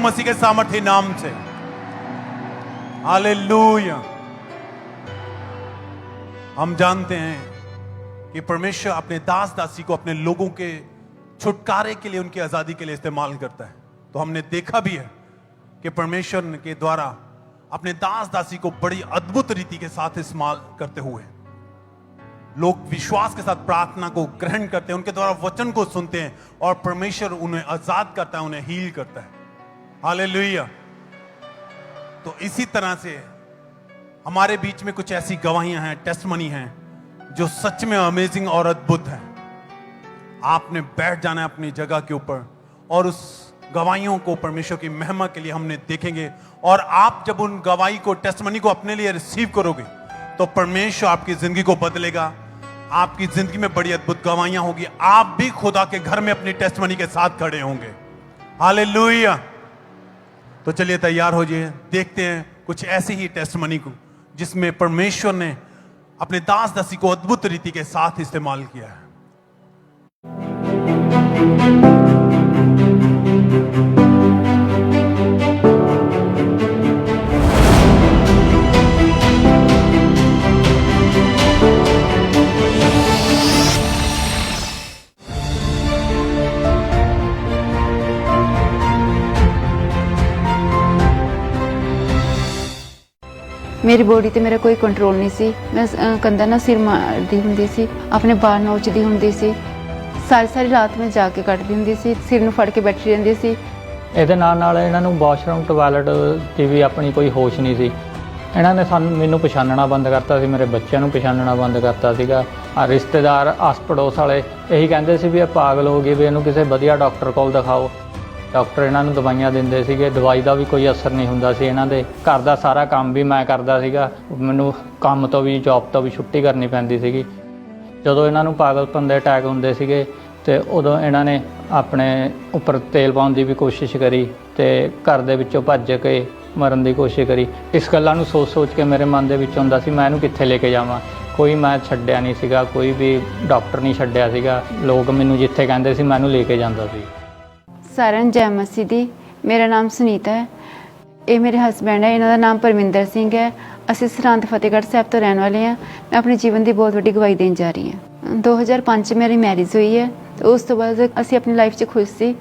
मसीह के सामर्थ्य नाम से। हालेलुया। हम जानते हैं कि परमेश्वर अपने दास दासी को अपने लोगों के छुटकारे के लिए, उनकी आजादी के लिए इस्तेमाल करता है। तो हमने देखा भी है कि परमेश्वर के द्वारा अपने दास दासी को बड़ी अद्भुत रीति के साथ इस्तेमाल करते हुए लोग विश्वास के साथ प्रार्थना को ग्रहण करते हैं, उनके द्वारा वचन को सुनते हैं और परमेश्वर उन्हें आजाद करता है, उन्हें हील करता है। हालेलुया। तो इसी तरह से हमारे बीच में कुछ ऐसी गवाहियां हैं, टेस्टमनी हैं, जो सच में अमेजिंग और अद्भुत है। आपने बैठ जाना है अपनी जगह के ऊपर और उस गवाहियों को परमेश्वर की महिमा के लिए हमने देखेंगे। और आप जब उन गवाही को, टेस्टमनी को अपने लिए रिसीव करोगे तो परमेश्वर आपकी जिंदगी को बदलेगा। आपकी जिंदगी में बड़ी अद्भुत गवाहियां होगी। आप भी खुदा के घर में अपनी टेस्टमनी के साथ खड़े होंगे। हालेलुया। तो चलिए तैयार हो जाइए, देखते हैं कुछ ऐसी ही टेस्टमनी को जिसमें परमेश्वर ने अपने दास दासी को अद्भुत रीति के साथ इस्तेमाल किया है। मेरी बॉडी ਤੇ ਮੇਰਾ ਕੋਈ ਕੰਟਰੋਲ ਨਹੀਂ ਸੀ। ਮੈਂ ਕੰਧਾਂ ਨਾਲ ਸਿਰ ਮਾਰਦੀ ਹੁੰਦੀ ਸੀ, ਆਪਣੇ ਬਾਲ ਨੋਚਦੀ ਹੁੰਦੀ ਸੀ। ਸਾਰੀ ਰਾਤ ਮੈਂ ਜਾ ਕੇ ਕੱਟਦੀ ਹੁੰਦੀ ਸੀ, ਸਿਰ ਨੂੰ ਫੜ ਕੇ ਬੈਠੀ ਰਹਿੰਦੀ ਸੀ। ਇਹਦੇ ਨਾਲ ਇਹਨਾਂ ਨੂੰ ਵਾਸ਼ਰੂਮ ਟਾਇਲਟ ਦੀ ਵੀ ਆਪਣੀ ਕੋਈ ਹੋਸ਼ ਨਹੀਂ ਸੀ। ਇਹਨਾਂ ਨੇ ਮੈਨੂੰ ਪਛਾਣਨਾ ਬੰਦ ਕਰਤਾ ਸੀ, ਮੇਰੇ ਬੱਚਿਆਂ ਨੂੰ ਪਛਾਣਨਾ ਬੰਦ ਕਰਤਾ ਸੀਗਾ। ਰਿਸ਼ਤੇਦਾਰ, ਆਸ ਪੜੋਸ ਵਾਲੇ ਇਹੀ ਕਹਿੰਦੇ ਸੀ ਵੀ ਇਹ ਪਾਗਲ ਹੋ ਗਈ, ਵੀ ਇਹਨੂੰ ਕਿਸੇ ਵਧੀਆ ਡਾਕਟਰ ਕੋਲ ਦਿਖਾਓ। ਡਾਕਟਰ ਇਹਨਾਂ ਨੂੰ ਦਵਾਈਆਂ ਦਿੰਦੇ ਸੀਗੇ, ਦਵਾਈ ਦਾ ਵੀ ਕੋਈ ਅਸਰ ਨਹੀਂ ਹੁੰਦਾ ਸੀ। ਇਹਨਾਂ ਦੇ ਘਰ ਦਾ ਸਾਰਾ ਕੰਮ ਵੀ ਮੈਂ ਕਰਦਾ ਸੀਗਾ, ਮੈਨੂੰ ਕੰਮ ਤੋਂ ਵੀ, ਜੌਬ ਤੋਂ ਵੀ ਛੁੱਟੀ ਕਰਨੀ ਪੈਂਦੀ ਸੀਗੀ। ਜਦੋਂ ਇਹਨਾਂ ਨੂੰ ਪਾਗਲਪਨ ਦੇ ਅਟੈਕ ਹੁੰਦੇ ਸੀਗੇ ਤੇ ਉਦੋਂ ਇਹਨਾਂ ਨੇ ਆਪਣੇ ਉੱਪਰ ਤੇਲ ਪਾਉਣ ਦੀ ਵੀ ਕੋਸ਼ਿਸ਼ ਕਰੀ ਤੇ ਘਰ ਦੇ ਵਿੱਚੋਂ ਭੱਜ ਕੇ ਮਰਨ ਦੀ ਕੋਸ਼ਿਸ਼ ਕਰੀ। ਇਸ ਗੱਲਾਂ ਨੂੰ ਸੋਚ ਕੇ ਮੇਰੇ ਮਨ ਦੇ ਵਿੱਚ ਹੁੰਦਾ ਸੀ ਮੈਂ ਇਹਨੂੰ ਕਿੱਥੇ ਲੈ ਕੇ ਜਾਵਾਂ। ਕੋਈ ਮੈਂ ਛੱਡਿਆ ਨਹੀਂ ਸੀਗਾ, ਕੋਈ ਵੀ ਡਾਕਟਰ ਨਹੀਂ ਛੱਡਿਆ ਸੀਗਾ। ਲੋਕ ਮੈਨੂੰ ਜਿੱਥੇ ਕਹਿੰਦੇ ਸੀ ਮੈਂ ਇਹਨੂੰ ਲੈ ਕੇ ਜਾਂਦਾ ਸੀ। ਸਾਰਿਆਂ ਨੂੰ ਜੈ ਮਸੀਹ ਦੀ। ਮੇਰਾ ਨਾਮ ਸੁਨੀਤਾ ਹੈ, ਇਹ ਮੇਰੇ ਹਸਬੈਂਡ ਹੈ, ਇਹਨਾਂ ਦਾ ਨਾਮ ਪਰਮਿੰਦਰ ਸਿੰਘ ਹੈ। ਅਸੀਂ ਸਰਹੰਦ ਫਤਿਹਗੜ੍ਹ ਸਾਹਿਬ ਤੋਂ ਰਹਿਣ ਵਾਲੇ ਹਾਂ। ਮੈਂ ਆਪਣੀ ਜੀਵਨ ਦੀ ਬਹੁਤ ਵੱਡੀ ਗਵਾਹੀ ਦੇਣ ਜਾ ਰਹੀ ਹਾਂ। 2005 'ਚ ਮੇਰੀ ਮੈਰਿਜ ਹੋਈ ਹੈ ਤੇ ਉਸ ਤੋਂ ਬਾਅਦ ਅਸੀਂ ਆਪਣੀ ਲਾਈਫ 'ਚ ਖੁਸ਼ ਸੀ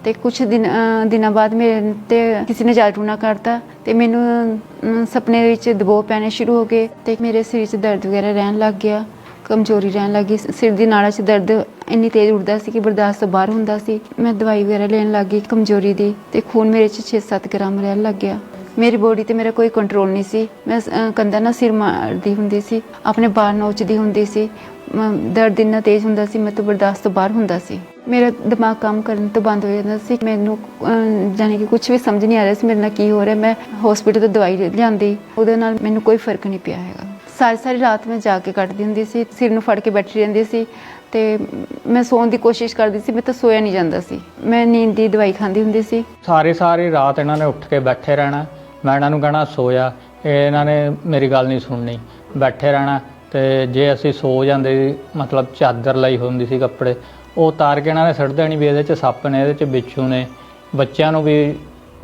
ਤੇ ਕੁਛ ਦਿਨਾਂ ਬਾਅਦ ਮੇਰੇ ਤੇ ਕਿਸੇ ਨੇ ਜਾਦੂ ਟੂਣਾ ਕਰਤਾ ਤੇ ਮੈਨੂੰ ਸੁਪਨੇ ਵਿੱਚ ਦਬਾਅ ਪੈਣੇ ਸ਼ੁਰੂ ਹੋ ਗਏ ਤੇ ਮੇਰੇ ਸਰੀਰ 'ਚ ਦਰਦ ਵਗੈਰਾ ਰਹਿਣ ਲੱਗ ਗਿਆ, ਕਮਜ਼ੋਰੀ ਰਹਿਣ ਲੱਗੀ। ਸਿਰ ਦੀ ਨਾੜਾਂ 'ਚ ਦਰਦ ਇੰਨੀ ਤੇਜ਼ ਉੱਠਦਾ ਸੀ ਕਿ ਬਰਦਾਸ਼ਤ ਤੋਂ ਬਾਹਰ ਹੁੰਦਾ ਸੀ। ਮੈਂ ਦਵਾਈ ਵਗੈਰਾ ਲੈਣ ਲੱਗ ਗਈ ਕਮਜ਼ੋਰੀ ਦੀ ਤੇ ਖੂਨ ਮੇਰੇ 'ਚ 6-7 ਗ੍ਰਾਮ ਰਹਿਣ ਲੱਗ ਗਿਆ। ਮੇਰੀ ਬੋਡੀ ਤੇ ਮੇਰਾ ਕੋਈ ਕੰਟਰੋਲ ਨਹੀਂ ਸੀ। ਮੈਂ ਕੰਧਾਂ ਨਾਲ ਸਿਰ ਮਾਰਦੀ ਹੁੰਦੀ ਸੀ, ਆਪਣੇ ਬਾਲ ਨੋਚਦੀ ਹੁੰਦੀ ਸੀ। ਦਰਦ ਇੰਨਾ ਤੇਜ਼ ਹੁੰਦਾ ਸੀ, ਮੇਰੇ ਤੋਂ ਬਰਦਾਸ਼ਤ ਤੋਂ ਬਾਹਰ ਹੁੰਦਾ ਸੀ। ਮੇਰਾ ਦਿਮਾਗ ਕੰਮ ਕਰਨ ਤੋਂ ਬੰਦ ਹੋ ਜਾਂਦਾ ਸੀ। ਮੈਨੂੰ ਜਾਣੀ ਕਿ ਕੁਛ ਵੀ ਸਮਝ ਨਹੀਂ ਆ ਰਿਹਾ ਸੀ ਮੇਰੇ ਨਾਲ ਕੀ ਹੋ ਰਿਹਾ। ਮੈਂ ਹੌਸਪੀਟਲ ਤੋਂ ਦਵਾਈ ਲਿਆਂਦੀ, ਉਹਦੇ ਨਾਲ ਮੈਨੂੰ ਕੋਈ ਫਰਕ ਨਹੀਂ ਪਿਆ ਹੈਗਾ। ਸਾਰੀ ਰਾਤ ਮੈਂ ਜਾ ਕੇ ਕੱਟਦੀ ਹੁੰਦੀ ਸੀ, ਸਿਰ ਨੂੰ ਫੜ ਕੇ ਬੈਠੀ ਰਹਿੰਦੀ ਸੀ ਤੇ ਮੈਂ ਸੌਣ ਦੀ ਕੋਸ਼ਿਸ਼ ਕਰਦੀ ਸੀ, ਮੇਰੇ ਤੋਂ ਸੋਇਆ ਨਹੀਂ ਜਾਂਦਾ ਸੀ। ਮੈਂ ਨੀਂਦ ਦੀ ਦਵਾਈ ਖਾਂਦੀ ਹੁੰਦੀ ਸੀ। ਸਾਰੀ ਰਾਤ ਇਹਨਾਂ ਨੇ ਉੱਠ ਕੇ ਬੈਠੇ ਰਹਿਣਾ। ਮੈਂ ਇਹਨਾਂ ਨੂੰ ਕਹਿਣਾ ਸੋਇਆ, ਇਹਨਾਂ ਨੇ ਮੇਰੀ ਗੱਲ ਨਹੀਂ ਸੁਣਨੀ, ਬੈਠੇ ਰਹਿਣਾ। ਤੇ ਜੇ ਅਸੀਂ ਸੋ ਜਾਂਦੇ, ਮਤਲਬ ਚਾਦਰ ਲਈ ਹੁੰਦੀ ਸੀ ਕੱਪੜੇ, ਉਹ ਉਤਾਰ ਕੇ ਇਹਨਾਂ ਨੇ ਸੁੱਟ ਦੇਣੀ ਵੀ ਇਹਦੇ 'ਚ ਸੱਪ ਨੇ, ਇਹਦੇ 'ਚ ਬਿੱਛੂ ਨੇ। ਬੱਚਿਆਂ ਨੂੰ ਵੀ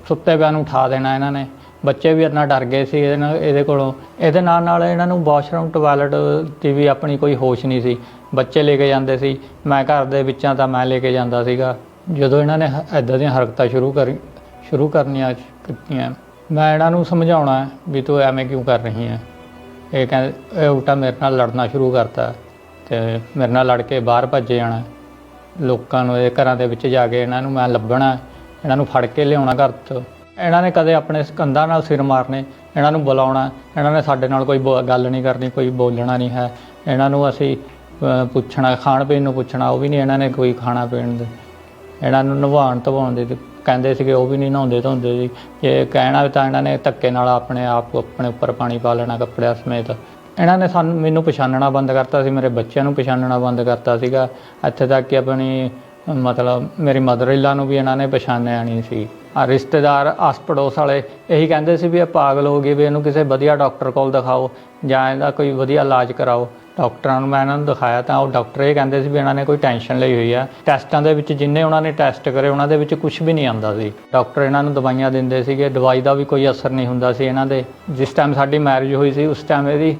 ਸੁੱਤੇ ਪਿਆ ਨੂੰ ਉਠਾ ਦੇਣਾ ਇਹਨਾਂ ਨੇ। ਬੱਚੇ ਵੀ ਇੰਨਾ ਡਰ ਗਏ ਸੀ ਇਹਦੇ ਕੋਲੋਂ। ਇਹਦੇ ਨਾਲ ਇਹਨਾਂ ਨੂੰ ਵਾਸ਼ਰੂਮ ਟਾਇਲਟ ਦੀ ਵੀ ਆਪਣੀ ਕੋਈ ਹੋਸ਼ ਨਹੀਂ ਸੀ। ਬੱਚੇ ਲੈ ਕੇ ਜਾਂਦੇ ਸੀ, ਮੈਂ ਘਰ ਦੇ ਵਿੱਚਾਂ ਤਾਂ ਮੈਂ ਲੈ ਕੇ ਜਾਂਦਾ ਸੀਗਾ। ਜਦੋਂ ਇਹਨਾਂ ਨੇ ਇੱਦਾਂ ਦੀਆਂ ਹਰਕਤਾਂ ਸ਼ੁਰੂ ਕਰਨੀਆਂ ਕੀਤੀਆਂ, ਮੈਂ ਇਹਨਾਂ ਨੂੰ ਸਮਝਾਉਣਾ ਵੀ ਤੂੰ ਐਵੇਂ ਕਿਉਂ ਕਰ ਰਹੀ ਹੈ। ਇਹ ਉਲਟਾ ਮੇਰੇ ਨਾਲ ਲੜਨਾ ਸ਼ੁਰੂ ਕਰਤਾ ਤੇ ਮੇਰੇ ਨਾਲ ਲੜ ਕੇ ਬਾਹਰ ਭੱਜੇ ਜਾਣਾ। ਲੋਕਾਂ ਨੂੰ ਇਹ ਘਰਾਂ ਦੇ ਵਿੱਚ ਜਾ ਕੇ ਇਹਨਾਂ ਨੂੰ ਮੈਂ ਲੱਭਣਾ, ਇਹਨਾਂ ਨੂੰ ਫੜ ਕੇ ਲਿਆਉਣਾ ਘਰ ਤੋਂ। ਇਹਨਾਂ ਨੇ ਕਦੇ ਆਪਣੇ ਕੰਧਾਂ ਨਾਲ ਸਿਰ ਮਾਰਨੇ, ਇਹਨਾਂ ਨੂੰ ਬੁਲਾਉਣਾ। ਇਹਨਾਂ ਨੇ ਸਾਡੇ ਨਾਲ ਕੋਈ ਗੱਲ ਨਹੀਂ ਕਰਨੀ, ਕੋਈ ਬੋਲਣਾ ਨਹੀਂ ਹੈ। ਇਹਨਾਂ ਨੂੰ ਅਸੀਂ ਪੁੱਛਣਾ, ਖਾਣ ਪੀਣ ਨੂੰ ਪੁੱਛਣਾ, ਉਹ ਵੀ ਨਹੀਂ ਇਹਨਾਂ ਨੇ ਕੋਈ ਖਾਣਾ ਪੀਣ ਦੇ। ਇਹਨਾਂ ਨੂੰ ਨਹਾਉਣ ਧਵਾਉਣ ਦੇ ਕਹਿੰਦੇ ਸੀਗੇ, ਉਹ ਵੀ ਨਹੀਂ ਨਹਾਉਂਦੇ ਧੋਂਦੇ ਸੀ। ਜੇ ਕਹਿਣਾ ਤਾਂ ਇਹਨਾਂ ਨੇ ਧੱਕੇ ਨਾਲ ਆਪਣੇ ਆਪ ਆਪਣੇ ਉੱਪਰ ਪਾਣੀ ਪਾ ਲੈਣਾ ਕੱਪੜਿਆਂ ਸਮੇਤ। ਇਹਨਾਂ ਨੇ ਮੈਨੂੰ ਪਛਾਣਨਾ ਬੰਦ ਕਰਤਾ ਸੀ, ਮੇਰੇ ਬੱਚਿਆਂ ਨੂੰ ਪਛਾਣਨਾ ਬੰਦ ਕਰਤਾ ਸੀਗਾ। ਇੱਥੇ ਤੱਕ ਕਿ ਆਪਣੀ ਮਤਲਬ ਮੇਰੀ ਮਦਰ ਇਨ-ਲਾ ਨੂੰ ਵੀ ਇਹਨਾਂ ਨੇ ਪਛਾਣਿਆ ਨਹੀਂ ਸੀ। ਰਿਸ਼ਤੇਦਾਰ, ਆਸ ਪੜੋਸ ਵਾਲੇ ਇਹੀ ਕਹਿੰਦੇ ਸੀ ਵੀ ਇਹ ਪਾਗਲ ਹੋ ਗਈ, ਵੀ ਇਹਨੂੰ ਕਿਸੇ ਵਧੀਆ ਡਾਕਟਰ ਕੋਲ ਦਿਖਾਓ ਜਾਂ ਇਹਦਾ ਕੋਈ ਵਧੀਆ ਇਲਾਜ ਕਰਾਓ। ਡਾਕਟਰਾਂ ਨੂੰ ਮੈਂ ਇਹਨਾਂ ਨੂੰ ਦਿਖਾਇਆ ਤਾਂ ਉਹ ਡਾਕਟਰ ਇਹ ਕਹਿੰਦੇ ਸੀ ਵੀ ਇਹਨਾਂ ਨੇ ਕੋਈ ਟੈਨਸ਼ਨ ਲਈ ਹੋਈ ਆ। ਟੈਸਟਾਂ ਦੇ ਵਿੱਚ ਜਿੰਨੇ ਉਹਨਾਂ ਨੇ ਟੈਸਟ ਕਰੇ ਉਹਨਾਂ ਦੇ ਵਿੱਚ ਕੁਝ ਵੀ ਨਹੀਂ ਆਉਂਦਾ ਸੀ। ਡਾਕਟਰ ਇਹਨਾਂ ਨੂੰ ਦਵਾਈਆਂ ਦਿੰਦੇ ਸੀਗੇ, ਦਵਾਈ ਦਾ ਵੀ ਕੋਈ ਅਸਰ ਨਹੀਂ ਹੁੰਦਾ ਸੀ ਇਹਨਾਂ ਦੇ। ਜਿਸ ਟਾਈਮ ਸਾਡੀ ਮੈਰਿਜ ਹੋਈ ਸੀ ਉਸ ਟਾਈਮ ਇਹਦੀ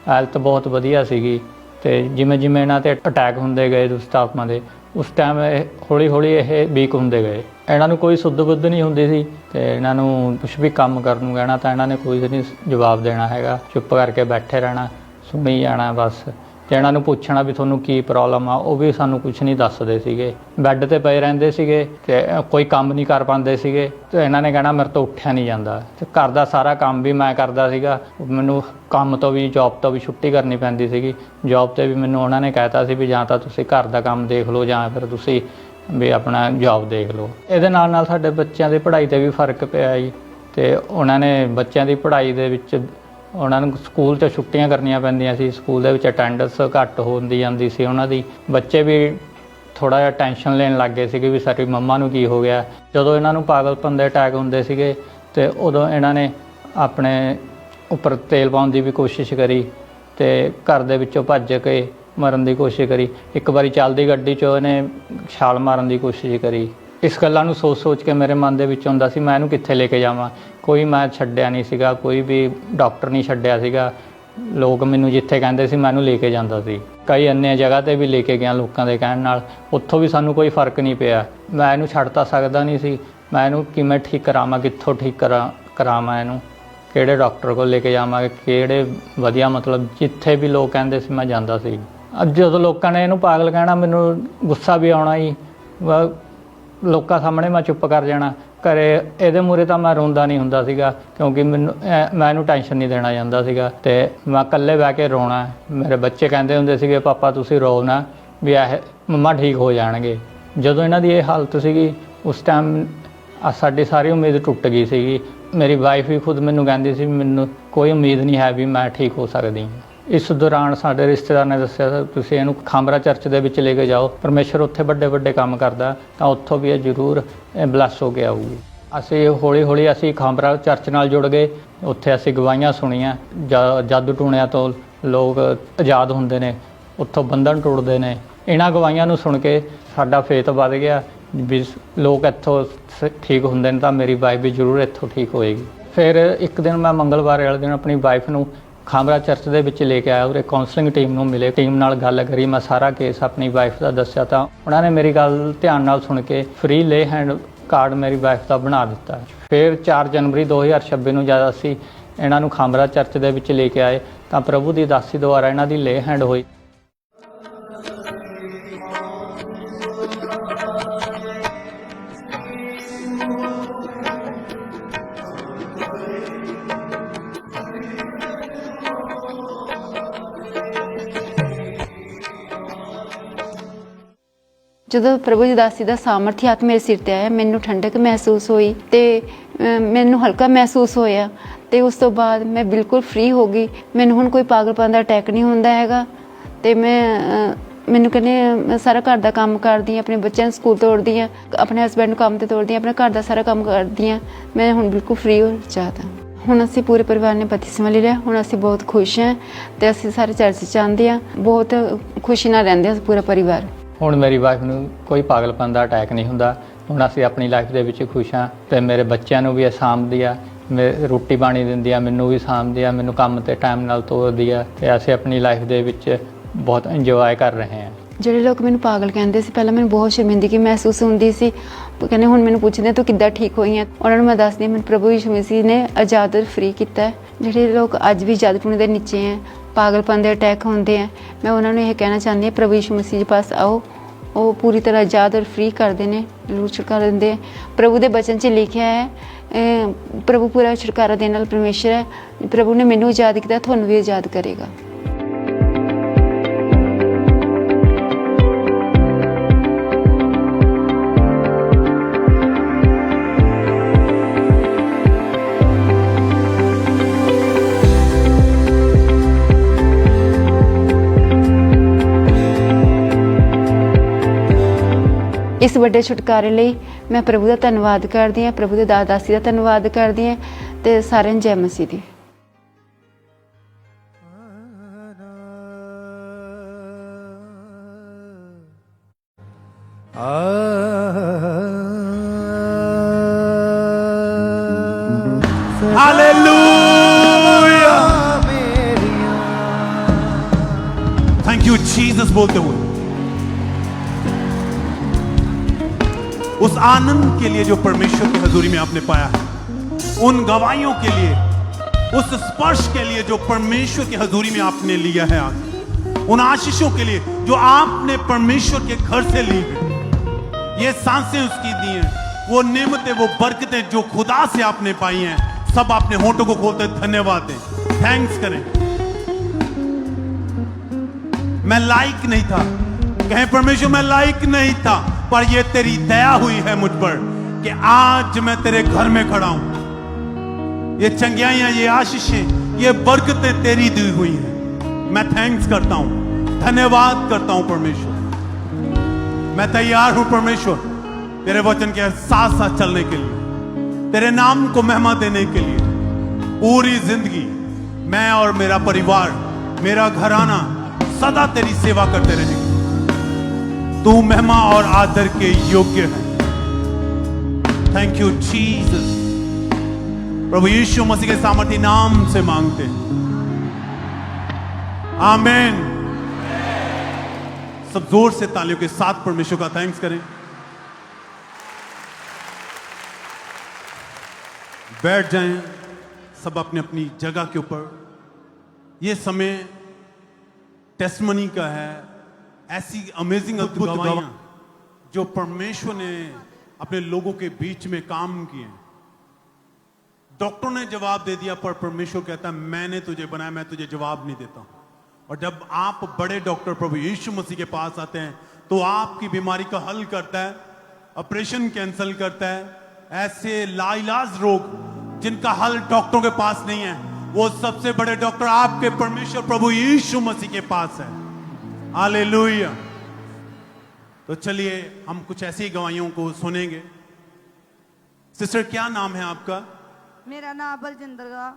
ਹੈਲਥ ਬਹੁਤ ਵਧੀਆ ਸੀਗੀ, ਤੇ ਜਿਵੇਂ ਜਿਵੇਂ ਇਹਨਾਂ ਤੇ ਅਟੈਕ ਹੁੰਦੇ ਗਏ ਦੁਸ਼ਟਾਤਮਾ ਦੇ, ਉਸ ਟਾਈਮ ਇਹ ਹੌਲੀ ਹੌਲੀ ਇਹ ਵੀਕ ਹੁੰਦੇ ਗਏ। ਇਹਨਾਂ ਨੂੰ ਕੋਈ ਸੁੱਧ ਬੁੱਧ ਨਹੀਂ ਹੁੰਦੀ ਸੀ, ਤੇ ਇਹਨਾਂ ਨੂੰ ਕੁਛ ਵੀ ਕੰਮ ਕਰਨ ਨੂੰ ਕਹਿਣਾ ਤਾਂ ਇਹਨਾਂ ਨੇ ਕੋਈ ਨਹੀਂ ਜਵਾਬ ਦੇਣਾ ਹੈਗਾ, ਚੁੱਪ ਕਰਕੇ ਬੈਠੇ ਰਹਿਣਾ, ਸੁਣੀ ਜਾਣਾ ਬਸ। ਤੇ ਇਹਨਾਂ ਨੂੰ ਪੁੱਛਣਾ ਵੀ ਤੁਹਾਨੂੰ ਕੀ ਪ੍ਰੋਬਲਮ ਆ, ਉਹ ਵੀ ਸਾਨੂੰ ਕੁਝ ਨਹੀਂ ਦੱਸਦੇ ਸੀਗੇ। ਬੈੱਡ ਤੇ ਪਏ ਰਹਿੰਦੇ ਸੀਗੇ ਤੇ ਕੋਈ ਕੰਮ ਨਹੀਂ ਕਰ ਪਾਉਂਦੇ ਸੀਗੇ, ਤੇ ਇਹਨਾਂ ਨੇ ਕਹਿਣਾ ਮੇਰੇ ਤੋਂ ਉੱਠਿਆ ਨਹੀਂ ਜਾਂਦਾ। ਤੇ ਘਰ ਦਾ ਸਾਰਾ ਕੰਮ ਵੀ ਮੈਂ ਕਰਦਾ ਸੀਗਾ, ਮੈਨੂੰ ਕੰਮ ਤੋਂ ਵੀ ਜੌਬ ਤੋਂ ਵੀ ਛੁੱਟੀ ਕਰਨੀ ਪੈਂਦੀ ਸੀਗੀ। ਜੌਬ ਤੇ ਵੀ ਮੈਨੂੰ ਉਹਨਾਂ ਨੇ ਕਹਿਤਾ ਸੀ ਵੀ ਜਾਂ ਤਾਂ ਤੁਸੀਂ ਘਰ ਦਾ ਕੰਮ ਦੇਖ ਲਓ ਜਾਂ ਫਿਰ ਤੁਸੀਂ ਵੀ ਆਪਣਾ ਜੌਬ ਦੇਖ ਲਓ। ਇਹਦੇ ਨਾਲ ਨਾਲ ਸਾਡੇ ਬੱਚਿਆਂ ਦੀ ਪੜ੍ਹਾਈ ਤੇ ਵੀ ਫਰਕ ਪਿਆ ਜੀ, ਤੇ ਉਹਨਾਂ ਨੇ ਬੱਚਿਆਂ ਦੀ ਪੜ੍ਹਾਈ ਦੇ ਵਿੱਚ ਉਹਨਾਂ ਨੂੰ ਸਕੂਲ 'ਚ ਛੁੱਟੀਆਂ ਕਰਨੀਆਂ ਪੈਂਦੀਆਂ ਸੀ, ਸਕੂਲ ਦੇ ਵਿੱਚ ਅਟੈਂਡੈਂਸ ਘੱਟ ਹੁੰਦੀ ਜਾਂਦੀ ਸੀ ਉਹਨਾਂ ਦੀ। ਬੱਚੇ ਵੀ ਥੋੜ੍ਹਾ ਜਿਹਾ ਟੈਨਸ਼ਨ ਲੈਣ ਲੱਗ ਗਏ ਸੀਗੇ ਵੀ ਸਾਡੀ ਮੰਮਾ ਨੂੰ ਕੀ ਹੋ ਗਿਆ। ਜਦੋਂ ਇਹਨਾਂ ਨੂੰ ਪਾਗਲਪਨ ਦੇ ਅਟੈਕ ਹੁੰਦੇ ਸੀਗੇ ਤੇ ਉਦੋਂ ਇਹਨਾਂ ਨੇ ਆਪਣੇ ਉੱਪਰ ਤੇਲ ਪਾਉਣ ਦੀ ਵੀ ਕੋਸ਼ਿਸ਼ ਕਰੀ, ਤੇ ਘਰ ਦੇ ਵਿੱਚੋਂ ਭੱਜ ਕੇ ਮਰਨ ਦੀ ਕੋਸ਼ਿਸ਼ ਕਰੀ। ਇੱਕ ਵਾਰੀ ਚੱਲਦੀ ਗੱਡੀ 'ਚੋਂ ਇਹਨੇ ਛਾਲ ਮਾਰਨ ਦੀ ਕੋਸ਼ਿਸ਼ ਕਰੀ। ਇਸ ਗੱਲਾਂ ਨੂੰ ਸੋਚ ਕੇ ਮੇਰੇ ਮਨ ਦੇ ਵਿੱਚ ਹੁੰਦਾ ਸੀ ਮੈਂ ਇਹਨੂੰ ਕਿੱਥੇ ਲੈ ਕੇ ਜਾਵਾਂ। ਕੋਈ ਮੈਂ ਛੱਡਿਆ ਨਹੀਂ ਸੀਗਾ, ਕੋਈ ਵੀ ਡਾਕਟਰ ਨਹੀਂ ਛੱਡਿਆ ਸੀਗਾ। ਲੋਕ ਮੈਨੂੰ ਜਿੱਥੇ ਕਹਿੰਦੇ ਸੀ ਮੈਂ ਇਹਨੂੰ ਲੈ ਕੇ ਜਾਂਦਾ ਸੀ। ਕਈ ਅੰਨੇ ਜਗ੍ਹਾ 'ਤੇ ਵੀ ਲੈ ਕੇ ਗਿਆ ਲੋਕਾਂ ਦੇ ਕਹਿਣ ਨਾਲ, ਉੱਥੋਂ ਵੀ ਸਾਨੂੰ ਕੋਈ ਫਰਕ ਨਹੀਂ ਪਿਆ। ਮੈਂ ਇਹਨੂੰ ਛੱਡ ਤਾਂ ਸਕਦਾ ਨਹੀਂ ਸੀ, ਮੈਂ ਇਹਨੂੰ ਕਿਵੇਂ ਠੀਕ ਕਰਾਵਾਂ, ਕਿੱਥੋਂ ਠੀਕ ਕਰਾਵਾਂ ਇਹਨੂੰ, ਕਿਹੜੇ ਡਾਕਟਰ ਕੋਲ ਲੈ ਕੇ ਜਾਵਾਂ, ਕਿਹੜੇ ਵਧੀਆ ਮਤਲਬ ਜਿੱਥੇ ਵੀ ਲੋਕ ਕਹਿੰਦੇ ਸੀ ਮੈਂ ਜਾਂਦਾ ਸੀ। ਅੱਜ ਜਦੋਂ ਲੋਕਾਂ ਨੇ ਇਹਨੂੰ ਪਾਗਲ ਕਹਿਣਾ ਮੈਨੂੰ ਗੁੱਸਾ ਵੀ ਆਉਣਾ ਜੀ। ਲੋਕਾਂ ਸਾਹਮਣੇ ਮੈਂ ਚੁੱਪ ਕਰ ਜਾਣਾ। ਘਰੇ ਇਹਦੇ ਮੂਹਰੇ ਤਾਂ ਮੈਂ ਰੋਂਦਾ ਨਹੀਂ ਹੁੰਦਾ ਸੀਗਾ, ਕਿਉਂਕਿ ਮੈਂ ਇਹਨੂੰ ਟੈਨਸ਼ਨ ਨਹੀਂ ਦੇਣਾ ਚਾਹੁੰਦਾ ਸੀਗਾ, ਤੇ ਮੈਂ ਇਕੱਲੇ ਬਹਿ ਕੇ ਰੋਣਾ। ਮੇਰੇ ਬੱਚੇ ਕਹਿੰਦੇ ਹੁੰਦੇ ਸੀਗੇ ਪਾਪਾ ਤੁਸੀਂ ਰੋ ਨਾ, ਵੀ ਇਹ ਮੰਮਾ ਠੀਕ ਹੋ ਜਾਣਗੇ। ਜਦੋਂ ਇਹਨਾਂ ਦੀ ਇਹ ਹਾਲਤ ਸੀਗੀ ਉਸ ਟਾਈਮ ਸਾਡੀ ਸਾਰੀ ਉਮੀਦ ਟੁੱਟ ਗਈ ਸੀਗੀ। ਮੇਰੀ ਵਾਈਫ ਵੀ ਖੁਦ ਮੈਨੂੰ ਕਹਿੰਦੀ ਸੀ ਮੈਨੂੰ ਕੋਈ ਉਮੀਦ ਨਹੀਂ ਹੈ ਵੀ ਮੈਂ ਠੀਕ ਹੋ ਸਕਦੀ। ਇਸ ਦੌਰਾਨ ਸਾਡੇ ਰਿਸ਼ਤੇਦਾਰ ਨੇ ਦੱਸਿਆ ਤੁਸੀਂ ਇਹਨੂੰ ਖਾਮਰਾ ਚਰਚ ਦੇ ਵਿੱਚ ਲੈ ਕੇ ਜਾਓ, ਪਰਮੇਸ਼ਰ ਉੱਥੇ ਵੱਡੇ ਵੱਡੇ ਕੰਮ ਕਰਦਾ, ਤਾਂ ਉੱਥੋਂ ਵੀ ਇਹ ਜ਼ਰੂਰ ਬਲੈਸ ਹੋ ਕੇ ਆਊਗੀ। ਅਸੀਂ ਹੌਲੀ ਹੌਲੀ ਅਸੀਂ ਖਾਮਰਾ ਚਰਚ ਨਾਲ ਜੁੜ ਗਏ। ਉੱਥੇ ਅਸੀਂ ਗਵਾਹੀਆਂ ਸੁਣੀਆਂ, ਜਾਦੂ ਟੂਣਿਆਂ ਤੋਂ ਲੋਕ ਆਜ਼ਾਦ ਹੁੰਦੇ ਨੇ, ਉੱਥੋਂ ਬੰਧਨ ਟੁੱਟਦੇ ਨੇ। ਇਹਨਾਂ ਗਵਾਹੀਆਂ ਨੂੰ ਸੁਣ ਕੇ ਸਾਡਾ ਫੇਥ ਵੱਧ ਗਿਆ ਵੀ ਲੋਕ ਇੱਥੋਂ ਠੀਕ ਹੁੰਦੇ ਨੇ ਤਾਂ ਮੇਰੀ ਵਾਈਫ ਵੀ ਜ਼ਰੂਰ ਇੱਥੋਂ ਠੀਕ ਹੋਏਗੀ। ਫਿਰ ਇੱਕ ਦਿਨ ਮੈਂ ਮੰਗਲਵਾਰ ਵਾਲੇ ਦਿਨ ਆਪਣੀ ਵਾਈਫ ਨੂੰ ਖਾਮਰਾ ਚਰਚ ਦੇ ਵਿੱਚ ਲੈ ਕੇ ਆਇਆ, ਉਰੇ ਕਾਉਂਸਲਿੰਗ ਟੀਮ ਨੂੰ ਮਿਲੇ, ਟੀਮ ਨਾਲ ਗੱਲ ਕਰੀ, ਮੈਂ ਸਾਰਾ ਕੇਸ ਆਪਣੀ ਵਾਈਫ ਦਾ ਦੱਸਿਆ ਤਾਂ ਉਹਨਾਂ ਨੇ ਮੇਰੀ ਗੱਲ ਧਿਆਨ ਨਾਲ ਸੁਣ ਕੇ ਫ੍ਰੀ ਲੇ ਹੈਂਡ ਕਾਰਡ ਮੇਰੀ ਵਾਈਫ ਦਾ ਬਣਾ ਦਿੱਤਾ। ਫਿਰ 4 ਜਨਵਰੀ 2026 ਨੂੰ ਜਦ ਅਸੀਂ ਇਹਨਾਂ ਨੂੰ ਖਾਮਰਾ ਚਰਚ ਦੇ ਵਿੱਚ ਲੈ ਕੇ ਆਏ ਤਾਂ ਪ੍ਰਭੂ ਦੀ ਦਾਸੀ ਦੁਆਰਾ ਇਹਨਾਂ ਦੀ ਲੇ ਹੈਂਡ ਹੋਈ। ਜਦੋਂ ਪ੍ਰਭੂ ਜੀ ਦਾਸੀ ਦਾ ਸਾਮਰਥੀ ਹੱਥ ਮੇਰੇ ਸਿਰ ਤੇ ਆਇਆ, ਮੈਨੂੰ ਠੰਡਕ ਮਹਿਸੂਸ ਹੋਈ ਤੇ ਮੈਨੂੰ ਹਲਕਾ ਮਹਿਸੂਸ ਹੋਇਆ, ਤੇ ਉਸ ਤੋਂ ਬਾਅਦ ਮੈਂ ਬਿਲਕੁਲ ਫ੍ਰੀ ਹੋ ਗਈ। ਮੈਨੂੰ ਹੁਣ ਕੋਈ ਪਾਗਲਪਨ ਦਾ ਅਟੈਕ ਨਹੀਂ ਹੁੰਦਾ ਹੈਗਾ, ਤੇ ਮੈਨੂੰ ਕਹਿੰਦੇ ਮੈਂ ਸਾਰਾ ਘਰ ਦਾ ਕੰਮ ਕਰਦੀ ਹਾਂ, ਆਪਣੇ ਬੱਚਿਆਂ ਨੂੰ ਸਕੂਲ ਤੋਰਦੀ ਹਾਂ, ਆਪਣੇ ਹਸਬੈਂਡ ਨੂੰ ਕੰਮ ਤੇ ਤੋਰਦੀ ਹਾਂ, ਆਪਣੇ ਘਰ ਦਾ ਸਾਰਾ ਕੰਮ ਕਰਦੀ ਹਾਂ। ਮੈਂ ਹੁਣ ਬਿਲਕੁਲ ਫ੍ਰੀ ਹੋ ਚਾਹਤਾ। ਹੁਣ ਅਸੀਂ ਪੂਰੇ ਪਰਿਵਾਰ ਨੇ ਬਪਤਿਸਮਾ ਲੈ ਲਿਆ। ਹੁਣ ਅਸੀਂ ਬਹੁਤ ਖੁਸ਼ ਹਾਂ, ਤੇ ਅਸੀਂ ਸਾਰੇ ਚਰਚ 'ਚ ਆਉਂਦੇ ਹਾਂ, ਬਹੁਤ ਖੁਸ਼ੀ ਨਾਲ ਰਹਿੰਦੇ ਹਾਂ ਪੂਰਾ ਪਰਿਵਾਰ। ਹੁਣ ਮੇਰੀ ਵਾਈਫ ਨੂੰ ਕੋਈ ਪਾਗਲਪਨ ਦਾ ਅਟੈਕ ਨਹੀਂ ਹੁੰਦਾ। ਹੁਣ ਅਸੀਂ ਆਪਣੀ ਲਾਈਫ ਦੇ ਵਿੱਚ ਖੁਸ਼ ਹਾਂ, ਤੇ ਮੇਰੇ ਬੱਚਿਆਂ ਨੂੰ ਵੀ ਇਹ ਸਾਂਭਦੀ ਆ, ਰੋਟੀ ਪਾਣੀ ਦਿੰਦੀ ਆ, ਮੈਨੂੰ ਵੀ ਸਾਂਭਦੀ ਆ, ਮੈਨੂੰ ਕੰਮ ਤੇ ਟਾਈਮ ਨਾਲ ਤੋਰਦੀ ਆ, ਤੇ ਅਸੀਂ ਆਪਣੀ ਲਾਈਫ ਦੇ ਵਿੱਚ ਬਹੁਤ ਇੰਜੋਏ ਕਰ ਰਹੇ ਹਾਂ। ਜਿਹੜੇ ਲੋਕ ਮੈਨੂੰ ਪਾਗਲ ਕਹਿੰਦੇ ਸੀ, ਪਹਿਲਾਂ ਮੈਨੂੰ ਬਹੁਤ ਸ਼ਰਮਿੰਦਗੀ ਮਹਿਸੂਸ ਹੁੰਦੀ ਸੀ। ਕਹਿੰਦੇ ਹੁਣ ਮੈਨੂੰ ਪੁੱਛਦੇ ਤੂੰ ਕਿੱਦਾਂ ਠੀਕ ਹੋਈ ਹੈ। ਉਹਨਾਂ ਨੂੰ ਮੈਂ ਦੱਸਦੀ ਮੈਨੂੰ ਪ੍ਰਭੂ ਯਿਸੂ ਮਸੀਹ ਨੇ ਆਜ਼ਾਦ ਔਰ ਫ੍ਰੀ ਕੀਤਾ ਹੈ। ਜਿਹੜੇ ਲੋਕ ਅੱਜ ਵੀ ਜਾਦੂ ਟੂਣੇ ਦੇ ਨੀਚੇ ਹੈ, ਪਾਗਲਪਨ ਦੇ ਅਟੈਕ ਹੁੰਦੇ ਹੈ, ਮੈਂ ਉਹਨਾਂ ਨੂੰ ਇਹ ਕਹਿਣਾ ਚਾਹੁੰਦੀ ਹਾਂ ਪ੍ਰਭੂ ਯਿਸੂ ਮਸੀਹ ਦੇ ਪਾਸ ਆਓ। ਉਹ ਪੂਰੀ ਤਰ੍ਹਾਂ ਆਜ਼ਾਦ ਔਰ ਫ੍ਰੀ ਕਰਦੇ ਨੇ, ਜ਼ਰੂਰ ਛੁਟਕਾਰਾ ਦਿੰਦੇ। ਪ੍ਰਭੂ ਦੇ ਬਚਨ 'ਚ ਲਿਖਿਆ ਹੈ ਪ੍ਰਭੂ ਪੂਰਾ ਛੁਟਕਾਰਾ ਦੇਣ ਵਾਲਾ ਪਰਮੇਸ਼ਰ ਹੈ। ਪ੍ਰਭੂ ਨੇ ਮੈਨੂੰ ਆਜ਼ਾਦ ਕੀਤਾ, ਤੁਹਾਨੂੰ ਵੀ ਆਜ਼ਾਦ ਕਰੇਗਾ। ਇਸ ਵੱਡੇ ਛੁਟਕਾਰੇ ਲਈ ਮੈਂ ਪ੍ਰਭੂ ਦਾ ਧੰਨਵਾਦ ਕਰਦੀ ਹਾਂ, ਪ੍ਰਭੂ ਦੇ ਦਾਸੀ ਦਾ ਧੰਨਵਾਦ ਕਰਦੀ ਹਾਂ, ਤੇ ਸਾਰਿਆਂ ਨੂੰ ਜੈ ਮਸੀਹ ਦੀ। हालेलुया, थैंक यू जीसस बोलते हुए उस आनंद के लिए जो परमेश्वर की हजूरी में आपने पाया है, उन गवाहियों के लिए, उस स्पर्श के लिए जो परमेश्वर की हजूरी में आपने लिया है आज, उन आशीषों के लिए जो आपने परमेश्वर के घर से ली है, ये सांसें उसकी दी हैं, वो नेमतें, वो बरकतें जो खुदा से आपने पाई हैं, सब आपने होठों को खोलते धन्यवाद दें, थैंक्स करें। मैं लायक नहीं था, कहें परमेश्वर मैं लायक नहीं था, पर ये तेरी दया हुई है मुझ पर कि आज मैं तेरे घर में खड़ा हूं। ये चंगियाइयां, ये आशीषें, ये बरकतें तेरी दी हुई हैं। मैं थैंक्स करता हूं, धन्यवाद करता हूं परमेश्वर। मैं तैयार हूं परमेश्वर तेरे वचन के साथ साथ चलने के लिए, तेरे नाम को महिमा देने के लिए। पूरी जिंदगी मैं और मेरा परिवार, मेरा घराना सदा तेरी सेवा करते रहेंगे। तू महिमा और आदर के योग्य है। Thank you Jesus. प्रभु यीशु मसीह के सामर्थी नाम से मांगते हैं, आमीन। सब जोर से तालियों के साथ परमेश्वर का थैंक्स करें। बैठ जाएं सब अपनी अपनी जगह के ऊपर। यह समय टेस्टमनी का है, ऐसी अमेजिंग अद्भुत गवाहियां जो परमेश्वर ने अपने लोगों के बीच में काम किए। डॉक्टर ने जवाब दे दिया, पर परमेश्वर कहता है मैंने तुझे बनाया, मैं तुझे जवाब नहीं देता। और जब आप बड़े डॉक्टर प्रभु यीशु मसीह के पास आते हैं तो आपकी बीमारी का हल करता है, ऑपरेशन कैंसिल करता है। ऐसे लाइलाज रोग जिनका हल डॉक्टरों के पास नहीं है, वो सबसे बड़े डॉक्टर आपके परमेश्वर प्रभु यीशु मसीह के पास है। हालेलुया। तो चलिए हम कुछ ऐसी गवाहियों को सुनेंगे। सिस्टर क्या नाम है आपका? मेरा नाम बलजिंदर गा।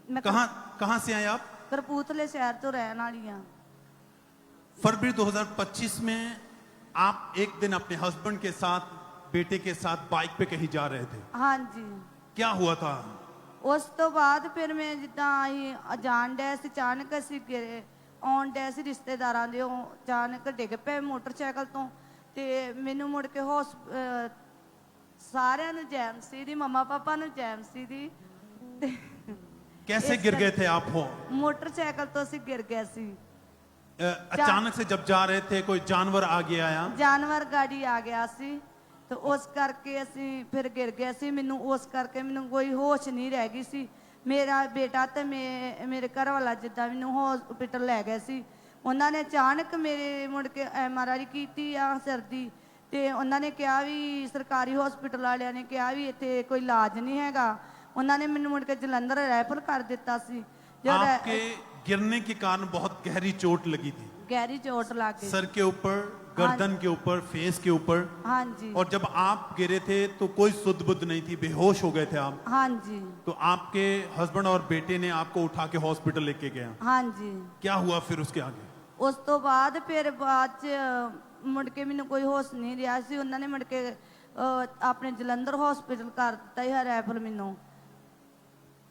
मैं कहां से आए आप? करपूतले शहर तो रहने वाली हाँ। फरवरी 2025 में आप एक दिन अपने हस्बैंड के साथ, बेटे के साथ बाइक पे कहीं जा रहे थे। हाँ जी। क्या हुआ था? उस तो बाद फिर मैं जिद्दां आई जान डे से अचानक असी गिरे आउन डे से रिश्तेदारां दे अचानक डिग पे मोटरसाइकिल तो ते मैनू मुड़ के सारिਆਂ ਨੂੰ जैमसी दी मम्मा पापा ਨੂੰ जैमसी दी। कैसे गिर गए थे आप? हो मोटरसाइकिल तो असी गिर गए सी। अचानक से जब जा रहे थे कोई जानवर आगे आया? जानवर गाड़ी आ गया सी तो उस करके असी फिर गिर गए सी। मैनू उस करके मैनू कोई होश नहीं रह गई सी। मेरा बेटा तो मेरे घर वाला जिद्दां मैनू हॉस्पिटल लै गए सी। उन्होंने अचानक मेरे मुड़ के MRI की सिर दी ते उन्होंने कहा भी सरकारी हॉस्पिटल वालियां ने कहा भी इत्थे कोई इलाज नहीं हैगा। उन्होंने मैनू मुड़ के जलंधर रैफर कर दिता सी। आपके गिरने के कारण बहुत गहरी चोट लगी थी? गहरी चोट लग गई सर के ऊपर, गर्दन के ऊपर, फेस के ऊपर। हाँ जी। और जब आप गिरे थे तो कोई सुध बुद्ध नहीं थी, बेहोश हो गए थे आप? हाँ जी। तो आपके हस्बैंड और बेटे ने आपको उठा के हॉस्पिटल लेके गया? हाँ जी। क्या हुआ फिर उसके आगे? उस तो बाद फिर बाद मुड़ के मैनू कोई होश नहीं रहा सी। उन्होंने मुड़ के अपने जलंधर हॉस्पिटल कर दिता है रैफर मैनू।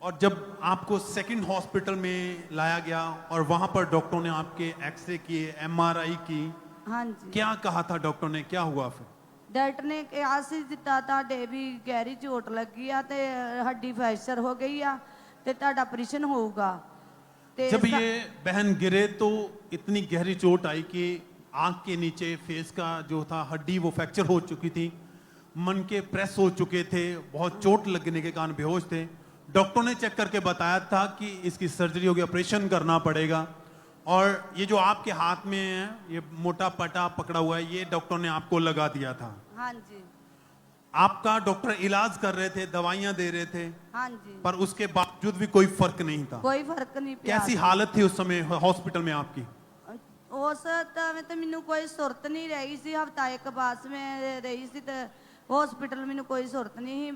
और जब आपको सेकंड हॉस्पिटल में लाया गया और वहां पर डॉक्टरों ने आपके एक्सरे किए, MRI की, हाँ जी। क्या कहा था डॉक्टर ने? क्या हुआ फिर? डॉक्टर ने कहा सी जिद्दां तुहाडे भी गहरी चोट लगी आ ते हड्डी फ्रैक्चर हो गई आ ते तुहाडा ऑपरेशन होगा। जब ये बहन गिरे तो इतनी गहरी चोट आई कि आंख के नीचे फेस का जो था हड्डी वो फ्रैक्चर हो चुकी थी, मन के प्रेस हो चुके थे, बहुत चोट लगने के कारण बेहोश थे। डॉक्टर ने चेक करके बताया था कि इसकी सर्जरी होगी, ऑपरेशन करना पड़ेगा। और ये जो आपके हाथ में है, ये मोटा पटा पकड़ा हुआ है, ये डॉक्टर ने आपको लगा दिया था। हाँ जी। आपका डॉक्टर इलाज कर रहे थे, दवाइयां दे रहे थे, हाँ जी। पर उसके बावजूद भी कोई फर्क नहीं था। कोई फर्क नहीं पिया। कैसी हालत थी उस समय हॉस्पिटल में आपकी? उस टाइम तो मैनू कोई सुरत नहीं रही सी। हफ्ता एक बस में रही सी तो हॉस्पिटल मैनू कोई सुरत नहीं।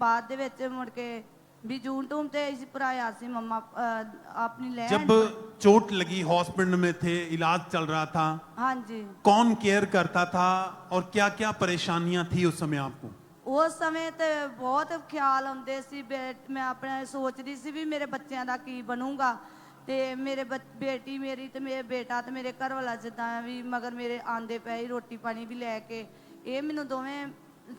बाद दे विच मुड़ के ਵੀ ਜੂਨ ਟੂਮ ਤੇ ਅਸੀਂ ਭਰਾਇਆ ਸੀ ਮੰਮਾ ਆਪਣੀ ਲੈ जब चोट लगी हॉस्पिटल में थे, इलाज चल रहा था, ਹਾਂਜੀ कौन केयर करता था और क्या क्या परेशानियां थी उस समय आपको? ਉਸ ਸਮੇਂ ਤੇ ਬਹੁਤ ਖਿਆਲ ਆਉਂਦੇ ਸੀ ਮੈਂ ਆਪਣੇ ਸੋਚਦੀ ਸੀ ਵੀ ਮੇਰੇ ਬੱਚਿਆਂ ਦਾ ਕੀ ਬਣੂਗਾ ਤੇ ਮੇਰੇ ਬੇਟੀ ਮੇਰੀ ਤੇ ਮੇਰੇ ਬੇਟਾ ਤੇ ਮੇਰੇ ਘਰ ਵਾਲਾ ਜਿੱਦਾਂ ਵੀ ਮਗਰ ਮੇਰੇ ਆਂਦੇ ਪਏ ਰੋਟੀ ਪਾਣੀ ਵੀ ਲੈ ਕੇ ਇਹ ਮੈਨੂੰ ਦੋਵੇਂ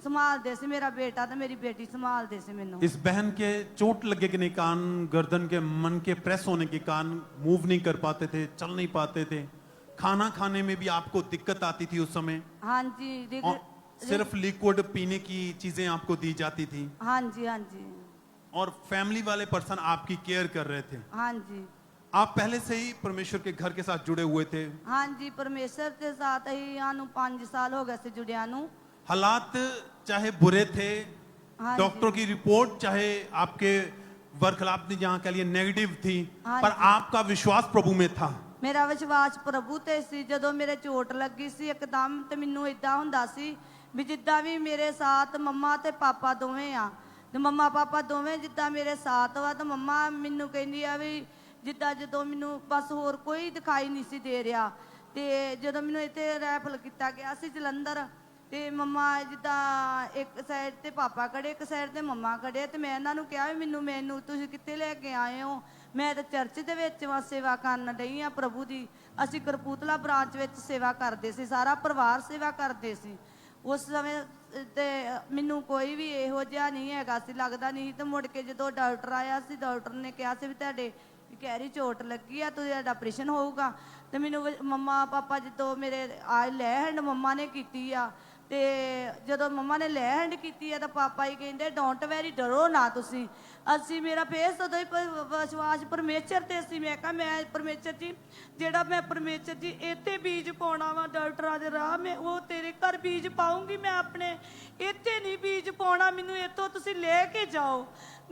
संभालते से मेरा बेटा तो मेरी बेटी संभालते से मैनू इस बहन के चोट लगे के कारण, गर्दन के मन के प्रेस होने के कारण मूव नहीं कर पाते थे, चल नहीं पाते थे, खाना खाने में भी आपको दिक्कत आती थी उस समय? हाँ जी और सिर्फ लिक्विड पीने की चीजें आपको दी जाती थी? हाँ जी हाँ जी। और फैमिली वाले पर्सन आपकी केयर कर रहे थे? हाँ जी। आप पहले से ही परमेश्वर के घर के साथ जुड़े हुए थे? हाँ जी, परमेश्वर के साथ ही सानू 5 साल हो गए से जुड़िया नू। हालात चाहे बुरे थे, हाँ डॉक्टर की रिपोर्ट चाहे आपके बरखलाफ जहाँ के लिए नेगेटिव थी, हाँ पर आपका विश्वास प्रभु में था। मेरा विश्वास प्रभु ते सी। जदों मेरे चोट लगी सी एकदम ते मैनू इदां हुंदा सी भी जिद्दां भी मेरे साथ मम्मा ते पापा दोवें आ ते मम्मा पापा दोवें जिद्दां मेरे साथ वा ते मम्मा मैनू कहंदी आ भी जिद्दां जदों मैनू बस होर कोई दिखाई नहीं सी दे रिहा ते जदों मैनू इत्थे रैफल किया गया सी जलंधर ਤੇ ਮੰਮਾ ਜਿੱਦਾਂ ਇੱਕ ਸਾਈਡ ਤੇ ਪਾਪਾ ਖੜੇ ਇੱਕ ਸਾਈਡ ਤੇ ਮੰਮਾ ਖੜੇ ਤੇ ਮੈਂ ਇਹਨਾਂ ਨੂੰ ਕਿਹਾ ਵੀ ਮੈਨੂੰ ਤੁਸੀਂ ਕਿੱਥੇ ਲੈ ਕੇ ਆਏ ਹੋ? ਮੈਂ ਤਾਂ ਚਰਚ ਦੇ ਵਿੱਚ ਵਾ ਸੇਵਾ ਕਰਨ ਡਈ ਆ ਪ੍ਰਭੂ ਦੀ। ਅਸੀਂ ਕਰਪੂਤਲਾ ਬ੍ਰਾਂਚ ਵਿੱਚ ਸੇਵਾ ਕਰਦੇ ਸੀ, ਸਾਰਾ ਪਰਿਵਾਰ ਸੇਵਾ ਕਰਦੇ ਸੀ ਉਸ ਸਮੇਂ ਤੇ ਮੈਨੂੰ ਕੋਈ ਵੀ ਇਹੋ ਜਿਹਾ ਨਹੀਂ ਹੈਗਾ ਸੀ, ਲੱਗਦਾ ਨਹੀਂ। ਤੇ ਮੁੜ ਕੇ ਜਦੋਂ ਡਾਕਟਰ ਆਇਆ ਸੀ, ਡਾਕਟਰ ਨੇ ਕਿਹਾ ਸੀ ਵੀ ਤੁਹਾਡੇ ਗਹਿਰੀ ਚੋਟ ਲੱਗੀ ਆ, ਤੁਹਾਡਾ ਆਪਰੇਸ਼ਨ ਹੋਊਗਾ। ਤੇ ਮੈਨੂੰ ਮੰਮਾ ਪਾਪਾ ਜਦੋਂ ਮੇਰੇ ਲੈ ਹੈਂਡ ਮੰਮਾ ਨੇ ਕੀਤੀ ਆ ਤੇ ਜਦੋਂ ਮੰਮਾ ਨੇ ਲੈ ਹੈਂਡ ਕੀਤੀ ਆ ਤਾਂ ਪਾਪਾ ਹੀ ਕਹਿੰਦੇ ਡੋਂਟ ਵੈਰੀ, ਡਰੋ ਨਾ ਤੁਸੀਂ। ਅਸੀਂ ਮੇਰਾ ਫੇਸ ਉਦੋਂ ਹੀ ਵਿਸ਼ਵਾਸ ਪਰਮੇਸ਼ਰ ਤੇ ਸੀ। ਮੈਂ ਕਿਹਾ ਮੈਂ ਪਰਮੇਸ਼ਰ ਜੀ ਜਿਹੜਾ ਮੈਂ ਪਰਮੇਸ਼ਰ ਜੀ ਇੱਥੇ ਬੀਜ ਪਾਉਣਾ ਵਾ ਡਾਕਟਰਾਂ ਦੇ ਰਾਹ, ਮੈਂ ਉਹ ਤੇਰੇ ਘਰ ਬੀਜ ਪਾਉਂਗੀ, ਮੈਂ ਆਪਣੇ ਇੱਥੇ ਨਹੀਂ ਬੀਜ ਪਾਉਣਾ, ਮੈਨੂੰ ਇੱਥੋਂ ਤੁਸੀਂ ਲੈ ਕੇ ਜਾਓ।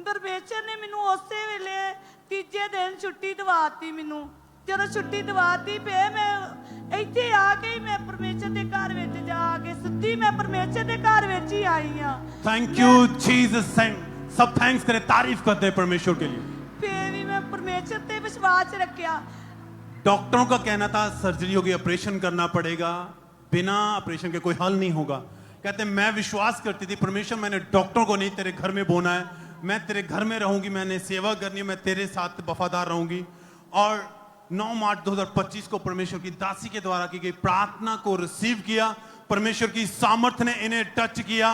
ਪਰਮੇਸ਼ਰ ਨੇ ਮੈਨੂੰ ਉਸੇ ਵੇਲੇ ਤੀਜੇ ਦਿਨ ਛੁੱਟੀ ਦਵਾਤੀ। ਮੈਨੂੰ ਜਦੋਂ ਛੁੱਟੀ ਦਵਾਤੀ ਪਏ ਮੈਂ ਇੱਥੇ ਆ ਕੇ ਹੀ ਮੈਂ ਪਰਮੇਸ਼ਰ ਦੇ ਘਰ ਵਿੱਚ ਜਾ ਕੇ ਸਿੱਧੀ ਮੈਂ ਪਰਮੇਸ਼ਰ ਦੇ ਘਰ ਵਿੱਚ ਹੀ ਆਈ ਆ। Thank you Jesus. सब थैंक्स करें, तारीफ करते हैं परमेश्वर के लिए। फिर भी मैं परमेश्वर पे विश्वास रखा। डॉक्टरों का कहना था सर्जरी होगी, ऑपरेशन करना पड़ेगा, बिना ऑपरेशन के कोई हल नहीं होगा। कहते मैं विश्वास करती थी परमेश्वर मैंने डॉक्टरों को नहीं तेरे घर में बोना है, मैं तेरे घर में रहूंगी, मैंने सेवा करनी है, मैं तेरे साथ वफादार रहूंगी। और 9 मार्च 2025 को परमेश्वर की दासी के द्वारा की गई प्रार्थना को रिसीव किया। परमेश्वर की सामर्थ्य ने इन्हें टच किया।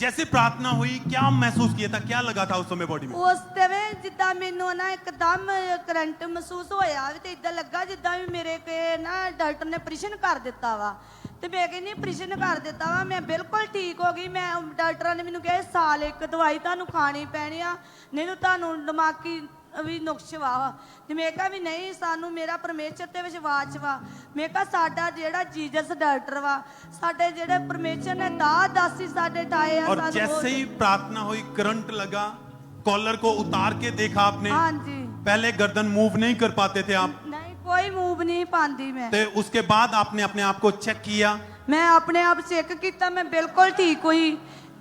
जैसे प्रार्थना हुई क्या महसूस किया था, क्या लगा था उस समय बॉडी में? उस समय जिद्दां मैनू ना एकदम करंट महसूस होया ते इदां लगा जिद्दां भी मेरे के ना डॉक्टर ने ऑपरेशन कर दिता वा। ते मैं कहनी ऑपरेशन कर दिता वा, मैं बिल्कुल ठीक हो गई। मैं डॉक्टर ने मैनू कहा साल एक दवाई तुहानू खानी पैनी आ, नहीं तो तुहानू दिमागी भी नुक्स वा। ते मैं कहा भी नहीं सानू मेरा परमेश्वर ते विश्वास वा। मैं कहा साडा जेड़ा जीसस डॉक्टर वा, साडे जेड़े परमेश्वर ने दासी साडे ठाए आ। और जैसे ही प्रार्थना हुई करंट लगा, कॉलर को उतार के देखा आपने? हाँ जी। पहले गर्दन मूव नहीं कर पाते थे आप? नहीं, कोई मूव नहीं पाती मैं। तो उसके बाद आपने अपने आप को चेक किया? मैं अपने आप चेक किया, मैं बिल्कुल ठीक हुई।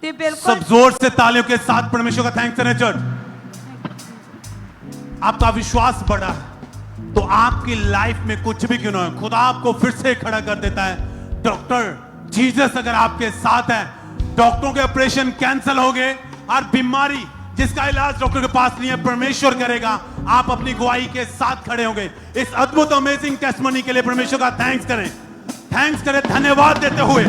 ते बिल्कुल सब जोर से तालियों के साथ परमेश्वर का थैंक्स करें चर्च। आपका विश्वास बढ़ा तो आपकी लाइफ में कुछ भी क्यों ना हो, खुदा आपको फिर से खड़ा कर देता है। डॉक्टर जीसस अगर आपके साथ है, डॉक्टरों के ऑपरेशन कैंसिल हो गए, और बीमारी जिसका इलाज डॉक्टर के पास नहीं है परमेश्वर करेगा। आप अपनी गवाही के साथ खड़े होंगे। इस अद्भुत अमेजिंग टेस्टिमनी के लिए परमेश्वर का थैंक्स करें, धन्यवाद देते हुए।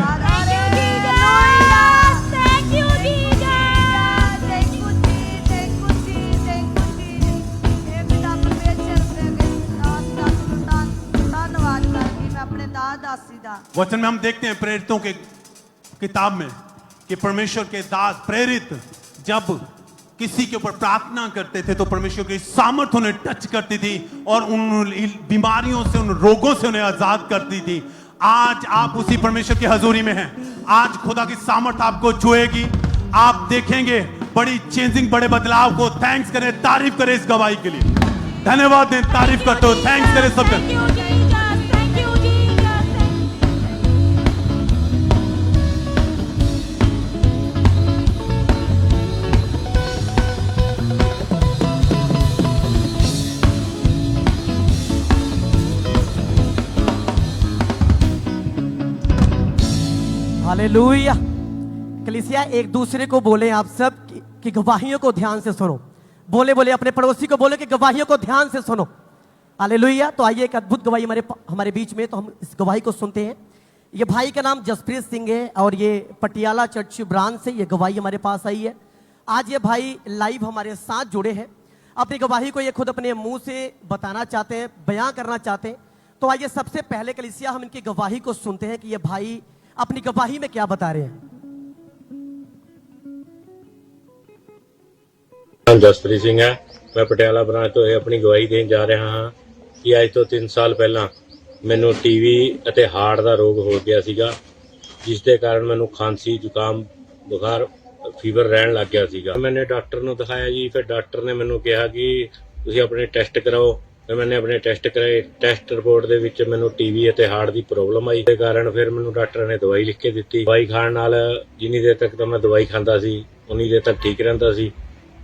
वचन में हम देखते हैं प्रेरितों के किताब में कि परमेश्वर के दास प्रेरित जब किसी के ऊपर प्रार्थना करते थे तो परमेश्वर की सामर्थ्य उन्हें टच करती थी और उन बीमारियों से, उन रोगों से उन्हें आजाद करती थी। आज आप उसी परमेश्वर की हजूरी में हैं। आज खुदा की सामर्थ्य आपको छुएगी, आप देखेंगे बड़ी चेंजिंग, बड़े बदलाव को। थैंक्स करें, तारीफ करें इस गवाही के लिए, धन्यवाद दें, तारीफ करते हो, थैंक्स करें सबके। हालेलुया। कलीसिया एक दूसरे को बोले आप सब कि गवाहियों को ध्यान से सुनो। बोले बोले अपने पड़ोसी को बोले कि गवाहियों को ध्यान से सुनो। हालेलुया। तो आइए एक अद्भुत गवाही हमारे बीच में, तो हम इस गवाही को सुनते हैं। ये भाई का नाम जसप्रीत सिंह है और ये पटियाला चर्च ब्रांच से ये गवाही हमारे पास आई है। आज ये भाई लाइव हमारे साथ जुड़े हैं, अपनी गवाही को ये खुद अपने मुंह से बताना चाहते हैं, बयां करना चाहते हैं। तो आइए सबसे पहले कलीसिया हम इनकी गवाही को सुनते हैं कि ये भाई अपनी गवाही में क्या बता रहे हैं। ਜਸਪ੍ਰੀਤ ਸਿੰਘ ਹੈ। ਮੈਂ ਪਟਿਆਲਾ ਬ੍ਰਾਂਚ ਤੋਂ ਇਹ ਆਪਣੀ ਗਵਾਹੀ ਦੇਣ ਜਾ ਰਿਹਾ ਹਾਂ ਕਿ ਅੱਜ ਤੋਂ 3 ਸਾਲ ਪਹਿਲਾਂ ਮੈਨੂੰ ਟੀਵੀ ਅਤੇ ਹਾਰਟ ਦਾ ਰੋਗ ਹੋ ਗਿਆ ਸੀਗਾ, ਜਿਸ ਦੇ ਕਾਰਨ ਮੈਨੂੰ ਖਾਂਸੀ, ਜ਼ੁਕਾਮ, ਬੁਖਾਰ, ਫੀਵਰ ਰਹਿਣ ਲੱਗ ਗਿਆ ਸੀਗਾ। ਮੈंने ਡਾਕਟਰ ਨੂੰ ਦਿਖਾਇਆ ਜੀ, ਫਿਰ ਡਾਕਟਰ ਨੇ ਮੈਨੂੰ ਕਿਹਾ ਕਿ ਤੁਸੀਂ ਆਪਣੇ ਟੈਸਟ ਕਰਾਓ। ਫਿਰ ਮੈंने ਆਪਣੇ ਟੈਸਟ ਕਰਾਏ। ਟੈਸਟ ਰਿਪੋਰਟ ਦੇ ਵਿੱਚ ਮੈਨੂੰ ਟੀਵੀ ਅਤੇ ਹਾਰਟ ਦੀ ਪ੍ਰੋਬਲਮ ਆਈ, ਦੇ ਕਾਰਨ ਫਿਰ ਮੈਨੂੰ ਡਾਕਟਰ ਨੇ ਦਵਾਈ ਲਿਖ ਕੇ ਦਿੱਤੀ। ਦਵਾਈ ਖਾਣ ਨਾਲ ਜਿੰਨੀ ਦੇਰ ਤੱਕ ਤਾਂ ਮੈਂ ਦਵਾਈ ਖਾਂਦਾ ਸੀ ਉਨੀ ਦੇਰ ਤੱਕ ਠੀਕ ਰਹਿੰਦਾ ਸੀ।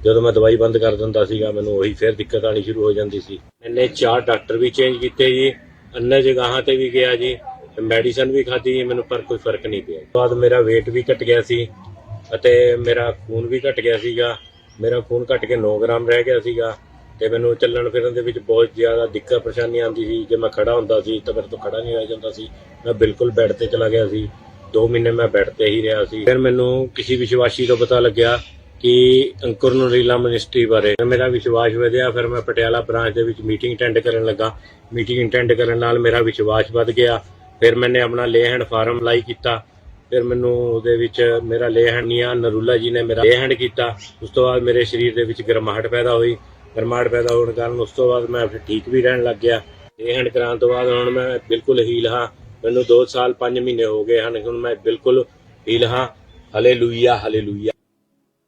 ਜਦੋਂ ਮੈਂ ਦਵਾਈ ਬੰਦ ਕਰ ਦਿੰਦਾ ਸੀਗਾ ਮੈਨੂੰ ਉਹੀ ਫਿਰ ਦਿੱਕਤ ਆਣੀ ਸ਼ੁਰੂ ਹੋ ਜਾਂਦੀ ਸੀ। ਮੈंने 4 ਡਾਕਟਰ ਵੀ ਚੇਂਜ ਕੀਤੇ ਜੀ, अन्य ਜਗ੍ਹਾਵਾਂ ਤੇ ਵੀ ਗਿਆ ਜੀ, ਮੈਡੀਸਨ ਵੀ ਖਾਧੀ ਜੀ, ਮੈਨੂੰ ਪਰ ਕੋਈ ਫਰਕ ਨਹੀਂ ਪਿਆ। ਬਾਅਦ ਮੇਰਾ weight ਵੀ ਘਟ ਗਿਆ ਸੀ ਅਤੇ ਮੇਰਾ ਖੂਨ ਵੀ ਘਟ ਗਿਆ ਸੀਗਾ। ਮੇਰਾ ਖੂਨ ਘਟ ਕੇ 9 ਗ੍ਰਾਮ ਰਹਿ ਗਿਆ ਸੀਗਾ ਤੇ ਮੈਨੂੰ ਚੱਲਣ ਫਿਰਨ ਦੇ ਵਿੱਚ ਬਹੁਤ ਜ਼ਿਆਦਾ ਦਿੱਕਤ ਪਰੇਸ਼ਾਨੀ ਆਉਂਦੀ ਸੀ। ਜੇ ਮੈਂ ਖੜਾ ਹੁੰਦਾ ਸੀ ਤਾਂ ਮੇਰੇ ਤੋਂ ਖੜਾ ਨਹੀਂ ਰਹਿ ਜਾਂਦਾ ਸੀ। ਮੈਂ ਬਿਲਕੁਲ ਬੈੱਡ ਤੇ ਚਲਾ ਗਿਆ ਸੀ। 2 ਮਹੀਨੇ ਮੈਂ ਬੈੱਡ ਤੇ ਹੀ ਰਿਹਾ ਸੀ। ਫਿਰ ਮੈਨੂੰ ਕਿਸੇ ਵਿਸ਼ਵਾਸੀ ਤੋਂ ਪਤਾ ਲੱਗਿਆ ਕਿ ਅੰਕੁਰ ਨੂਰੀਲਾ ਮਿਨਿਸਟਰੀ ਬਾਰੇ। ਮੇਰਾ ਵਿਸ਼ਵਾਸ ਵਧਿਆ। ਫਿਰ ਮੈਂ ਪਟਿਆਲਾ ਬ੍ਰਾਂਚ ਦੇ ਵਿੱਚ ਮੀਟਿੰਗ ਅਟੈਂਡ ਕਰਨ ਲੱਗਾ। ਮੀਟਿੰਗ ਅਟੈਂਡ ਕਰਨ ਨਾਲ ਮੇਰਾ ਵਿਸ਼ਵਾਸ ਵੱਧ ਗਿਆ। ਫਿਰ ਮੈंने ਆਪਣਾ ਲੇ ਹੈਂਡ ਫਾਰਮ ਅਪਲਾਈ ਕੀਤਾ। ਫਿਰ ਮੈਨੂੰ ਉਹਦੇ ਵਿੱਚ ਮੇਰਾ ਲੇ ਹੈਂਡ ਨੀਆ ਨਰੂਲਾ ਜੀ ਨੇ ਮੇਰਾ ਲੇ ਹੈਂਡ ਕੀਤਾ। ਉਸ ਤੋਂ ਬਾਅਦ ਮੇਰੇ ਸਰੀਰ ਦੇ ਵਿੱਚ ਗਰਮਾਹਟ ਪੈਦਾ ਹੋਈ। ਗਰਮਾਹਟ ਪੈਦਾ ਹੋਣ ਕਾਰਨ ਉਸ ਤੋਂ ਬਾਅਦ ਮੈਂ ਫਿਰ ਠੀਕ ਵੀ ਰਹਿਣ ਲੱਗ ਗਿਆ। ਲੇ ਹੈਂਡ ਕਰਾਉਣ ਤੋਂ ਬਾਅਦ ਹੁਣ ਮੈਂ ਬਿਲਕੁਲ ਹੀਲ ਹਾਂ। ਮੈਨੂੰ 2 ਸਾਲ 5 ਮਹੀਨੇ ਹੋ ਗਏ ਹਨ। ਹੁਣ मैं बिल्कुल हील हाँ। Hallelujah hallelujah.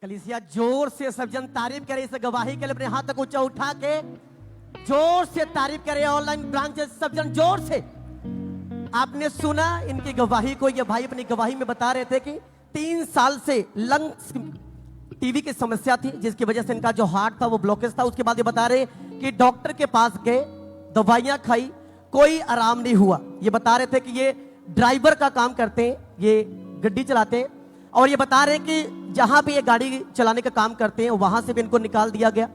कलीसिया जोर से सब जन तारीफ करे इस गवाही के लिए, अपने हाथ तक ऊंचा उठा के जोर से तारीफ करे। ऑनलाइन ब्रांचेस सब जन जोर से। आपने सुना इनकी गवाही को। ये भाई अपनी गवाही में बता रहे थे कि 3 साल से लंग्स टीबी की समस्या थी, जिसकी वजह से इनका जो हार्ट था वो ब्लॉकेज था। उसके बाद ये बता रहे कि डॉक्टर के पास गए, दवाइयां खाई, कोई आराम नहीं हुआ। ये बता रहे थे कि ये ड्राइवर का काम करते हैं, ये गड्डी चलाते हैं और ये बता रहे हैं कि जहां पे ये गाड़ी चलाने का काम करते हैं वहां से भी इनको निकाल दिया गया।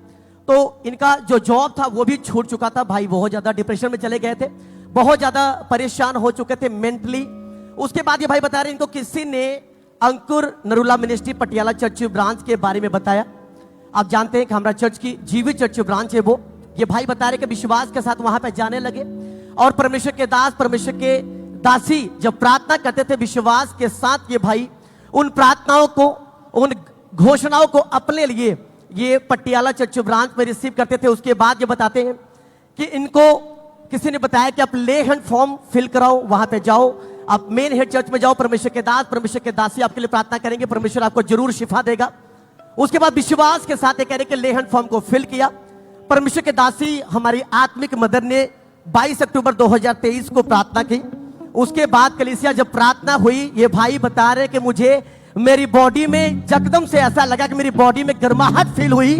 तो इनका जो जॉब था वो भी छूट चुका था। भाई बहुत ज्यादा डिप्रेशन में चले गए थे, बहुत ज्यादा परेशान हो चुके थे मेंटली। उसके बाद ये भाई बता रहे हैं इनको किसी ने Ankur Narula ministry Patiala church branch के बारे में बताया। आप जानते हैं कि हमारा चर्च की जीवित चर्च ब्रांच है वो। ये भाई बता रहे कि विश्वास के साथ वहां पे जाने लगे और परमेश्वर के दास, परमेश्वर के दासी जब प्रार्थना करते थे विश्वास के साथ, ये भाई उन प्रार्थनाओं को, उन घोषणाओं को अपने लिए ये पटियाला चर्च ब्रांच में रिसीव करते थे। उसके बाद ये बताते हैं कि इनको किसी ने बताया कि आप ले हैंड फॉर्म फिल कराओ, वहां पे जाओ, आप मेन हेड चर्च में जाओ, परमेश्वर के दास, परमेश्वर के दासी आपके लिए प्रार्थना करेंगे, परमेश्वर आपको जरूर शिफा देगा। उसके बाद विश्वास के साथ ये कह रहे कि ले हैंड फॉर्म को फिल किया। परमेश्वर के दासी हमारी आत्मिक मदर ने 22 अक्टूबर 2023 को प्रार्थना की। उसके बाद कलीसिया जब प्रार्थना हुई, ये भाई बता रहे कि मुझे मेरी बॉडी में एकदम से ऐसा लगा कि मेरी बॉडी में गर्माहट फील हुई।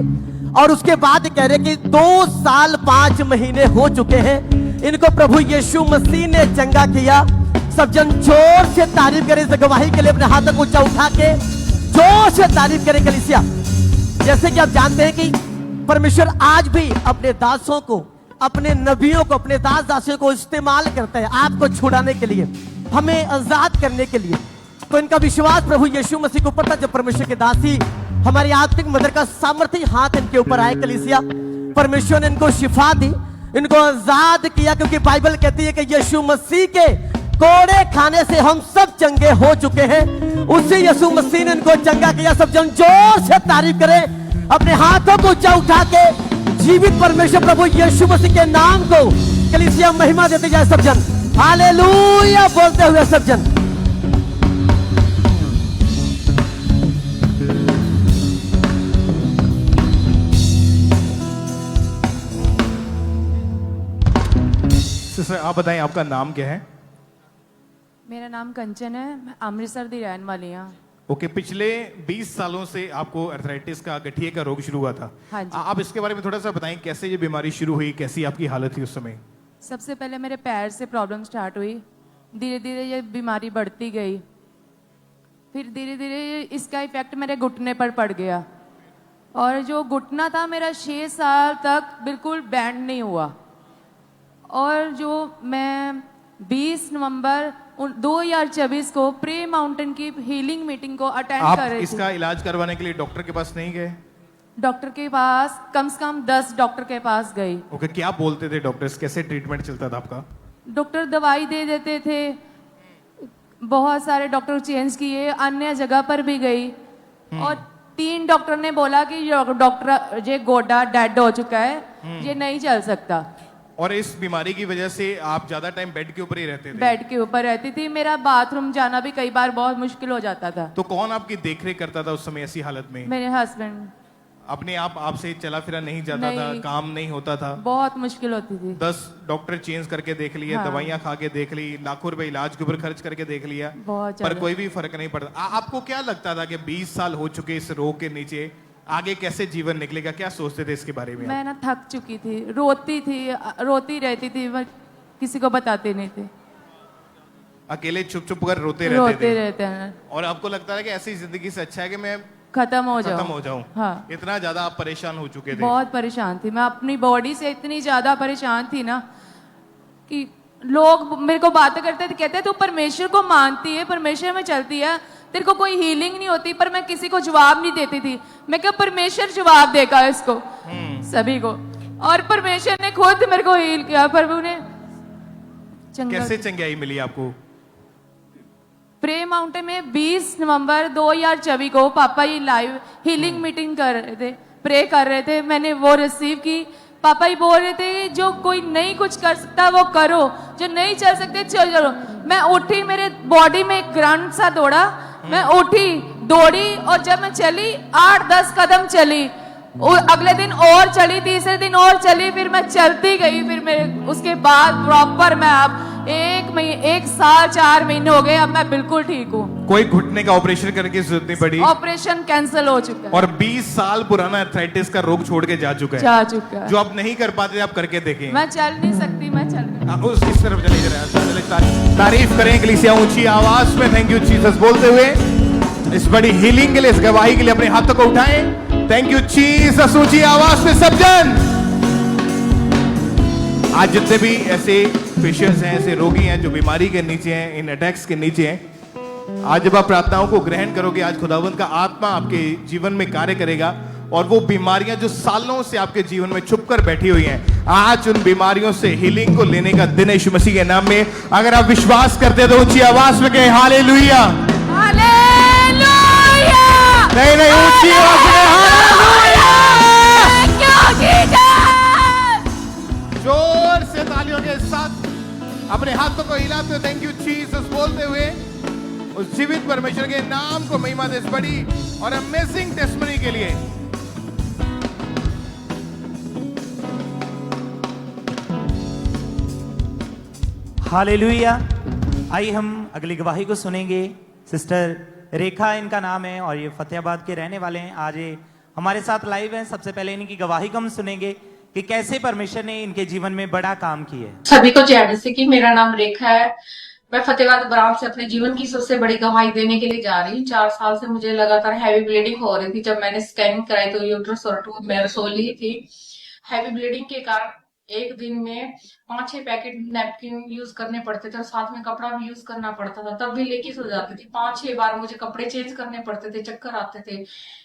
और उसके बाद कह रहे कि 2 साल 5 महीने हो चुके हैं, इनको प्रभु यीशु मसीह ने चंगा किया। सब जन जोर से तारीफ करें इस गवाही के लिए, अपने हाथ को ऊंचा उठा के जोर से तारीफ करें कलीसिया। जैसे कि आप जानते हैं कि परमेश्वर आज भी अपने दासों को, अपने नबियों को, अपने दास दासियों को इस्तेमाल करता है आपको छुड़ाने के लिए, हमें आजाद करने के लिए। तो इनका विश्वास प्रभु यीशु मसीह के ऊपर था। जब परमेश्वर के दासी हमारी आत्मिक मदर का सामर्थ्य हाथ इनके ऊपर आए कलीसिया, परमेश्वर ने इनको शिफा दी, इनको आजाद किया। क्योंकि बाइबल कहती है कि यीशु मसीह के कोड़े खाने से हम सब चंगे हो चुके हैं। उसी यीशु मसीह ने इनको चंगा किया। सब जन जोर से तारीफ करें, अपने हाथों को ऊंचा उठा के जीवित परमेश्वर प्रभु यीशु मसीह के नाम को कलीसिया महिमा देते जाए सब जन। हालेलुया बोलते हुए सब जन। सिस्टर आप बताएं आपका नाम क्या है? मेरा नाम कंचन है, मैं अमृतसर दी रहने वाली हूँ। ओके, पिछले 20 सालों से आपको अर्थराइटिस का, गठिए का रोग शुरू हुआ था। हाँ जी। आप इसके बारे में थोड़ा सा बताएं, कैसे ये बीमारी शुरू हुई, कैसी आपकी हालत थी उस समय? सबसे पहले मेरे पैर से प्रॉब्लम स्टार्ट हुई, धीरे धीरे ये बीमारी बढ़ती गई। फिर धीरे धीरे इसका इफेक्ट मेरे घुटने पर पड़ गया, और जो घुटना था मेरा 6 साल तक बिल्कुल बैंड नहीं हुआ। और जो मैं 20 नवंबर 2024 को प्रे माउंटेन की हीलिंग मीटिंग को अटेंड आप कर रही थी। इसका इलाज करवाने के लिए डॉक्टर के पास नहीं गए? डॉक्टर के पास कम से कम 10 डॉक्टर के पास गई। ओके, क्या बोलते थे डॉक्टर्स, कैसे ट्रीटमेंट चलता था आपका? डॉक्टर दवाई दे देते थे, बहुत सारे डॉक्टर चेंज किए, अन्य जगह पर भी गई, और 3 डॉक्टर ने बोला कि डॉक्टर ये गोडा डेड हो चुका है, ये नहीं चल सकता। और इस बीमारी की वजह से आप ज्यादा टाइम बेड के ऊपर ही रहते थे? बेड के ऊपर रहती थी, मेरा बाथरूम जाना भी कई बार बहुत मुश्किल हो जाता था। तो कौन आपकी देखरेख करता था उस समय ऐसी हालत में? मेरे हस्बैंड। अपने आप आपसे चला फिरा नहीं जाता था, नहीं। काम नहीं होता था? बहुत मुश्किल होती थी। 10 डॉक्टर चेंज करके देख लिए, हाँ। दवाइयां खा के देख ली, लाखों रुपए इलाज के ऊपर खर्च करके देख लिया, बहुत पर ज्यादा। कोई भी फर्क नहीं पड़ता। आपको क्या लगता था कि 20 साल हो चुके इस रोग के नीचे, आगे कैसे जीवन निकलेगा? क्या सोचते थे इसके बारे में आप? मैं ना थक चुकी थी, रोती रहती थी, मैं किसी को बताते नहीं थे, अकेले चुप चुप कर रोते रहते थे, रहते हैं, और आपको लगता है कि ऐसी जिंदगी से अच्छा है कि मैं खत्म हो जाऊं? हाँ, इतना ज्यादा आप परेशान हो चुके थे? बहुत परेशान थी मैं, अपनी बॉडी से इतनी ज्यादा परेशान थी ना कि लोग मेरे को बातें करते थे, कहते तू परमेश्वर को मानती है, परमेश्वर में चलती है, तेरे को कोई हीलिंग नहीं होती, पर मैं किसी को जवाब नहीं देती थी। मैं क्या, परमेश्वर जवाब देगा इसको सभी को, और परमेश्वर ने खुद मेरे को हील किया। प्रभु ने कैसे चंगाई मिली आपको? प्रे माउंटेन में 20 नवंबर 2024 को पापा ये लाइव हीलिंग मीटिंग कर रहे थे, प्रे कर रहे थे, मैंने वो रिसीव की। पापा ही बोल रहे थे जो कोई नहीं कुछ कर सकता वो करो, जो नहीं चल सकते चलो। मैं उठी, मेरे बॉडी में एक करंट सा दौड़ा, मैं उठी, दौड़ी, और जब मैं चली 8-10 कदम चली, अगले दिन और चली, तीसरे दिन और चली, फिर मैं चलती गई। फिर मेरे उसके बाद प्रॉपर मैं अब 1 साल 4 महीने हो गए, अब मैं बिल्कुल ठीक हूँ। कोई घुटने का ऑपरेशन करने की जरूरत नहीं पड़ी? ऑपरेशन कैंसिल हो चुका है, और 20 साल पुराना आर्थराइटिस का रोग छोड़ के जा चुका है? जा चुका है। जो आप नहीं कर पाते आप करके देखें। मैं चल नहीं सकती, मैं चल नहीं। उस इस तरफ चले जरा, तारीफ करें इकलीसिया ऊंची आवाज में, थैंक यू जीसस बोलते हुए, इस बड़ी हीलिंग के लिए, इस गवाही के लिए अपने हाथों को उठाएं। थैंक यू जीसस, ऊंची आवाज में सब जन। आज जितने भी ऐसे पेशेंट्स हैं, ऐसे रोगी हैं जो बीमारी के नीचे हैं, इन अटैक्स के नीचे हैं, आज जब आप प्रार्थनाओं को ग्रहण करोगे, आज खुदावंद का आत्मा आपके जीवन में कार्य करेगा, और वो बीमारियां जो सालों से आपके जीवन में छुप कर बैठी हुई हैं, आज उन बीमारियों से हीलिंग को लेने का दिन है यीशु मसीह के नाम में। अगर आप विश्वास करते हैं तो ऊंची आवाज में कहें हालेलुया। नहीं, ऊंची आवाज में हालेलुया। जोर से तालियों के साथ अपने हाथों को हिलाते हुए थैंक यू जीसस बोलते हुए उस जीवित परमेश्वर के नाम को महिमा दे, इस बड़ी और अमेजिंग टेस्टमनी के लिए। हालेलुया। आइए हम अगली गवाही को सुनेंगे। सिस्टर रेखा इनका नाम है और ये फतेहाबाद के रहने वाले हैं। आज ये हमारे साथ लाइव हैं। सबसे पहले इनकी गवाही को हम सुनेंगे कि कैसे परमेश्वर ने इनके जीवन में बड़ा काम किया है। सभी को जय मसीह की। मेरा नाम रेखा है। मैं फतेहाबाद ब्रांच से अपने जीवन की सबसे बड़ी गवाही देने के लिए जा रही हूँ। 4 साल से मुझे लगातार हैवी ब्लीडिंग हो रही थी। जब मैंने स्कैनिंग कराई तो यूट्रस और ट्यूब में रसोली ली थी। हैवी ब्लीडिंग के कारण एक दिन में 5-6 पैकेट नैपकिन यूज करने पड़ते थे और साथ में कपड़ा भी यूज करना पड़ता था, तब भी लीकेज हो जाती थी। 5-6 बार मुझे कपड़े चेंज करने पड़ते थे, चक्कर आते थे,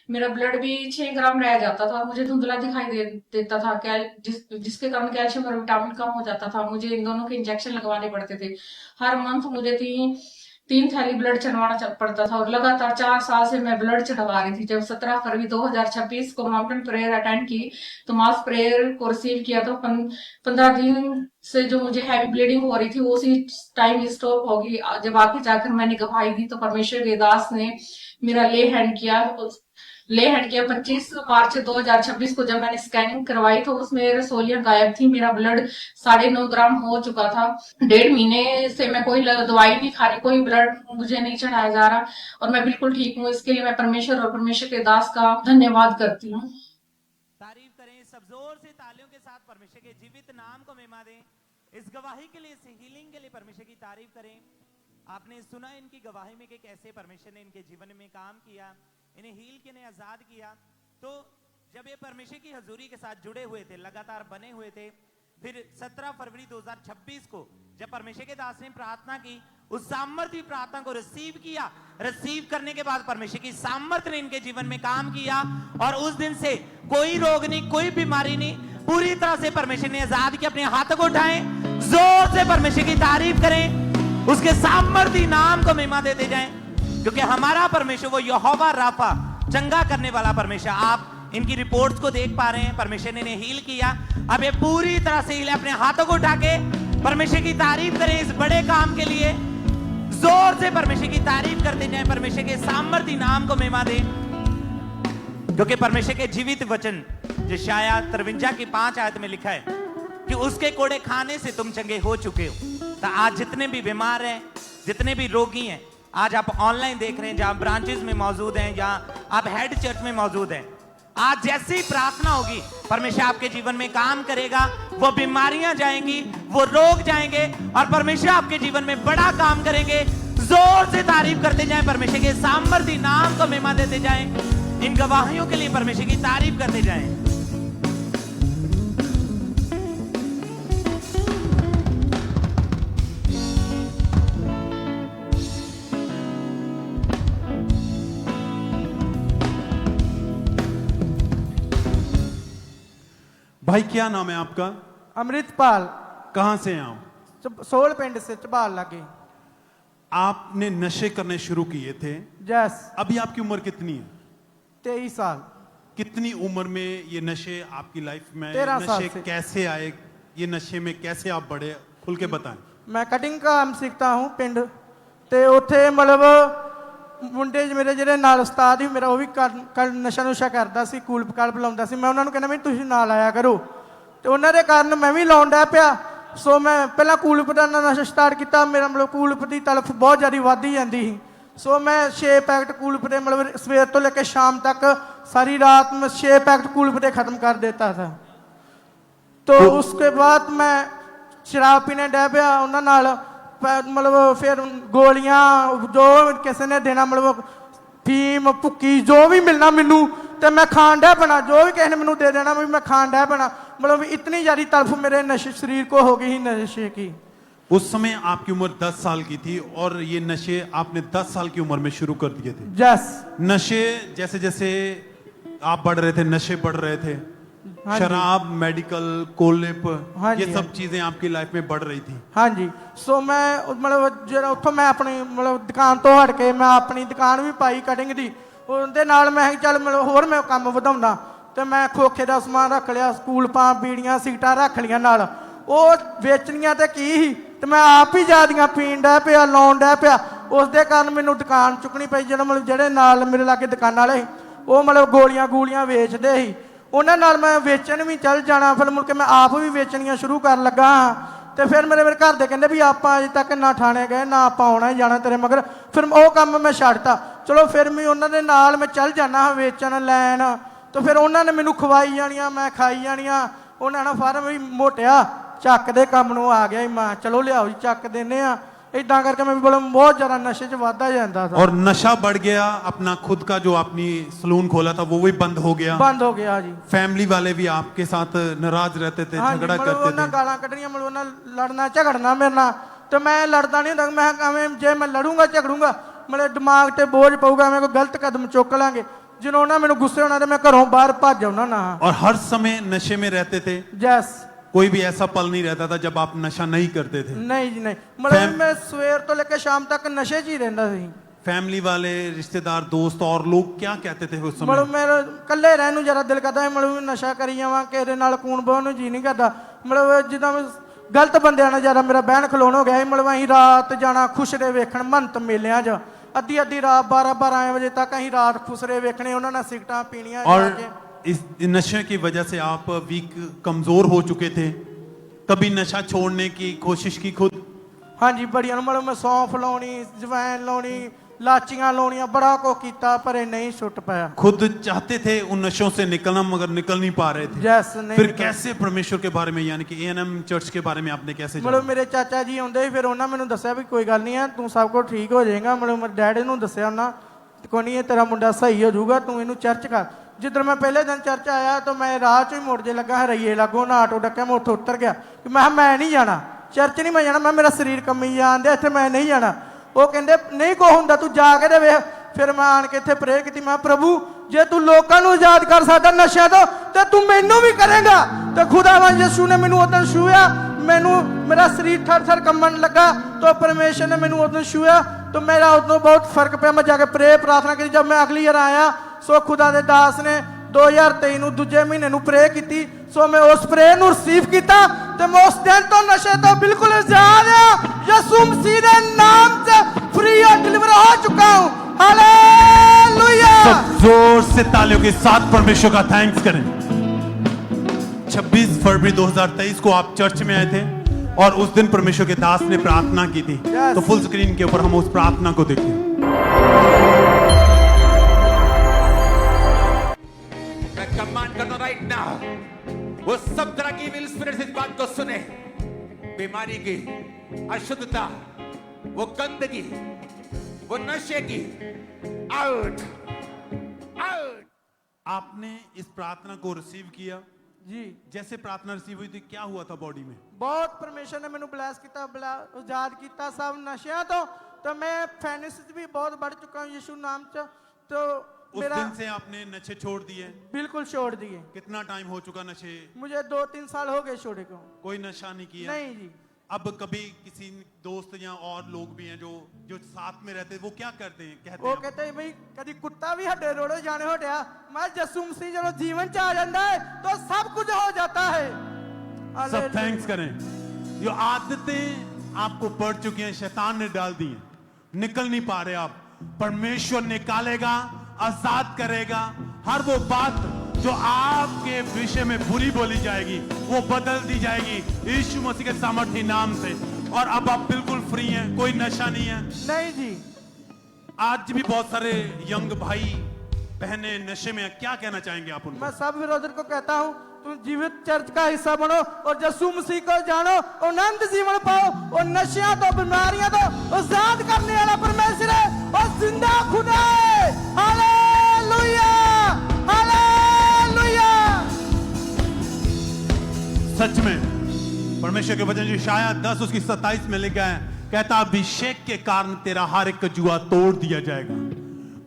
मेरा ब्लड भी 6 ग्राम रह जाता था और मुझे धुंधला दिखाई देता था, जिसके कारण कैल्शियम और विटामिन कम हो जाता था। मुझे इन दोनों के इंजेक्शन लगवाने पड़ते थे। हर मंथ मुझे 3 थैली ब्लड चढ़वाना पड़ता था और लगातार 4 साल से मैं ब्लड चढ़वा रही थी। जब 17 फरवरी 2026 को माउंटेन प्रेयर अटेंड की तो मास प्रेयर को रिसीव किया तो 15 दिन से जो मुझे हैवी ब्लीडिंग हो रही थी वो उसी टाइम स्टॉप होगी। जब आगे जाकर मैंने गवाही दी तो परमेश्वर के दास ने मेरा ले हैंड किया। 25 मार्च 2026 को जब मैंने स्कैनिंग करवाई तो उसमें रसोलियां गायब थी। मेरा ब्लड 9.5 ग्राम हो चुका था। 1.5 महीने से मैं कोई दवाई नहीं खा रही, कोई ब्लड मुझे नहीं चढ़ाया जा रहा और मैं बिल्कुल ठीक हूँ। इसके लिए मैं परमेश्वर और परमेश्वर के दास का धन्यवाद करती हूँ। तारीफ करें सब जोर से तालियों के साथ परमेश्वर के जीवित नाम को महिमा दें। इस गवाही के लिए, इस हीलिंग के लिए परमेश्वर की तारीफ करें। आपने सुना इनकी गवाही में कि कैसे परमेश्वर ने इनके जीवन में काम किया, इन्हें हील किया, इन्हें आजाद किया। तो जब ये परमेश्वर की हजूरी के साथ जुड़े हुए थे, लगातार बने हुए थे, फिर 17 फरवरी 2026 को जब परमेश्वर के दास ने प्रार्थना की, उस सामर्थ्य प्रार्थना को रिसीव किया। रिसीव करने के बाद परमेश्वर की सामर्थ्य ने इनके जीवन में काम किया और उस दिन से कोई रोग नहीं, कोई बीमारी नहीं, पूरी तरह से परमेश्वर ने आजाद किया। अपने हाथों को उठाएं, जोर से परमेश्वर की तारीफ करें, उसके सामर्थ्य नाम को महिमा देते जाएं, क्योंकि हमारा परमेश्वर वो यहोवा राफा, चंगा करने वाला परमेश्वर। आप इनकी रिपोर्ट्स को देख पा रहे हैं, परमेश्वर ने इन्हें हील किया। अब ये पूरी तरह से हील है। अपने हाथों को उठा के परमेश्वर की तारीफ करें इस बड़े काम के लिए, जोर से परमेश्वर की तारीफ करते जाएं, परमेश्वर के सामर्थ्य नाम को महिमा दें, क्योंकि परमेश्वर के जीवित वचन यशायाह 53 की 5 आयत में लिखा है कि उसके कोड़े खाने से तुम चंगे हो चुके हो। तो आज जितने भी बीमार हैं, जितने भी रोगी हैं, आज आप ऑनलाइन देख रहे हैं, जहां ब्रांचेस में मौजूद हैं, जहां आप हेड चर्च में मौजूद हैं, आज जैसी प्रार्थना होगी परमेश्वर आपके जीवन में काम करेगा। वो बीमारियां जाएंगी, वो रोग जाएंगे और परमेश्वर आपके जीवन में बड़ा काम करेंगे। जोर से तारीफ करते जाएं, परमेश्वर के सामर्थ्य नाम को महिमा देते जाएं, इन गवाहियों के लिए परमेश्वर की तारीफ करते जाएं। भाई क्या नाम है आपका? अमृतपाल। कहां से हैं आप? सोल पिंड से चबाल लगे। आपने नशे करने शुरू किए थे? यस। अभी आपकी उम्र कितनी है? 23 साल। कितनी उम्र में ये नशे आपकी लाइफ में? 13 साल नशे से। कैसे आए? ये नशे में कैसे आप बढ़े? खुल के बताएं। मैं कटिंग का काम सीखता हूँ पिंड ते उथे मतलब मुंडे मेरे ਜਿਹੜੇ ਨਾਲ ਉਸਤਾਦ ਹੀ ਮੇਰਾ ਉਹ ਵੀ ਨਸ਼ਾ ਨੁਸ਼ਾ ਕਰਦਾ ਸੀ, ਕੂਲਪ ਕਾਲਪ ਲਾਉਂਦਾ ਸੀ। ਮੈਂ ਉਹਨਾਂ ਨੂੰ ਕਹਿੰਦਾ ਵੀ ਤੁਸੀਂ ਨਾਲ ਆਇਆ ਕਰੋ ਤੇ ਉਹਨਾਂ ਦੇ ਕਾਰਨ ਮੈਂ ਵੀ ਲਾਉਣ ਡਿਆ ਪਿਆ। ਸੋ ਮੈਂ ਪਹਿਲਾਂ ਕੂਲਪ ਦਾ ਨਸ਼ਾ ਸਟਾਰਟ ਕੀਤਾ। ਮੇਰਾ ਮਤਲਬ ਕੂਲਪ ਦੀ ਤਲਫ ਬਹੁਤ ਜ਼ਿਆਦਾ ਵੱਧਦੀ ਜਾਂਦੀ ਸੀ। ਸੋ मैं 6 पैकेट कूलप ਦੇ मतलब सवेर तो लेकर शाम तक सारी रात में 6 पैकेट कूलप ਦੇ खत्म कर देता था। तो उसके बाद मैं शराब पीने डै पिया ਉਹਨਾਂ ਨਾਲ। मतलब फिर गोलियां जो किसी ने देना, मतलब फीम भुक्की जो भी मिलना मैनू तो मैं खान डै पैना। जो भी किसी ने मैनू दे देना भी मैं खान डै पैना। मतलब इतनी ज़्यादा तड़फ मेरे नशे शरीर को हो गई ही नशे की। उस समय आपकी उम्र 10 साल की थी और ये नशे आपने 10 साल की उम्र में शुरू कर दिए थे? यस। नशे जैसे जैसे आप बढ़ रहे थे, नशे बढ़ रहे थे, शराब, मेडिकल, कोलिप, ये सब चीजें आपकी लाइफ में बढ़ रही थी? हाँ जी। सो मैं मतलब जो उतो मैं अपनी मतलब दुकान तो हट के मैं अपनी दुकान भी पाई कटिंग दी। उनके नाल मैं चल मतलब होर मैं काम वधाउंदा ते मैं खोखे का समान रख लिया, कूलपां, बीड़ियां, सिगटां रख लिया नाल। ਉਹ ਵੇਚਣੀਆਂ ਤੇ ਕੀ ਸੀ ਤੇ ਮੈਂ ਆਪ ਹੀ ਜ਼ਿਆਦੀਆਂ ਪੀਣ ਡੈ ਪਿਆ, ਲਾਉਣ ਡੈ ਪਿਆ। ਉਸ ਦੇ ਕਾਰਨ ਮੈਨੂੰ ਦੁਕਾਨ ਚੁੱਕਣੀ ਪਈ। ਜਿਹੜਾ ਮਤਲਬ ਜਿਹੜੇ ਨਾਲ ਮੇਰੇ ਲਾਗੇ ਦੁਕਾਨਾਂ ਵਾਲੇ ਉਹ ਮਤਲਬ ਗੋਲੀਆਂ ਗੂਲੀਆਂ ਵੇਚਦੇ ਸੀ, ਉਹਨਾਂ ਨਾਲ ਮੈਂ ਵੇਚਣ ਵੀ ਚੱਲ ਜਾਣਾ। ਫਿਰ ਮੁੜ ਕੇ ਮੈਂ ਆਪ ਵੀ ਵੇਚਣੀਆਂ ਸ਼ੁਰੂ ਕਰਨ ਲੱਗਾ ਤੇ ਫਿਰ ਮੇਰੇ ਘਰ ਦੇ ਕਹਿੰਦੇ ਵੀ ਆਪਾਂ ਅਜੇ ਤੱਕ ਨਾ ਠਾਣੇ ਗਏ, ਨਾ ਆਪਾਂ ਆਉਣਾ ਹੀ ਜਾਣਾ ਤੇਰੇ ਮਗਰ। ਫਿਰ ਉਹ ਕੰਮ ਮੈਂ ਛੱਡਤਾ। ਚਲੋ ਫਿਰ ਵੀ ਉਹਨਾਂ ਦੇ ਨਾਲ ਮੈਂ ਚੱਲ ਜਾਣਾ ਵੇਚਣ ਲੈਣ। ਤੇ ਫਿਰ ਉਹਨਾਂ ਨੇ ਮੈਨੂੰ ਖਵਾਈ ਜਾਣੀਆਂ, ਮੈਂ ਖਾਈ ਜਾਣੀਆਂ। ਉਹਨਾਂ ਨੇ ਫਾਰਮ ਵੀ ਮੋਟਿਆ ਚੱਕ ਦੇ ਕੰਮ ਨੂੰ ਆ ਗਿਆ ਹੀ। ਮੈਂ ਚਲੋ ਲਿਆਓ ਜੀ ਚੱਕ ਦਿੰਨੇ ਆ। इदा करके मैं बहुत ज्यादा नशे च वादा जाता था। और नशा बढ़ गया। अपना खुद का जो आपने सलून खोला था वो भी बंद हो गया? बंद हो गया जी। फैमिली वाले भी आपके साथ नाराज रहते थे, झगड़ा करते थे? गालां कढ़नियां, मतलब लड़ना झगड़ना मेरे नाल। तो मैं लड़दा नहीं होंदा। मैं जे मैं लड़ूंगा झगड़ूंगा मतलब दिमाग ते बोझ पऊगा, मैं कोई गलत कदम चुक लांगे। जिन्हों ना मैनूं गुस्से होना तो मैं घरों बाहर भज आउणा ना। और हर समय नशे में रहते थे? यस। कोई भी ऐसा पल नहीं रहता था जब आप नशा नहीं करते थे? नहीं जी नहीं। मतलब मैं सवेर तो लेकर शाम तक नशे च ही रहंदा सी। फैमिली वाले, रिश्तेदार, दोस्त और लोग क्या कहते थे उस समय? मतलब मेरा कल्ले रहन नूं जरा दिल करदा है, मतलब नशा करी जावां, किसे नाल कून बोहण नूं जी नहीं करदा। मतलब जिद्दां गलत बंदियां नाल जरा मेरा बहन खलोण हो गया। मतलब असीं रात जाना खुसरे वेखण महंत मेलिਆਂ 'ਚ। अद्धी अद्धी रात 12-12 बजे तक असीं रात खुसरे वेखणे, उन्हां नाल सिगटां पीणियां। और इस नशे की वजह से आप वीक, कमजोर हो चुके थे। कभी नशा छोड़ने की कोशिश की खुद? हाँ जी बड़िया। मतलब मैं सौंफ लाउणी, जवैन लाउणी, ਲਾਚੀਆਂ ਲਾਉਣੀਆਂ ਬੜਾ ਕੁਛ ਕੀਤਾ ਪਰ ਇਹ ਨਹੀਂ ਛੁੱਟ ਪਾਇਆ। खुद चाहते थे उन नशों से निकलना मगर निकल नहीं पा रहे थे। यस नहीं फिर निकल- कैसे परमेश्वर के बारे में यानी कि एएनएम चर्च के बारे में आपने कैसे जाना? ਮਤਲਬ ਮੇਰੇ ਚਾਚਾ ਜੀ ਆਉਂਦੇ ਸੀ ਫਿਰ ਉਹਨਾਂ ਮੈਨੂੰ ਦੱਸਿਆ ਵੀ ਕੋਈ ਗੱਲ ਨਹੀਂ ਆ ਤੂੰ ਸਭ ਕੁਝ ਠੀਕ ਹੋ ਜਾਏਗਾ। ਮਤਲਬ ਮੇਰੇ ਡੈਡੀ ਨੂੰ ਦੱਸਿਆ ਉਹਨਾਂ ਕੋਈ ਨਹੀਂ ਇਹ ਤੇਰਾ ਮੁੰਡਾ ਸਹੀ ਹੋ ਜਾਊਗਾ ਤੂੰ ਇਹਨੂੰ ਚਰਚ ਕਰ। ਜਿੱਦਣ ਮੈਂ ਪਹਿਲੇ ਦਿਨ ਚਰਚ ਆਇਆ ਤਾਂ ਮੈਂ ਰਾਹ 'ਚ ਹੀ ਮੁੜ ਜੇ ਲੱਗਾ ਹਰਈਏ ਲੱਗੋ ਨਾ ਆਟੋ ਡੱਕਿਆ ਮੈਂ ਉੱਥੋਂ ਉਤਰ ਗਿਆ ਕਿ ਮੈਂ ਨਹੀਂ ਜਾਣਾ ਚਰਚ ਨਹੀਂ ਮੈਂ ਜਾਣਾ ਮੈਂ ਮੇਰਾ ਸਰੀਰ ਕੰਮੀ ਜਾਂਦੇ ਇੱਥੇ ਮੈਂ ਨਹੀਂ ਜਾਣਾ। ਉਹ ਕਹਿੰਦੇ ਨਹੀਂ ਕੋ ਹੁੰਦਾ ਤੂੰ ਜਾ ਕੇ ਦੇ ਵੇਖ। ਫਿਰ ਮੈਂ ਆਣ ਕੇ ਇੱਥੇ ਪ੍ਰੇ ਕੀਤੀ ਮੈਂ ਪ੍ਰਭੂ ਜੇ ਤੂੰ ਲੋਕਾਂ ਨੂੰ ਆਜ਼ਾਦ ਕਰ ਸਕਦਾ ਨਸ਼ਿਆਂ ਤੋਂ ਤੇ ਤੂੰ ਮੈਨੂੰ ਵੀ ਕਰੇਗਾ। ਤੇ ਖੁਦਾਵੰਦ ਯਿਸੂ ਨੇ ਮੈਨੂੰ ਉਦੋਂ ਛੂਹਿਆ ਮੈਨੂੰ ਮੇਰਾ ਸਰੀਰ ਥਰ ਥਰ ਕੰਬਣ ਲੱਗਾ तो परमेश्वर ने मैंने उਦੋਂ छुआ तो मेरा उਦੋਂ बहुत फर्क ਪਿਆ। मैं जाके प्रे प्रार्थना की जब मैं अगली ईयर आया सो खुदा दे दास ने 2023 ਨੂੰ ਦੂਜੇ ਮਹੀਨੇ ਨੂੰ प्रे ਕੀਤੀ सो मैं उस प्रे ਨੂੰ रिसीव ਕੀਤਾ ਤੇ मैं उस दिन तो नशे तो बिल्कुल आजाद हूं। यीशु मसीह के नाम से फ्री और डिलीवर हो चुका हूं। हालेलुया। सब जोर से तालियों के साथ परमेश्वर का थैंक्स करें। 26 फरवरी 2023 को आप चर्च में आए थे और उस दिन परमेश्वर के दास ने प्रार्थना की थी। तो फुल स्क्रीन के ऊपर हम उस प्रार्थना को देखें। मैं कमांड करता हूं राइट नाउ वो सब तरह की विल स्पिरिट्स इस बात को सुने। बीमारी की, अशुद्धता, वो गंदगी, वो नशे की, आउट आउट। आपने इस प्रार्थना को रिसीव किया जी। जैसे प्रार्थना रिसीव हुई थी क्या हुआ था बॉडी में? बहुत परमेश्वर ने मैंने ब्लेस किया आजाद किया सब नशिया तो मैं फैनिस भी बहुत बढ़ चुका हूँ यीशु नाम से। तो उस मेरा दिन से आपने नशे छोड़ दिए? बिल्कुल छोड़ दिए। कितना टाइम हो चुका नशे? मुझे 2-3 साल हो गए छोड़े को। कोई नशा नहीं किया? नहीं जी। अब कभी किसी दोस्त या और लोग भी हैं जो साथ में रहते हैं वो क्या करते हैं? वो कहते हैं भाई कभी कुत्ता भी हटे रोड़े जाने हटिया मैं यीशु मसीह जब जीवन च आ जाता है तो सब कुछ हो जाता है। सब थैंक्स करें। जो आदतें आपको पड़ चुकी हैं शैतान ने डाल दी हैं, निकल नहीं पा रहे आप, परमेश्वर निकालेगा, आजाद करेगा। हर वो बात जो आपके विषय में बुरी बोली जाएगी वो बदल दी जाएगी यीशु मसीह के सामर्थ्य नाम से। और अब आप बिल्कुल फ्री हैं, कोई नशा नहीं है। नहीं जी। आज भी बहुत सारे यंग भाई बहने नशे में हैं, क्या कहना चाहेंगे आप उनको? मैं सब विरोधर को कहता हूँ तुम जीवित चर्च का हिस्सा बनो और यीशु मसीह को जानो और अनंत जीवन पाओ और नशियां तो बीमारियां तो आजाद करने वाला परमेश्वर है और जिंदा खुदा है। Hallelujah hallelujah. सच में परमेश्वर के वचन जो शाया 10 उसकी 27 में लिखा है, कहता अभिषेक के कारण तेरा हर एक जुआ तोड़ दिया जाएगा।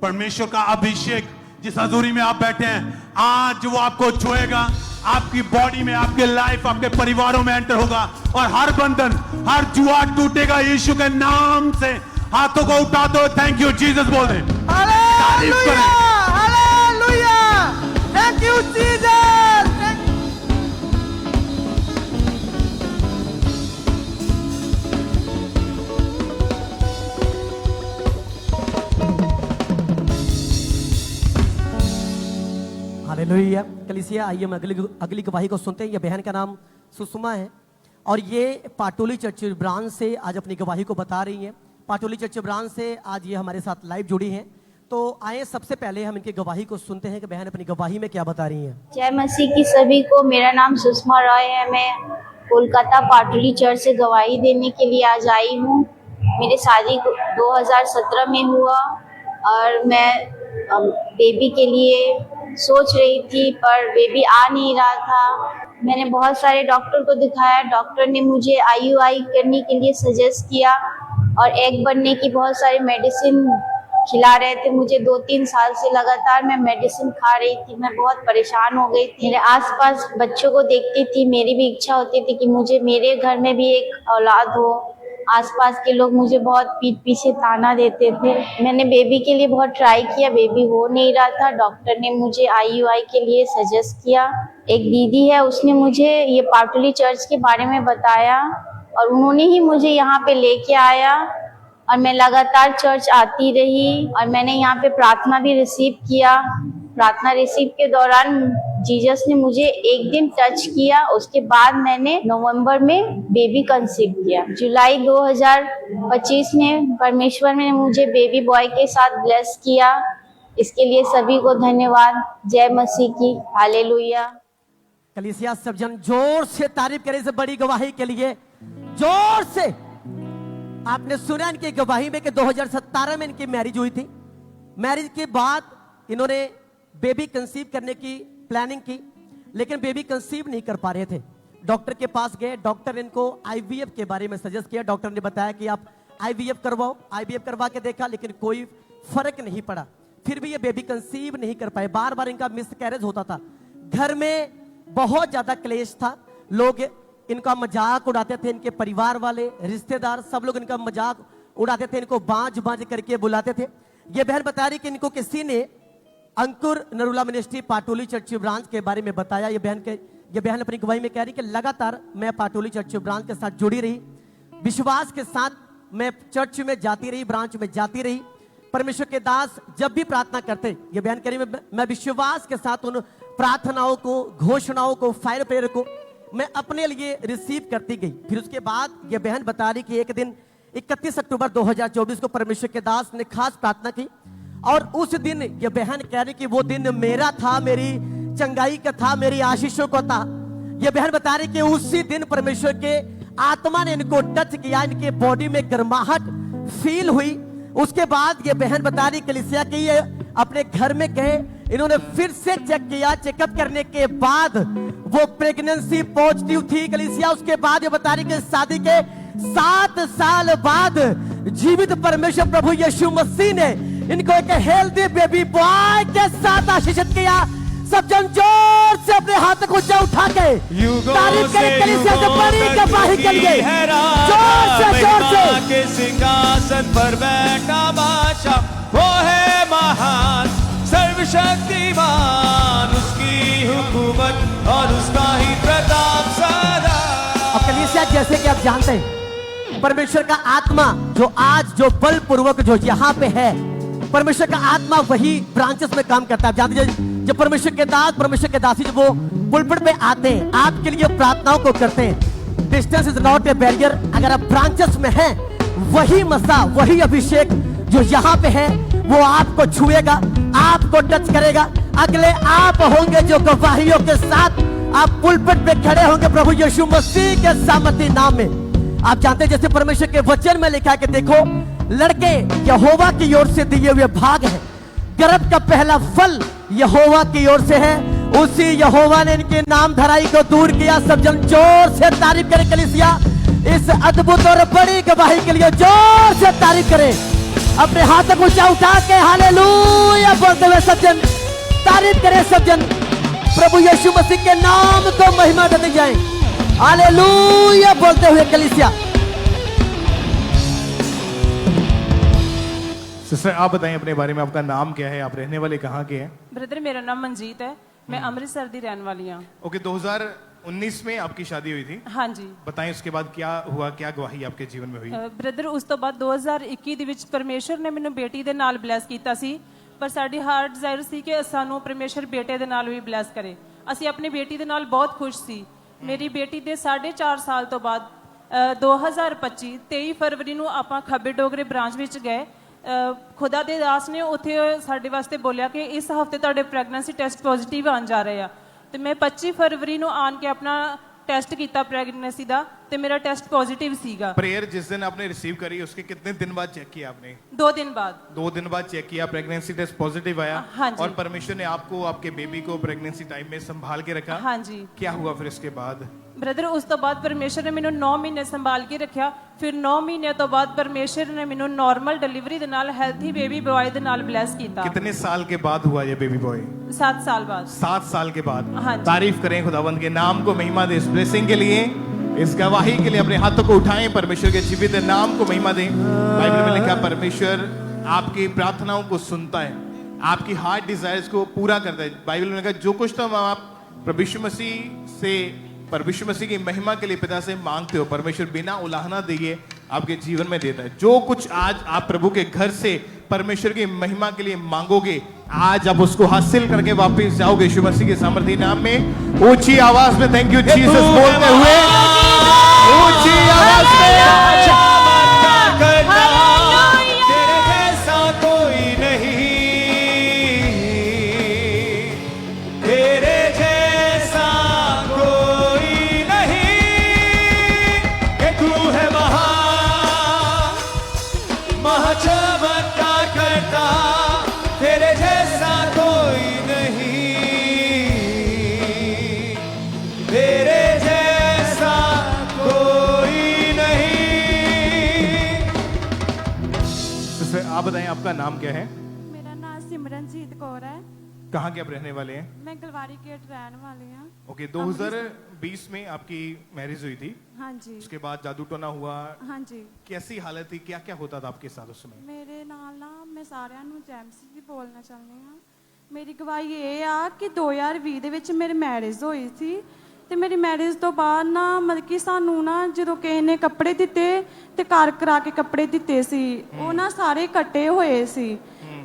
परमेश्वर का अभिषेक जिस हजूरी में आप बैठे हैं आज वो आपको छुएगा, आपकी बॉडी में, आपके लाइफ, आपके परिवारों में एंटर होगा और हर बंधन, हर जुआ टूटेगा यीशु के नाम से। हाथों को उठा दो, थैंक यू जीसस बोल दें। Hallelujah hallelujah. Thank you Jesus. Hallelujah. कलीसिया आइए हम अगली गवाही को सुनते हैं। ये बहन का नाम सुषमा है और ये पाटोली चर्च ब्रांच से आज अपनी गवाही को बता रही हैं। पाटोली चर्च ब्रांच से आज ये हमारे साथ लाइव जुड़ी हैं। तो आए सबसे पहले हम इनकी गवाही को सुनते हैं कि बहन अपनी गवाही में क्या बता रही हैं। जय मसीह की सभी को। मेरा नाम सुषमा रॉय है। मैं कोलकाता पाटोली चर्च से गवाही देने के लिए आज आई हूँ। मेरी शादी 2017 में हुआ और मैं बेबी के लिए सोच रही थी पर बेबी आ नहीं रहा था। मैंने बहुत सारे डॉक्टर को दिखाया, डॉक्टर ने मुझे IUI करने के लिए सजेस्ट किया और एग बनने की बहुत सारी मेडिसिन खिला रहे थे मुझे। 2-3 साल से लगातार मैं मेडिसिन खा रही थी। मैं बहुत परेशान हो गई थी। मेरे आसपास बच्चों को देखती थी, मेरी भी इच्छा होती थी कि मुझे मेरे घर में भी एक औलाद हो। आसपास के लोग मुझे बहुत पीठ पीछे ताना देते थे। मैंने बेबी के लिए बहुत ट्राई किया, बेबी हो नहीं रहा था। डॉक्टर ने मुझे IUI के लिए सजेस्ट किया। एक दीदी है, उसने मुझे ये पाटोली चर्च के बारे में बताया और उन्होंने ही मुझे यहाँ पे लेके आया और मैं लगातार चर्च आती रही और मैंने यहाँ पे प्रार्थना भी रिसीव किया प्रार्थना रिसीव के दौरान जीसस ने मुझे एक दिन टच किया, उसके बाद मैंने नवंबर में बेबी कंसीव किया। जुलाई 2025 में परमेश्वर ने मुझे बेबी बॉय के साथ ब्लेस किया। इसके लिए सभी को धन्यवाद। जय मसीह की, हालेलुया। कलीसिया सब जन जोर से तारीफ करें इस बड़ी गवाही के लिए, जोर से। आपने सुना इनकी गवाही में कि 2017 में इनकी मैरिज हुई थी। मैरिज के बाद इन्होंने बेबी कंसीव करने की प्लानिंग की, लेकिन बेबी कंसीव नहीं कर पा रहे थे। डॉक्टर के पास गए, डॉक्टर ने इनको आईवीएफ के बारे में सजेस्ट किया। डॉक्टर ने बताया कि आप आईवीएफ करवाओ। आईवीएफ करवा के देखा, लेकिन कोई फर्क नहीं पड़ा। फिर भी ये बेबी कंसीव नहीं कर पाए, बार बार इनका मिसकैरेज होता था। घर में बहुत ज्यादा क्लेश था, लोग इनका मजाक उड़ाते थे, इनके परिवार वाले, रिश्तेदार, सब लोग इनका मजाक उड़ाते थे, इनको बांझ बांझ करके बुलाते थे। ये बहन बता रही कि इनको किसी ने Ankur Narula ministry पाटोली church branch के बारे में बताया। ये बहन अपनी गवाही में कह रही कि लगातार मैं पाटोली चर्च ब्रांच के साथ जुड़ी रही, विश्वास के साथ मैं चर्च में जाती रही, ब्रांच में जाती रही। परमेश्वर के दास जब भी प्रार्थना करते, ये बहन कह रही मैं विश्वास के साथ उन प्रार्थनाओं को, घोषणाओं को, फायर प्रेयर को मैं अपने लिए रिसीव करती गई। फिर उसके बाद ये बहन बता रही कि एक दिन 31 अक्टूबर 2024 को परमेश्वर के दास ने खास प्रार्थना की, और उस दिन ये बहन कह रही कि वो दिन मेरा था, मेरी चंगाई का था, मेरी आशीषों का था। ये बहन बता रही कि उसी दिन परमेश्वर के आत्मा ने इनको टच किया, इनके बॉडी में गर्माहट फील हुई। उसके बाद ये बहन बता रही कलीसिया कि ये अपने घर में गए, इन्होंने फिर से चेक किया। चेकअप करने के बाद वो प्रेगनेंसी पॉजिटिव थी कलीसिया। उसके बाद ये बता रही कि शादी के 7 साल बाद जीवित परमेश्वर प्रभु यीशु मसीह ने इनको एक हेल्दी बेबी बॉय के साथ आशीषित किया। सब जन जोर से अपने हाथ को ऊंचा उठा के तारीफ करें कलीसिया से बड़ी गवाही के लिए, जोर से के सिंहासन पर बैठा बादशाह वो है महान, सर्वशक्तिमान, उसकी हुकूमत और उसका ही प्रताप सदा। अब कलीसिया जैसे कि आप जानते हैं, परमेश्वर का आत्मा जो आज जो बलपूर्वक जो यहाँ पे है, परमेश्वर का आत्मा वही ब्रांचेस में काम करता है। आप जानते हैं जब परमेश्वर के दास, परमेश्वर के दासी जब वो पुलपिट पे आते हैं, आपके लिए प्रार्थनाओं को करते हैं। Distance is not a barrier. अगर आप ब्रांचेस में हैं, वही मसा, वही अभिषेक जो यहाँ पे है वो आपको छुएगा, आपको टच करेगा। अगले आप होंगे जो गवाहियों के साथ आप पुलपिट पे खड़े होंगे प्रभु यीशु मसीह के सामर्थी नाम में। आप जानते हैं जैसे परमेश्वर के वचन में लिखा है कि देखो लड़के यहोवा की ओर से दिए हुए भाग है, गर्भ का पहला फल यहोवा की ओर से है, उसी यहोवा ने इनके नाम धराई को दूर किया। सब जन जोर से तारीफ करें कलीसिया इस अद्भुत और बड़ी गवाही के लिए, जोर से तारीफ करें। अपने हाथ को ऊंचा उठा के हालेलुया बोलते हुए सब जन तारीफ करें। सब जन प्रभु यीशु मसीह के नाम को महिमा देते जाएं, हालेलुया बोलते हुए कलीसिया। सिस्टर आप बताएं अपने बारे में, आपका नाम क्या है, आप रहने वाले कहाँ के हैं? ब्रदर मेरा नाम मंजीत है, मैं अमृतसर दी रहने वाली हूँ। ओके, 2019 में आपकी शादी हुई थी? हाँ जी। बताएं उसके बाद क्या हुआ, क्या गवाही आपके जीवन में हुई? ब्रदर उस तो बाद 2021 ਦੇ ਵਿੱਚ ਪਰਮੇਸ਼ਰ ਨੇ ਮੈਨੂੰ ਬੇਟੀ ਦੇ ਨਾਲ ਬਲੈਸ ਕੀਤਾ ਸੀ, ਪਰ ਸਾਡੀ ਹਾਰਟ ਡਿਜ਼ਾਇਰ ਸੀ ਕਿ ਸਾਨੂੰ ਪਰਮੇਸ਼ਰ ਬੇਟੇ ਦੇ ਨਾਲ ਵੀ ਬਲੈਸ ਕਰੇ। ਅਸੀਂ ਆਪਣੀ ਬੇਟੀ ਦੇ ਨਾਲ ਬਹੁਤ ਖੁਸ਼ ਸੀ। ਮੇਰੀ ਬੇਟੀ ਦੇ 4.5 ਸਾਲ ਤੋਂ ਬਾਅਦ 2025 23 ਫਰਵਰੀ ਨੂੰ ਆਪਾਂ ਖੱਬੇ ਡੋਗਰੇ ਬ੍ਰਾਂਚ ਵਿੱਚ ਗਏ। ਖੁਦਾ ਦੇ ਦਾਸ ਨੇ ਉੱਥੇ ਸਾਡੇ ਵਾਸਤੇ ਬੋਲਿਆ ਕਿ ਇਸ ਹਫਤੇ ਤੁਹਾਡੇ ਪ੍ਰੈਗਨੈਂਸੀ ਟੈਸਟ ਪੋਜ਼ਿਟਿਵ ਆਉਣ ਜਾ ਰਹੇ ਆ, ਤੇ ਮੈਂ 25 ਫਰਵਰੀ ਨੂੰ ਆਣ ਕੇ ਆਪਣਾ टेस्ट किया प्रेगनेंसी का, तो मेरा टेस्ट पॉजिटिव सीगा। प्रेयर जिस दिन आपने रिसीव करी उसके कितने दिन बाद चेक किया आपने? 2 दिन बाद। 2 दिन बाद चेक किया, प्रेगनेंसी टेस्ट पॉजिटिव आया। हाँ जी। और परमेश्वर ने आपको आपके बेबी को प्रेगनेंसी टाइम में संभाल के रखा। हाँ जी। क्या हुआ फिर इसके बाद? ब्रदर उस तो बाद परमेश्वर ने मैंने 9 महीने संभाल के रखा। फिर 9 महीने तो बाद परमेश्वर ने मैंने नॉर्मल डिलीवरी दे नाल हेल्थी बेबी बॉय दे नाल ब्लेस किया। कितने साल के बाद हुआ ये बेबी बॉय? 7 साल बाद। 7 साल के बाद। हाँ जी। तारीफ करें खुदावंद के नाम को, महिमा दे इस ब्लेसिंग के लिए, इस गवाही के लिए। अपने हाथों को उठाएं, परमेश्वर के जीवित नाम को महिमा दें। बाइबल में लिखा परमेश्वर आपकी प्रार्थनाओं को सुनता है, आपकी हार्ट डिजायर्स को पूरा करता है। बाइबल में लिखा जो कुछ तुम आप प्रभु यीशु मसीह से, परमेश्वर मसीह की महिमा के लिए पिता से मांगते हो, परमेश्वर बिना उलाहना दिए आपके जीवन में देता है। जो कुछ आज आप प्रभु के घर से परमेश्वर की महिमा के लिए मांगोगे, आज आप उसको हासिल करके वापस जाओगे यीशु मसीह के सामर्थी नाम में। ऊंची आवाज में थैंक यू जीसस बोलते हुए, ऊंची आवाज में तेरे जैसा कोई नहीं, तेरे जैसा कोई नहीं, कि तू है महाचमत्कार करता, तेरे जैसा कोई नहीं, तेरे जैसा कोई नहीं। सिस्टर आप बताएं आपका नाम क्या है? मेरा नाम सिमरनजीत कौर है। कहाँ के आप रहने वाले हैं? मैं गलवारी गेट रहने वाली हूँ। ओके, 2020 में आपकी मैरिज हुई थी। हाँ जी। उसके बाद जादू टोना हुआ। हाँ जी। कैसी हालत थी, क्या क्या होता था आपके साथ उस समय? ਮੇਰੇ ਨਾਲ ਨਾ ਮੈਂ ਸਾਰਿਆਂ ਨੂੰ ਜੈਮਸੀ ਦੀ ਬੋਲਣਾ ਚਾਹੁੰਦੀ ਹਾਂ। ਮੇਰੀ ਗਵਾਹੀ ਇਹ ਆ ਕਿ 2020 ਦੇ ਵਿੱਚ ਮੇਰੀ ਮੈਰਿਜ ਹੋਈ ਸੀ ਤੇ ਮੇਰੀ ਮੈਰਿਜ ਤੋਂ ਬਾਅਦ ਨਾ ਮਤਲਬ ਕਿ ਸਾਨੂੰ ਨਾ ਜਦੋਂ ਕਿਸੇ ਨੇ ਕੱਪੜੇ ਦਿੱਤੇ ਤੇ ਘਰ ਕਰਾ ਕੇ ਕੱਪੜੇ ਦਿੱਤੇ ਸੀ, ਉਹ ਨਾ ਸਾਰੇ ਕੱਟੇ ਹੋਏ ਸੀ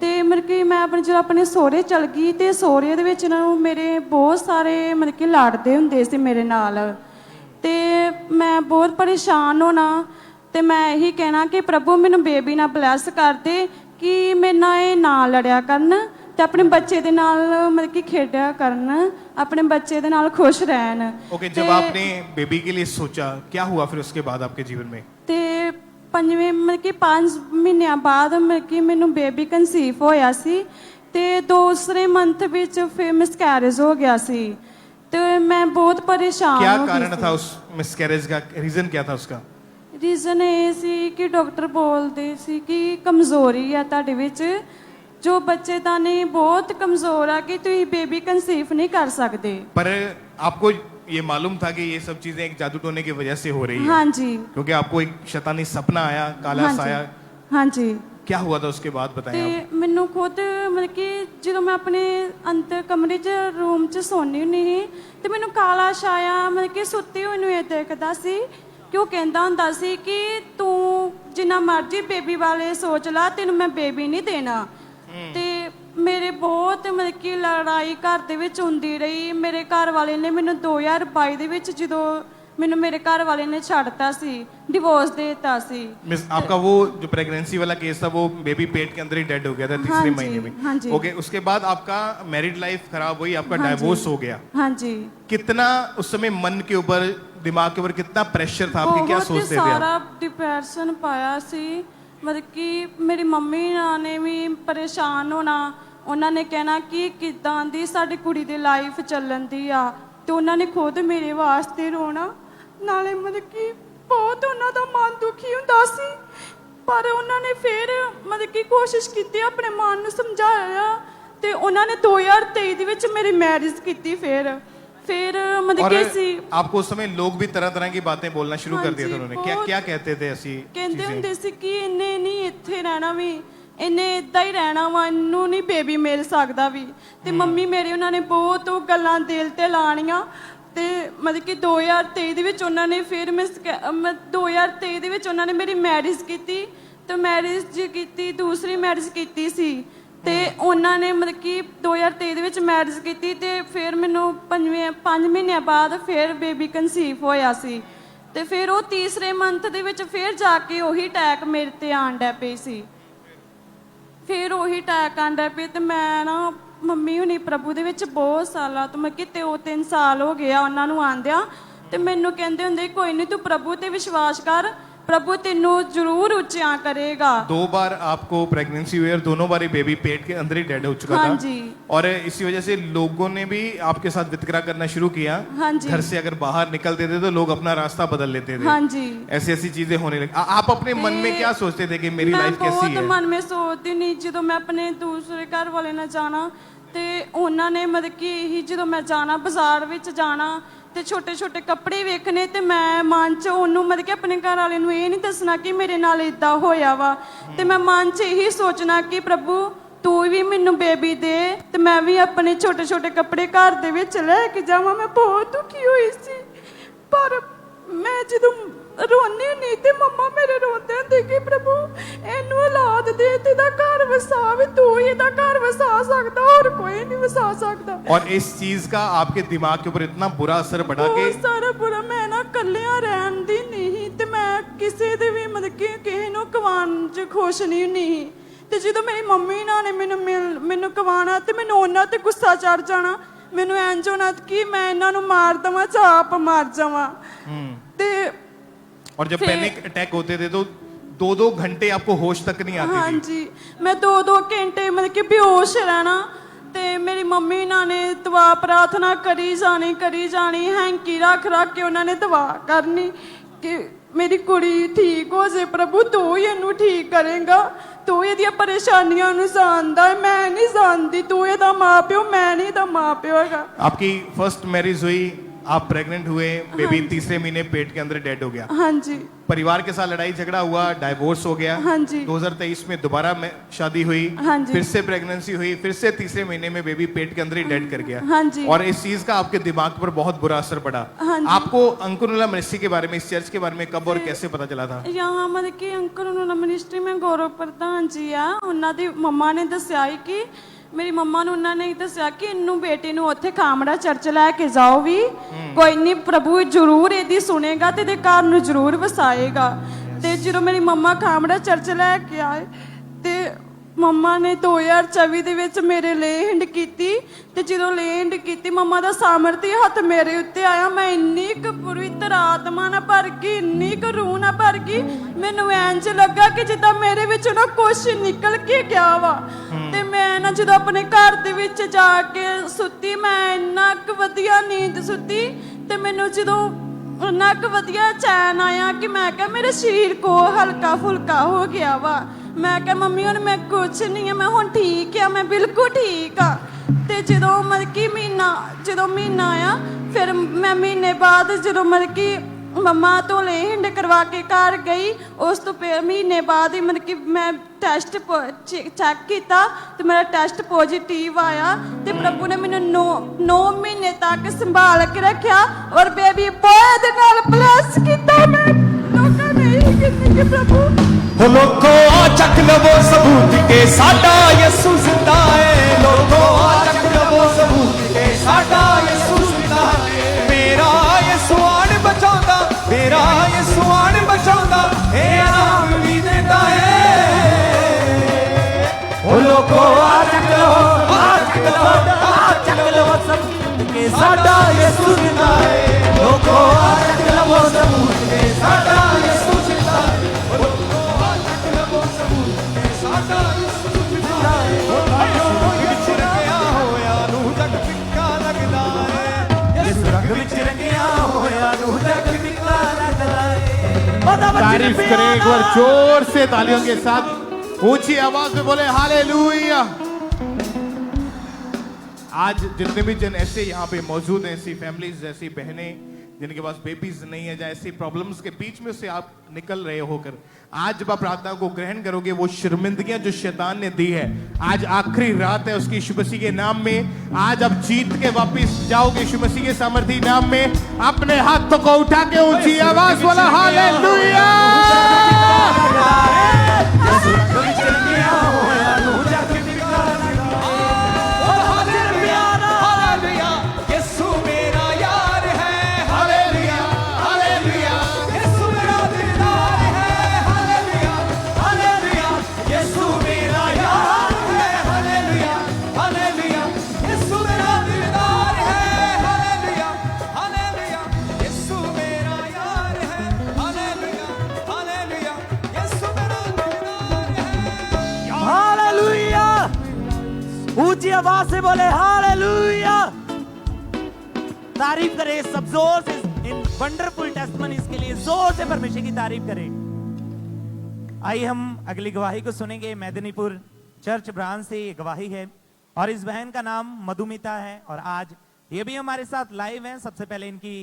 ਤੇ ਮਤਲਬ ਕਿ ਮੈਂ ਆਪਣੇ ਜਦੋਂ ਆਪਣੇ ਸਹੁਰੇ ਚਲ ਗਈ ਤੇ ਸਹੁਰੇ ਦੇ ਵਿੱਚ ਨਾ ਮੇਰੇ ਬਹੁਤ ਸਾਰੇ ਮਤਲਬ ਕਿ ਲੜਦੇ ਹੁੰਦੇ ਸੀ ਮੇਰੇ ਨਾਲ ਤੇ ਮੈਂ ਬਹੁਤ ਪਰੇਸ਼ਾਨ ਹੋਣਾ ਤੇ ਮੈਂ ਇਹੀ ਕਹਿਣਾ ਕਿ ਪ੍ਰਭੂ ਮੈਨੂੰ ਬੇਬੀ ਨਾਲ ਬਲੈਸ ਕਰ ਦੇ ਕਿ ਮੇਰੇ ਨਾਲ ਇਹ ਨਾ ਲੜਿਆ ਕਰਨ ਤੇ ਆਪਣੇ ਬੱਚੇ ਦੇ ਨਾਲ ਮਤਲਬ ਕਿ ਖੇਡਿਆ ਕਰਨ, ਆਪਣੇ ਬੱਚੇ ਦੇ ਨਾਲ ਖੁਸ਼ ਰਹਿਣ। ओके, जब आपने बेबी के लिए सोचा, क्या हुआ फिर उसके बाद आपके जीवन में? ਤੇ ਪੰਜਵੇਂ ਮਤਲਬ ਕਿ 5 ਮਹੀਨਿਆਂ ਬਾਅਦ ਮਤਲਬ ਕਿ ਮੈਨੂੰ ਬੇਬੀ ਕਨਸੀਵ ਹੋਇਆ ਸੀ ਤੇ ਦੂਸਰੇ ਮੰਥ ਵਿੱਚ ਫਿਰ ਮਿਸਕੈਰੇਜ ਹੋ ਗਿਆ ਸੀ ਤੇ ਮੈਂ ਬਹੁਤ ਪਰੇਸ਼ਾਨ क्या ਹੋ ਗਈ कारण ਸੀ। था उस मिसकैरेज का? रीजन क्या था उसका? ਰੀਜ਼ਨ ਇਹ ਸੀ ਕਿ ਡਾਕਟਰ ਬੋਲਦੇ ਸੀ ਕਿ ਕਮਜ਼ੋਰੀ ਆ ਤੁਹਾਡੇ ਵਿੱਚ, ਜੋ ਬੱਚੇਦਾਨੀ ਬਹੁਤ ਕਮਜ਼ੋਰ ਆ ਕਿ ਤੁਸੀਂ ਬੇਬੀ ਕਨਸੀਵ ਨਹੀਂ ਕਰ ਸਕਦੇ। पर आपको ये मालूम था कि ये सब चीजें एक जादू टोने की वजह से हो रही है? हाँ जी। क्योंकि आपको एक शैतानी सपना आया, काला हाँ जी। साया। हाँ जी। क्या हुआ था उसके बाद बताएं ਤੇ आप। ਮੈਨੂੰ ਖੁਦ ਮਤਲਬ ਕਿ ਜਦੋਂ ਮੈਂ ਆਪਣੇ ਅੰਦਰ ਕਮਰੇ 'ਚ ਰੂਮ 'ਚ ਸੌਂਦੀ ਹੁੰਦੀ ਸੀ ਤੇ ਮੈਨੂੰ ਕਾਲਾ ਛਾਇਆ ਮਤਲਬ ਕਿ ਸੁੱਤੀ ਹੋਈ ਨੂੰ ਇਹ ਦੇਖਦਾ ਸੀ ਕਿ ਉਹ ਕਹਿੰਦਾ ਹੁੰਦਾ ਸੀ ਕਿ ਤੂੰ ਜਿੰਨਾ ਮਰਜ਼ੀ ਬੇਬੀ ਵਾਲੇ ਸੋਚ ਲਾ, ਤੈਨੂੰ ਮੈਂ ਬੇਬੀ ਨਹੀਂ ਦੇਣਾ। ਤੇ ਮੇਰੇ ਬਹੁਤ ਮਤਲਬ ਕਿ ਲੜਾਈ ਘਰ ਦੇ ਵਿੱਚ ਹੁੰਦੀ ਰਹੀ। ਮੇਰੇ ਘਰ ਵਾਲੇ ਨੇ ਮੈਨੂੰ 2022 ਦੇ ਵਿੱਚ ਜਦੋਂ ਮੈਨੂੰ ਮੇਰੇ ਘਰ ਵਾਲੇ ਨੇ ਛੱਡਤਾ ਸੀ, ਡਿਵੋਰਸ ਦੇ ਦਿੱਤਾ ਸੀ। मिस आपका वो जो प्रेगनेंसी वाला केस था वो बेबी पेट के अंदर ही डेड हो गया था हाँ तीसरे जी, महीने में। हाँ जी। ओके, उसके बाद आपका मैरिड लाइफ खराब हुई, आपका हाँ जी। डाइवोर्स हो गया। हाँ जी। कितना उस समय मन के ऊपर, दिमाग के ऊपर कितना प्रेशर था आपके, क्या ਬਹੁਤ सोचते थे ਸਾਰਾ आप? ਡਿਪਰੈਸ਼ਨ ਪਾਇਆ ਸੀ। ਮਤਲਬ ਕਿ ਮੇਰੀ ਮੰਮੀ ਨਾਲ ਨੇ ਵੀ ਪਰੇਸ਼ਾਨ ਹੋਣਾ, ਉਹਨਾਂ ਨੇ ਕਹਿਣਾ ਕਿ ਕਿੱਦਾਂ ਦੀ ਸਾਡੀ ਕੁੜੀ ਦੀ ਲਾਈਫ ਚੱਲਣ ਦੀ ਆ ਤੇ ਉਹਨਾਂ ਨੇ ਖੁਦ ਮੇਰੇ ਵਾਸਤੇ ਰੋਣਾ, ਨਾਲੇ ਮਤਲਬ ਕਿ ਬਹੁਤ ਉਹਨਾਂ ਦਾ ਮਨ ਦੁਖੀ ਹੁੰਦਾ ਸੀ ਪਰ ਉਹਨਾਂ ਨੇ ਫਿਰ ਮਤਲਬ ਕਿ ਕੋਸ਼ਿਸ਼ ਕੀਤੀ, ਆਪਣੇ ਮਨ ਨੂੰ ਸਮਝਾਇਆ ਤੇ ਉਹਨਾਂ ਨੇ 2023 ਦੇ ਵਿੱਚ ਮੇਰੀ ਮੈਰਿਜ ਕੀਤੀ। ਫਿਰ ਮਤਲਬ और ਕਿ ਅਸੀਂ आपको उस समय लोग भी तरह तरह की बातें बोलना शुरू हाँ कर दिया जी, था उन्होंने। क्या बहुत। क्या कहते थे ऐसी ਕਹਿੰਦੇ चीजें? ਹੁੰਦੇ ਸੀ ਕਿ ਇਹਨੇ ਨਹੀਂ ਇੱਥੇ ਰਹਿਣਾ ਵੀ, ਇਹਨੇ ਇਦਾਂ ਹੀ ਰਹਿਣਾ ਵਾ, ਇਹਨੂੰ ਨਹੀਂ ਬੇਬੀ ਮਿਲ ਸਕਦਾ ਵੀ। ਤੇ ਮੰਮੀ ਮੇਰੇ ਉਹਨਾਂ ਨੇ ਬਹੁਤ ਉਹ ਗੱਲਾਂ ਦਿਲ ਤੇ ਲਾਣੀਆਂ ਤੇ ਮਤਲਬ ਕਿ 2023 ਦੇ ਵਿੱਚ ਉਹਨਾਂ ਨੇ ਫਿਰ 2023 ਦੇ ਵਿੱਚ ਉਹਨਾਂ ਨੇ ਮੇਰੀ ਮੈਰਿਜ ਕੀਤੀ ਤੇ ਮੈਰਿਜ ਕੀਤੀ, ਦੂਸਰੀ ਮੈਰਿਜ ਕੀਤੀ ਸੀ ਤੇ ਉਹਨਾਂ ਨੇ ਮਤਲਬ ਕਿ 2023 ਦੇ ਵਿੱਚ ਮੈਰਿਜ ਕੀਤੀ ਤੇ ਫਿਰ ਮੈਨੂੰ 5 ਮਹੀਨਿਆਂ ਬਾਅਦ ਫਿਰ ਬੇਬੀ ਕਨਸੀਵ ਹੋਇਆ ਸੀ ਤੇ ਫਿਰ ਉਹ ਤੀਸਰੇ ਮੰਥ ਦੇ ਵਿੱਚ ਫਿਰ ਜਾ ਕੇ ਉਹੀ ਅਟੈਕ ਮੇਰੇ ਤੇ ਆਣ ਡੈ ਪਈ ਸੀ। ਫਿਰ ਉਹੀ ਅਟੈਕ ਆਣ ਡੈ ਪਈ ਤੇ ਮੈਂ ਨਾ ਮੰਮੀ ਹੁਣੀ ਪ੍ਰਭੂ ਦੇ ਵਿੱਚ ਬਹੁਤ ਸਾਲਾਂ ਤੋਂ ਮੈਂ ਕਿਤੇ 3 ਸਾਲ ਹੋ ਗਿਆ ਉਹਨਾਂ ਨੂੰ ਆਂਦਿਆਂ ਤੇ ਮੈਨੂੰ ਕਹਿੰਦੇ ਹੁੰਦੇ ਕੋਈ ਨਹੀਂ ਤੂੰ ਪ੍ਰਭੂ ਤੇ ਵਿਸ਼ਵਾਸ ਕਰ, प्रभु तेनू जरूर ऊंचा करेगा। 2 बार आपको प्रेगनेंसी हुई और दोनों बार बेबी पेट के अंदर ही डेड हो चुका हाँ था जी। और इसी वजह से लोगों ने भी आपके साथ वितकरा करना शुरू किया। हाँ जी। घर से अगर बाहर निकलते थे तो लोग अपना रास्ता बदल लेते थे। हाँ जी। ऐसी ऐसी चीजें होने लगी। आप अपने मन में क्या सोचते थे कि मेरी लाइफ कैसी है? मैं मन में सोचती नहीं, जो मैं अपने दूसरे घर वाले ने जाना ਤੇ ਉਹਨਾਂ ਨੇ ਮਤਲਬ ਕਿ ਇਹੀ ਜਦੋਂ ਮੈਂ ਜਾਣਾ ਬਾਜ਼ਾਰ ਵਿੱਚ ਜਾਣਾ ਤੇ ਛੋਟੇ ਛੋਟੇ ਕੱਪੜੇ ਵੇਖਣੇ ਤੇ ਮੈਂ ਮਨ 'ਚ ਉਹਨੂੰ ਮਤਲਬ ਕਿ ਆਪਣੇ ਘਰ ਵਾਲੇ ਨੂੰ ਇਹ ਨਹੀਂ ਦੱਸਣਾ ਕਿ ਮੇਰੇ ਨਾਲ ਇਦਾਂ ਹੋਇਆ ਵਾ ਤੇ ਮੈਂ ਮਨ 'ਚ ਇਹੀ ਸੋਚਣਾ ਕਿ ਪ੍ਰਭੂ ਤੂੰ ਵੀ ਮੈਨੂੰ ਬੇਬੀ ਦੇ ਤੇ ਮੈਂ ਵੀ ਆਪਣੇ ਛੋਟੇ ਛੋਟੇ ਕੱਪੜੇ ਘਰ ਦੇ ਵਿੱਚ ਲੈ ਕੇ ਜਾਵਾਂ। ਮੈਂ ਬਹੁਤ ਦੁਖੀ ਹੋਈ ਸੀ ਪਰ मैं जो रोनी नहीं ते मम्मा मेरे रोते ਹੁੰਦੇ कि प्रभु ਇਹਨੂੰ औलाद दे ਤੇ ਦਾ ਘਰ ਵਸਾ ਵੀ ਤੂੰ ਹੀ ਇਹਦਾ ਘਰ ਵਸਾ ਸਕਦਾ और कोई नहीं वसा सकता। और इस चीज का आपके दिमाग के ऊपर इतना बुरा असर पड़ा कि सारा बुरा मैं ना ਕੱਲਿਆਂ ਰਹਿਣ ਦੀ ਨਹੀਂ ਤੇ ਮੈਂ ਕਿਸੇ ਦੇ ਵੀ ਮਤਲਬ ਕਿ ਕਿਸੇ ਨੂੰ ਕਵਾਉਣ 'ਚ ਖੁਸ਼ ਨਹੀਂ ਤੇ ਜਦੋਂ ਮੇਰੀ ਮੰਮੀ ਨਾਲ ਨੇ ਮੈਨੂੰ ਕਵਾਣਾ ਤੇ ਮੈਨੂੰ ਉਹਨਾਂ ਤੇ ਗੁੱਸਾ ਚੜ ਜਾਣਾ ਮੈਨੂੰ ਇੰਜ ਹੋਣਾ ਕਿ ਮੈਂ ਇਹਨਾਂ ਨੂੰ ਮਾਰ ਦਵਾਂ ਜਾਂ ਆਪ ਮਰ ਜਾਵਾਂ ਤੇ और जब पैनिक अटैक होते थे तो 2-2 घंटे आपको होश तक नहीं आती हाँ जी मैं 2-2 घंटे मतलब कि बेहोश रहना ते मेरी मम्मी ना ने दुआ प्रार्थना करी जानी हैंकी रख के उन्होंने दुआ करनी कि मेरी कुड़ी ठीक हो जाए प्रभु तू ही इनू ठीक करेगा तू ये परेशानियां नु जानदा है मैं नहीं जानती तू एदा मां प्यो मैं नहीं दा मां प्यो हैगा। आपकी फर्स्ट मैरिज हुई आप प्रेग्नेंट हुए बेबी तीसरे महीने पेट के अंदर डेड हो गया। हाँ जी परिवार के साथ लड़ाई झगड़ा हुआ डाइवोर्स हो गया। हाँ जी 2023 में दोबारा शादी हुई। हाँ जी फिर से प्रेगनेंसी हुई फिर से तीसरे महीने में बेबी पेट के अंदर ही डेड कर गया। हाँ जी और इस चीज का आपके दिमाग पर बहुत बुरा असर पड़ा। हाँ जी आपको अंकुरुला मिनिस्ट्री के बारे में इस चर्च के बारे में कब और कैसे पता चला था? यहाँ मतलब कि अंकुरुला मिनिस्ट्री में गौरव प्रधान जी आ उन्होंने मम्मा ने दसिया कि मेरी मम्मा ने उन्होंने दसिया कि इनू बेटे ਨੂੰ ਉੱਥੇ ਖਾਮੜਾ ਚਰਚ ਲੈ ਕੇ ਜਾਓ ਵੀ ਕੋਈ ਨਹੀਂ ਪ੍ਰਭੂ ਜ਼ਰੂਰ ਇਹਦੀ ਸੁਣੇਗਾ ਤੇ ਇਹਦੇ ਘਰ ਨੂੰ ਜ਼ਰੂਰ ਵਸਾਏਗਾ। ਤੇ ਜਦੋਂ ਮੇਰੀ ਮੰਮਾ ਖਾਮੜਾ ਚਰਚ ਲੈ ਕੇ ਆਏ ਤੇ ਮੰਮਾ ਨੇ 2024 ਦੇ ਵਿੱਚ ਮੇਰੇ ਲੇਹੰਡ ਕੀਤੀ ਤੇ ਜਦੋਂ ਲੇਹੰਡ ਕੀਤੀ ਮੰਮਾ ਦਾ ਸਾਮਰਥੀ ਹੱਥ ਮੇਰੇ ਉੱਤੇ ਆਇਆ ਮੈਂ ਇੰਨੀ ਕੁ ਪਵਿੱਤਰ ਆਤਮਾ ਨਾਲ ਭਰ ਗਈ ਇੰਨੀ ਕੁ ਰੂਹ ਨਾਲ ਭਰ ਗਈ ਮੈਨੂੰ ਇੰਜ ਲੱਗਾ ਕਿ ਜਿੱਦਾਂ ਮੇਰੇ ਵਿੱਚੋਂ ਨਾ ਕੁਛ ਨਿਕਲ ਕੇ ਗਿਆ ਵਾ ਤੇ ਮੈਂ ਨਾ ਜਦੋਂ ਆਪਣੇ ਘਰ ਦੇ ਵਿੱਚ ਜਾ ਕੇ ਸੁੱਤੀ ਮੈਂ ਇੰਨਾ ਕੁ ਵਧੀਆ ਨੀਂਦ ਸੁੱਤੀ ਤੇ ਮੈਨੂੰ ਜਦੋਂ ਇੰਨਾ ਕੁ ਵਧੀਆ ਚੈਨ ਆਇਆ ਕਿ ਮੈਂ ਕਿਹਾ ਮੇਰੇ ਸਰੀਰ ਕੋ ਹਲਕਾ ਫੁਲਕਾ ਹੋ ਗਿਆ ਵਾ ਮੈਂ ਕਿਹਾ ਮੰਮੀ ਹੁਣ ਮੈਂ ਕੁਛ ਨਹੀਂ ਆ ਮੈਂ ਹੁਣ ਠੀਕ ਆ ਮੈਂ ਬਿਲਕੁਲ ਠੀਕ ਆ। ਤੇ ਜਦੋਂ ਮਤਲਬ ਕਿ ਮਹੀਨਾ ਆਇਆ ਫਿਰ ਮੈਂ ਮਹੀਨੇ ਬਾਅਦ ਜਦੋਂ ਮਤਲਬ ਕਿ ਮੰਮਾ ਤੋਂ ਲੇਹੰਡ ਕਰਵਾ ਕੇ ਘਰ ਗਈ ਉਸ ਤੋਂ ਮਹੀਨੇ ਬਾਅਦ ਹੀ ਮਤਲਬ ਕਿ ਮੈਂ ਟੈਸਟ ਚੈੱਕ ਕੀਤਾ ਤੇ ਮੇਰਾ ਟੈਸਟ ਪੋਜ਼ਿਟਿਵ ਆਇਆ ਤੇ ਪ੍ਰਭੂ ਨੇ ਮੈਨੂੰ 9 ਮਹੀਨੇ ਤੱਕ ਸੰਭਾਲ ਕੇ ਰੱਖਿਆ ਔਰ ਬੇਬੀ ਬੋਏ ਦੇ ਨਾਲ ਬਲੈਸ ਕੀਤਾ ਮੈਂ ਲੋਕਾਂ ਨੇ ਇਹ ਕਹਿੰਦੇ ਕਿ ਪ੍ਰਭੂ लोगो चक लवो सबूत के साडा यसु जिंदा है लोगो चक लवो सबूत के साडा यसु जिंदा है मेरा यसु आन बचांदा मेरा यसु आन बचांदा ए नाम भी देता है ओ लोगो चक लवो सबूत के साडा यसु जिंदा है लोगो चक लवो सबूत के साडा यसु जिंदा है तारीफ करें एक बार जोर से तालियों के साथ ऊंची आवाज में बोले हालेलुया। आज जितने भी जन ऐसे यहाँ पे मौजूद हैं ऐसी फैमिलीज ऐसी बहनें जिनके पास बेबीज नहीं है या ऐसी प्रॉब्लम्स के बीच में से आप निकल रहे होकर आज जब आप प्रार्थना को ग्रहण करोगे वो शर्मिंदगियां जो शैतान ने दी है आज आखिरी रात है उसकी यीशु मसीह के नाम में आज आप जीत के वापस जाओगे यीशु मसीह के सामर्थी नाम में अपने हाथों को उठा के ऊंची आवाज बोला हालेलुया। ऊंची आवाज से बोले हालेलुया। तारीफ करें सब जोर से इन वंडरफुल टेस्टमनीज के लिए जोर से परमेश्वर की तारीफ करें। आइए हम अगली गवाही को सुनेंगे। मेदिनीपुर चर्च ब्रांच से ये गवाही है और इस बहन का नाम मधुमिता है और आज ये भी हमारे साथ लाइव हैं। सबसे पहले इनकी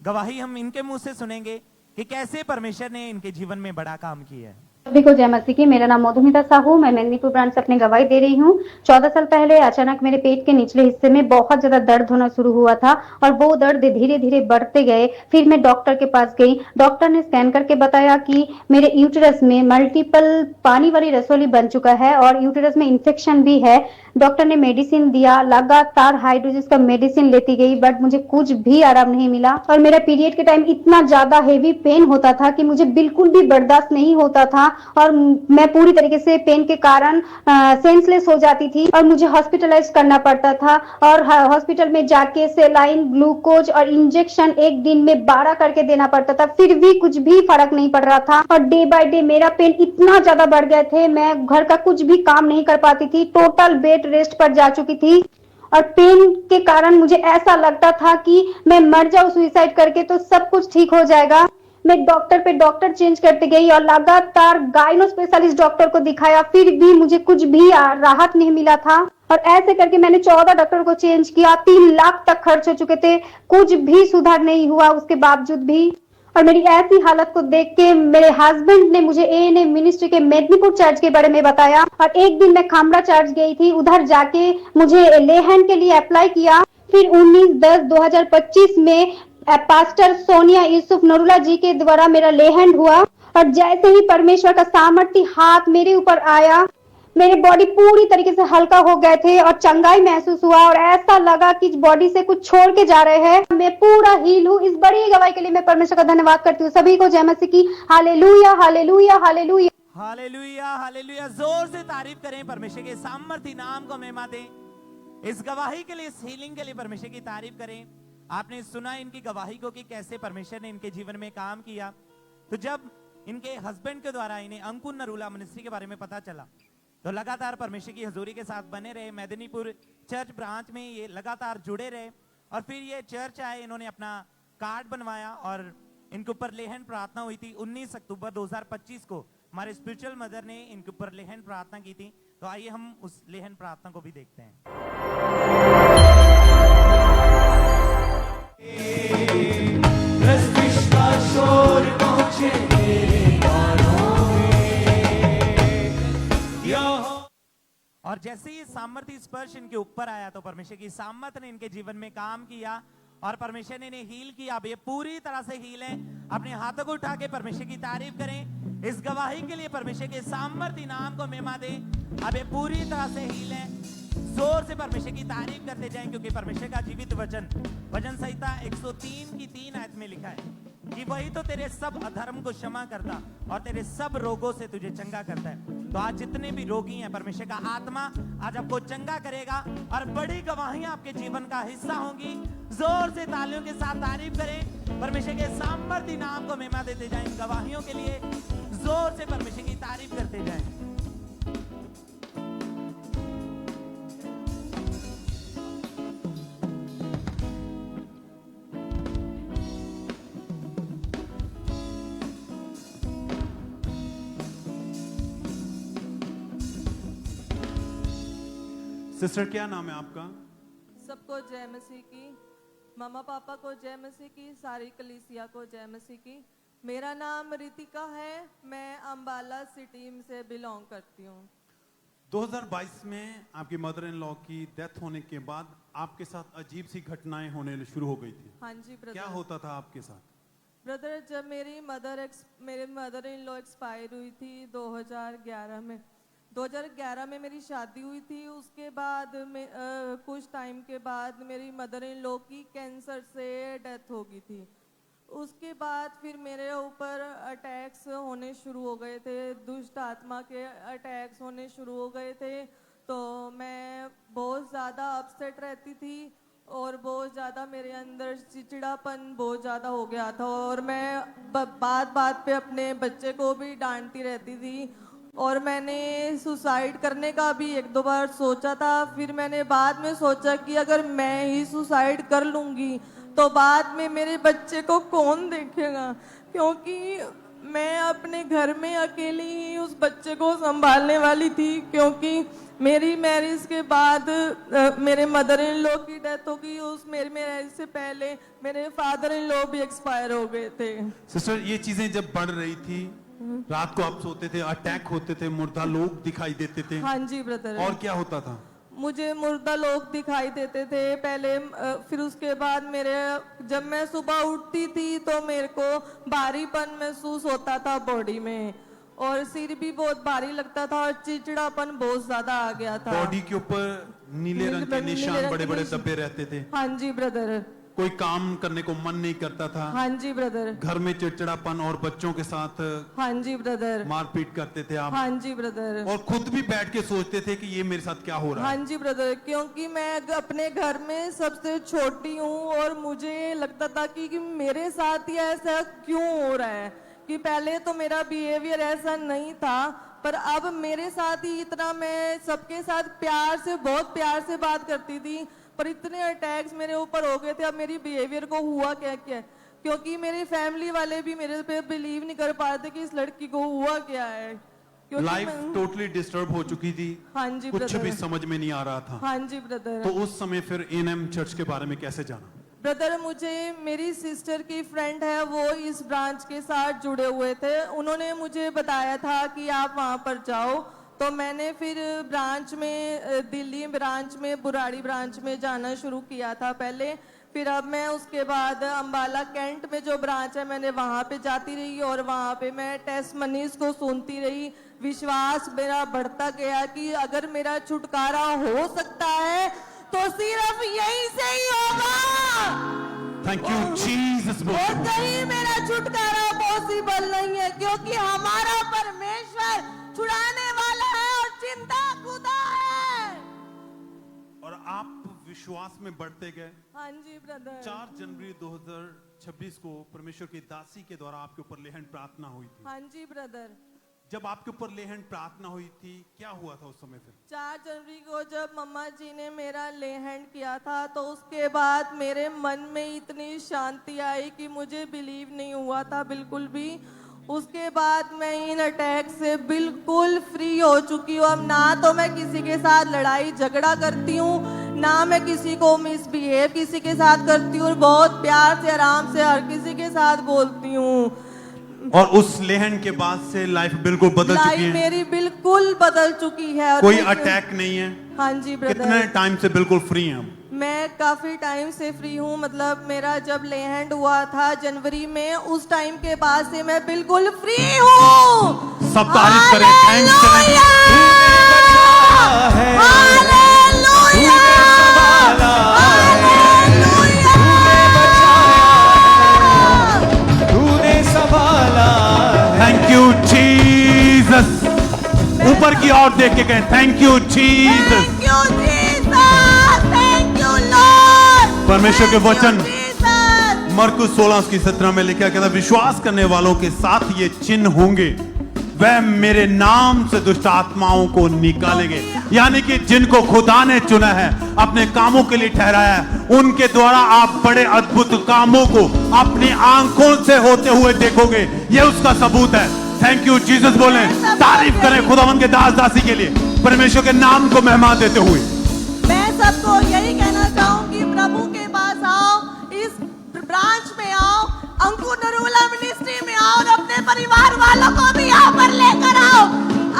गवाही हम इनके मुंह से सुनेंगे कि कैसे परमेश्वर ने इनके जीवन में बड़ा काम किया है। सभी को जय मसीह की। मेरा नाम मधुमिता साहू, मैं मेदिनीपुर ब्रांच से अपनी गवाही दे रही हूँ। 14 साल पहले अचानक मेरे पेट के निचले हिस्से में बहुत ज्यादा दर्द होना शुरू हुआ था और वो दर्द धीरे धीरे बढ़ते गए। फिर मैं डॉक्टर के पास गई। डॉक्टर ने स्कैन करके बताया कि मेरे यूटेरस में मल्टीपल पानी वाली रसोली बन चुका है और यूटेरस में इन्फेक्शन भी है। डॉक्टर ने मेडिसिन दिया, लगातार हाइड्रोजिस का मेडिसिन लेती गई, बट मुझे कुछ भी आराम नहीं मिला और मेरा पीरियड के टाइम इतना ज्यादा हेवी पेन होता था कि मुझे बिल्कुल भी बर्दाश्त नहीं होता था और मैं पूरी तरीके से पेन के कारण सेंसलेस हो जाती थी और मुझे हॉस्पिटलाइज करना पड़ता था और हॉस्पिटल में जाके सेलाइन, ग्लूकोज और इंजेक्शन एक दिन में 12 करके देना पड़ता था, फिर भी कुछ भी फर्क नहीं पड़ रहा था और डे बाय डे मेरा पेन इतना ज्यादा बढ़ गए थे, मैं घर का कुछ भी काम नहीं कर पाती थी, टोटल बेड रेस्ट पर जा चुकी थी और पेन के कारण मुझे ऐसा लगता था कि मैं मर जाऊं सुसाइड करके तो सब कुछ ठीक हो जाएगा। मैं डॉक्टर पे डॉक्टर चेंज करते गई और लगातार गायनो स्पेशलिस्ट डॉक्टर को दिखाया, फिर भी मुझे कुछ भी राहत नहीं मिला था और ऐसे करके मैंने 14 डॉक्टर को चेंज किया। 3 लाख तक खर्च हो चुके थे, कुछ भी सुधार नहीं हुआ उसके बावजूद भी। और मेरी ऐसी हालत को देख के मेरे हस्बैंड ने मुझे एएनए मिनिस्ट्री के मेदिनीपुर चर्च के बारे में बताया और एक दिन मैं खामड़ा चर्च गई थी, उधर जाके मुझे लेहन के लिए अप्लाई किया। फिर 19/10/2025 में पास्टर सोनिया यूसुफ नरूला जी के द्वारा मेरा लेहन हुआ और जैसे ही परमेश्वर का सामर्थ्य हाथ मेरे ऊपर आया, मेरे बॉडी पूरी तरीके से हल्का हो गए थे और चंगाई महसूस हुआ और ऐसा लगा कि बॉडी से कुछ छोड़ के जा रहे हैं। मैं पूरा हील हूँ। इस बड़ी गवाही के लिए मैं परमेश्वर का धन्यवाद करती हूँ। सभी को जय मसीह की। Hallelujah, hallelujah, hallelujah, hallelujah, hallelujah. जोर से तारीफ करें, परमेश्वर के सामर्थ्य नाम को महिमा दें। इस गवाही के लिए, इस हीलिंग के लिए परमेश्वर की तारीफ करें। आपने सुना इनकी गवाही को कि कैसे परमेश्वर ने इनके जीवन में काम किया। तो जब इनके हस्बैंड के द्वारा इन्हें अंकुर नरूला मिनिस्ट्री के बारे में पता चला तो लगातार परमेश्वर की हजूरी के साथ बने रहे। मेदिनीपुर चर्च ब्रांच में ये लगातार जुड़े रहे और फिर ये चर्च आए, इन्होंने अपना कार्ड बनवाया और इनके ऊपर लेहन प्रार्थना हुई थी। 19 अक्टूबर 2025 को हमारे स्पिरिचुअल मदर ने इनके ऊपर लेहन प्रार्थना की थी। तो आइए हम उस लेहन प्रार्थना को भी देखते हैं। और जैसे ही सामर्थ्य स्पर्श इनके ऊपर आया तो परमेश्वर की सामर्थ ने इनके जीवन में काम किया और परमेश्वर ने इन्हें हील किया। अब ये पूरी तरह से हील है। अपने हाथों को उठा के परमेश्वर की तारीफ करें। इस गवाही के लिए परमेश्वर के सामर्थ्य नाम को महिमा दें। अब ये पूरी तरह से हील है। जोर से परमेश्वर की तारीफ करते जाएं क्योंकि परमेश्वर का जीवित वचन, भजन संहिता 103 की 3 आयत में लिखा है कि वही तो तेरे सब अधर्म को क्षमा करता और तेरे सब रोगों से तुझे चंगा करता है। तो आज जितने भी रोगी हैं, परमेश्वर का आत्मा आज आपको चंगा करेगा और बड़ी गवाहियां आपके जीवन का हिस्सा होंगी। जोर से तालियों के साथ तारीफ करें। परमेश्वर के सामर्थ्य नाम को महिमा देते जाएं। इन गवाहियों के लिए जोर से परमेश्वर की तारीफ करते जाएं। सिस्टर, क्या नाम है आपका? सबको जय मसीह की। मम्मा पापा को जय मसीह की। सारी कलीसिया को जय मसीह की। मेरा नाम रितिका है। मैं अंबाला सिटी से बिलोंग करती हूँ। 2022 में आपकी मदर इन लॉ की डेथ होने के बाद आपके साथ अजीब सी घटनाएं होने शुरू हो गई थी। हाँ जी ब्रदर। क्या होता था आपके साथ? ब्रदर, जब मेरी मदर इन लॉ एक्सपायर हुई थी 2011 में। 2011 में मेरी शादी हुई थी। उसके बाद कुछ टाइम के बाद मेरी मदर इन लॉ की कैंसर से डेथ हो गई थी। उसके बाद फिर मेरे ऊपर अटैक्स होने शुरू हो गए थे, दुष्ट आत्मा के अटैक्स होने शुरू हो गए थे। तो मैं बहुत ज़्यादा अपसेट रहती थी और बहुत ज़्यादा मेरे अंदर चिड़चिड़ापन बहुत ज़्यादा हो गया था और मैं बात बात पे अपने बच्चे को भी डांटती रहती थी और मैंने सुसाइड करने का भी 1-2 बार सोचा था। फिर मैंने बाद में सोचा कि अगर मैं ही सुसाइड कर लूँगी तो बाद में मेरे बच्चे को कौन देखेगा, क्योंकि मैं अपने घर में अकेली ही उस बच्चे को संभालने वाली थी। क्योंकि मेरी मैरिज के बाद मेरे मदर इन लॉ की डेथ हो गई। उस मेरी मैरिज से पहले मेरे फादर इन लॉ भी एक्सपायर हो गए थे। सिस्टर, ये चीजें जब बढ़ रही थी रात को आप सोते थे, अटैक होते थे, मुर्दा लोग दिखाई देते थे। हाँ जी ब्रदर। और क्या होता था? मुझे मुर्दा लोग दिखाई देते थे पहले, फिर उसके बाद मेरे जब मैं सुबह उठती थी तो मेरे को भारीपन महसूस होता था बॉडी में, और सिर भी बहुत भारी लगता था और चिड़चिड़ापन बहुत ज्यादा आ गया था। बॉडी के ऊपर नीले रंग के निशान, बड़े बड़े धब्बे रहते थे। हाँ जी ब्रदर। कोई काम करने को मन नहीं करता था। हाँ जी ब्रदर। घर में चिड़चिड़ापन और बच्चों के साथ हाँ जी ब्रदर मारपीट करते थे आप। हाँ जी ब्रदर। और खुद भी बैठ के सोचते थे कि ये मेरे साथ क्या हो रहा है। हाँ जी ब्रदर, क्योंकि मैं अपने घर में सबसे छोटी हूँ और मुझे लगता था कि मेरे साथ ही ऐसा क्यों हो रहा है, कि पहले तो मेरा बिहेवियर ऐसा नहीं था, पर अब मेरे साथ ही इतना, मैं सबके साथ प्यार से, बहुत प्यार से बात करती थी, पर इतने अटैक्स मेरे ऊपर हो गए थे। अब मेरी बिहेवियर को हुआ क्या क्या, क्योंकि मेरी फैमिली वाले भी मेरे पे बिलीव नहीं कर पा रहे थे कि इस लड़की को हुआ क्या है। लाइफ टोटली डिस्टर्ब हो चुकी थी। हाँ जी कुछ ब्रदर। भी समझ में नहीं आ रहा था। हाँ जी ब्रदर। तो उस समय फिर एएनएम चर्च के बारे में कैसे जाना? ब्रदर, मुझे मेरी सिस्टर की फ्रेंड है, वो इस ब्रांच के साथ जुड़े हुए थे, उन्होंने मुझे बताया था कि आप वहाँ पर जाओ, तो मैंने फिर ब्रांच में, दिल्ली ब्रांच में, बुराड़ी ब्रांच में जाना शुरू किया था पहले। फिर अब मैं उसके बाद अंबाला कैंट में जो ब्रांच है, मैंने वहाँ पे जाती रही और वहाँ पे मैं टेस्ट मनीष को सुनती रही। विश्वास मेरा बढ़ता गया कि अगर मेरा छुटकारा हो सकता है तो सिर्फ यहीं से ही होगा। Thank you Jesus. और कहीं मेरा छुटकारा पॉसिबल नहीं है, क्योंकि हमारा परमेश्वर छुड़ाने वाला है और चिंता खुदा है। और आप विश्वास में बढ़ते गए। हाँ जी ब्रदर। 4 जनवरी 2026 को परमेश्वर की दासी के द्वारा आपके ऊपर लेहन प्रार्थना हुई थी। हाँ जी ब्रदर। जब आपके ऊपर लेहन प्रार्थना हुई थी, क्या हुआ था उस समय फिर? 4 जनवरी को जब मम्मा जी ने मेरा लेहन किया था, तो उसके बाद मेरे मन में इतनी शांति आई कि मुझे बिलीव नहीं हुआ था बिल्कुल भी। उसके बाद मैं इन अटैक से बिल्कुल फ्री हो चुकी हूँ। अब ना तो मैं किसी के साथ लड़ाई झगड़ा करती हूँ, ना मैं किसी को मिसबिहेव किसी के साथ करती हूँ। बहुत प्यार से, आराम से हर किसी के साथ बोलती हूँ। और उस लेहन के बाद से लाइफ बिल्कुल बदल चुकी है। मेरी बिल्कुल बदल चुकी है। और कोई अटैक नहीं है। हाँ जी ब्रदर। कितने टाइम से बिल्कुल फ्री हैं? मैं काफी टाइम से फ्री हूँ, मतलब मेरा जब लेहैंड हुआ था जनवरी में, उस टाइम के बाद से मैं बिल्कुल फ्री हूँ। सब तारीफ करें, थैंक्स करें। Thank you Jesus. ऊपर की ओर देख के कहें थैंक यू जीसस। परमेश्वर के वचन मरकुस 16:17 में लिखा गया था, विश्वास करने वालों के साथ ये चिन्ह होंगे, वह मेरे नाम से दुष्ट आत्माओं को निकालेंगे। यानी कि जिनको खुदा ने चुना है, अपने कामों के लिए ठहराया है, उनके द्वारा आप बड़े अद्भुत कामों को अपनी आंखों से होते हुए देखोगे। ये उसका सबूत है। थैंक यू जीसस बोले, तारीफ करें खुदावन के दास दासी के लिए, परमेश्वर के नाम को महिमा देते हुए। मैं सबको यही कहना चाहूंगी, प्रभु के पास आओ, इस ब्रांच में आओ, अंकुर नरूला मिनिस्ट्री में आओ और अपने परिवार वालों को भी यहाँ पर लेकर आओ।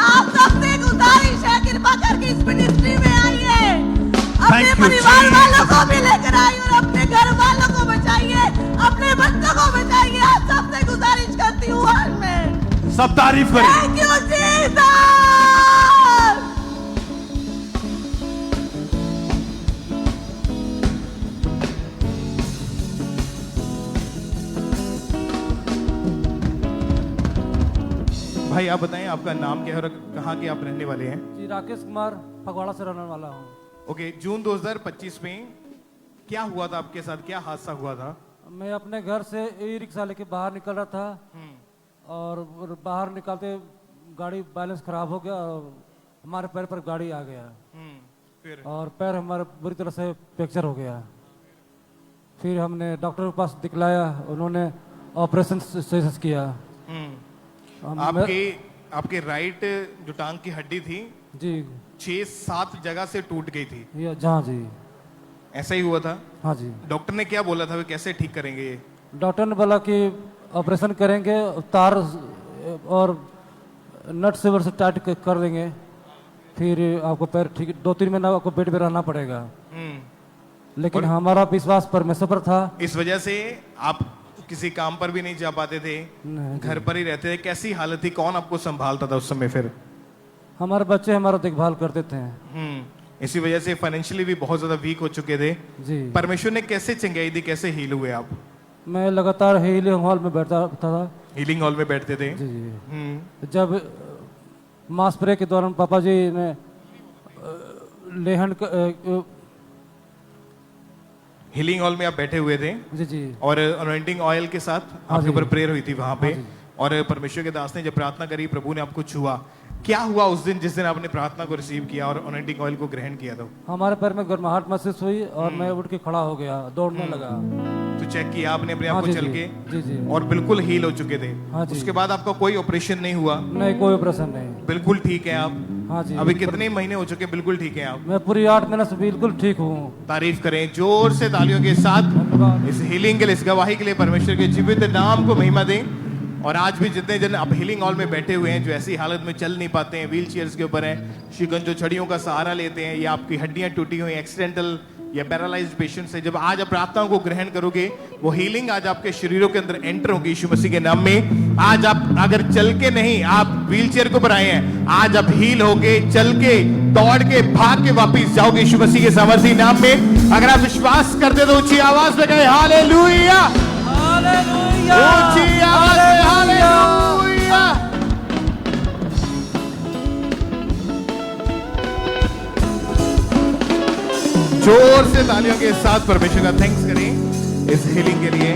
आप सबसे गुजारिश है, कृपा करके इस मिनिस्ट्री में आइए, अपने परिवार वालों को भी लेकर आइए और अपने घर वालों को बचाइए, अपने बच्चों को बचाइए। आप सबसे गुजारिश करती हूँ मैं। सब तारीफ करें। Thank you Jesus. भाई आप बताएं आपका नाम क्या है और कहाँ के आप रहने वाले हैं? जी राकेश कुमार, फगवाड़ा से रहने वाला हूँ। ओके, जून 2025 में क्या हुआ था आपके साथ, क्या हादसा हुआ था? मैं अपने घर से ई रिक्शा लेके बाहर निकल रहा था और बाहर निकलते गाड़ी बैलेंस खराब हो गया और हमारे पैर पर गाड़ी आ गया। फिर और पैर हमारे बुरी तरह से फ्रैक्चर हो गया। फिर हमने डॉक्टर के पास दिखलाया, उन्होंने ऑपरेशन सजेस्ट किया। आपके राइट जो टांग की हड्डी थी जी 6-7 जगह से टूट गई थी। जहाँ जी ऐसा ही हुआ था? हाँ जी। डॉक्टर ने क्या बोला था, वे कैसे ठीक करेंगे ये? डॉक्टर ने बोला कि ऑपरेशन करेंगे, तार और नट से वर्ष टाइट कर देंगे, फिर आपको पैर ठीक 2-3 महीना आपको बेड पे रहना पड़ेगा। लेकिन हमारा विश्वास परमेश्वर पर था। इस वजह से आप किसी काम पर भी नहीं जा पाते थे, घर पर ही रहते थे। कैसी हालत थी, कौन आपको संभालता था उस समय? फिर हमारे बच्चे हमारा देखभाल करते थे। इसी वजह से फाइनेंशियली भी बहुत ज्यादा वीक हो चुके थे जी। परमेश्वर ने कैसे चंगाई दी, कैसे हील हुए आप? मैं लगातार हीलिंग हॉल में बैठता था। हीलिंग हॉल में बैठते थे? जी जी। जब मास प्रे के दौरान पापा जी ने लेहन हीलिंग हॉल में आप बैठे हुए थे जी जी, और अनॉइंटिंग ऑयल के साथ आपके ऊपर प्रेयर हुई थी वहां पे, और परमेश्वर के दास ने जब प्रार्थना करी, प्रभु ने आपको छुआ। क्या हुआ उस दिन जिस दिन आपने प्रार्थना को रिसीव किया और अनॉइंटिंग ऑयल को ग्रहण किया? था हमारे पैर में गर्माहट महसूस हुई और मैं उठ के खड़ा हो गया, दौड़ने लगा। तो चेक किया आपने अपने आप को चल के? जी जी। और बिल्कुल हील हो चुके थे? हाँ जी। उसके बाद आपका कोई ऑपरेशन नहीं हुआ? नहीं, कोई ऑपरेशन नहीं। बिल्कुल ठीक है आप? हाँ जी। अभी कितने महीने हो चुके? बिल्कुल ठीक है आप? मैं पूरी 8 महीने से बिल्कुल ठीक हूँ। तारीफ करें जोर से तालियों के साथ इस हीलिंग के लिए, इस गवाही के लिए परमेश्वर के जीवित नाम को महिमा दें। और आज भी जितने जन अब हीलिंग हॉल में बैठे हुए हैं, जो ऐसी हालत में चल नहीं पाते हैं, व्हील चेयर्स के ऊपर हैं, शिकन जो छड़ियों का सहारा लेते हैं, या आपकी हड्डियां टूटी हुई, एक्सीडेंटल या पैरालाइज्ड पेशेंट्स है, जब आज आप प्रार्थनाओं को ग्रहण करोगे, वो हीलिंग आज आपके शरीरों के अंदर एंटर होगी यीशु मसीह के नाम में। आज आप अगर चल के नहीं, आप व्हील चेयर के ऊपर आए हैं, आज आप हील होगे, चल के, दौड़ के, भाग के वापिस जाओगे यीशु मसीह के सामर्थी नाम में। अगर आप विश्वास करते तो ऊंची आवाज में कहे हालेलुया, हालेलुया, ऊंची आवाज में हालेलुया। जोर से तालियों के साथ परमेश्वर का थैंक्स करें इस हीलिंग के लिए।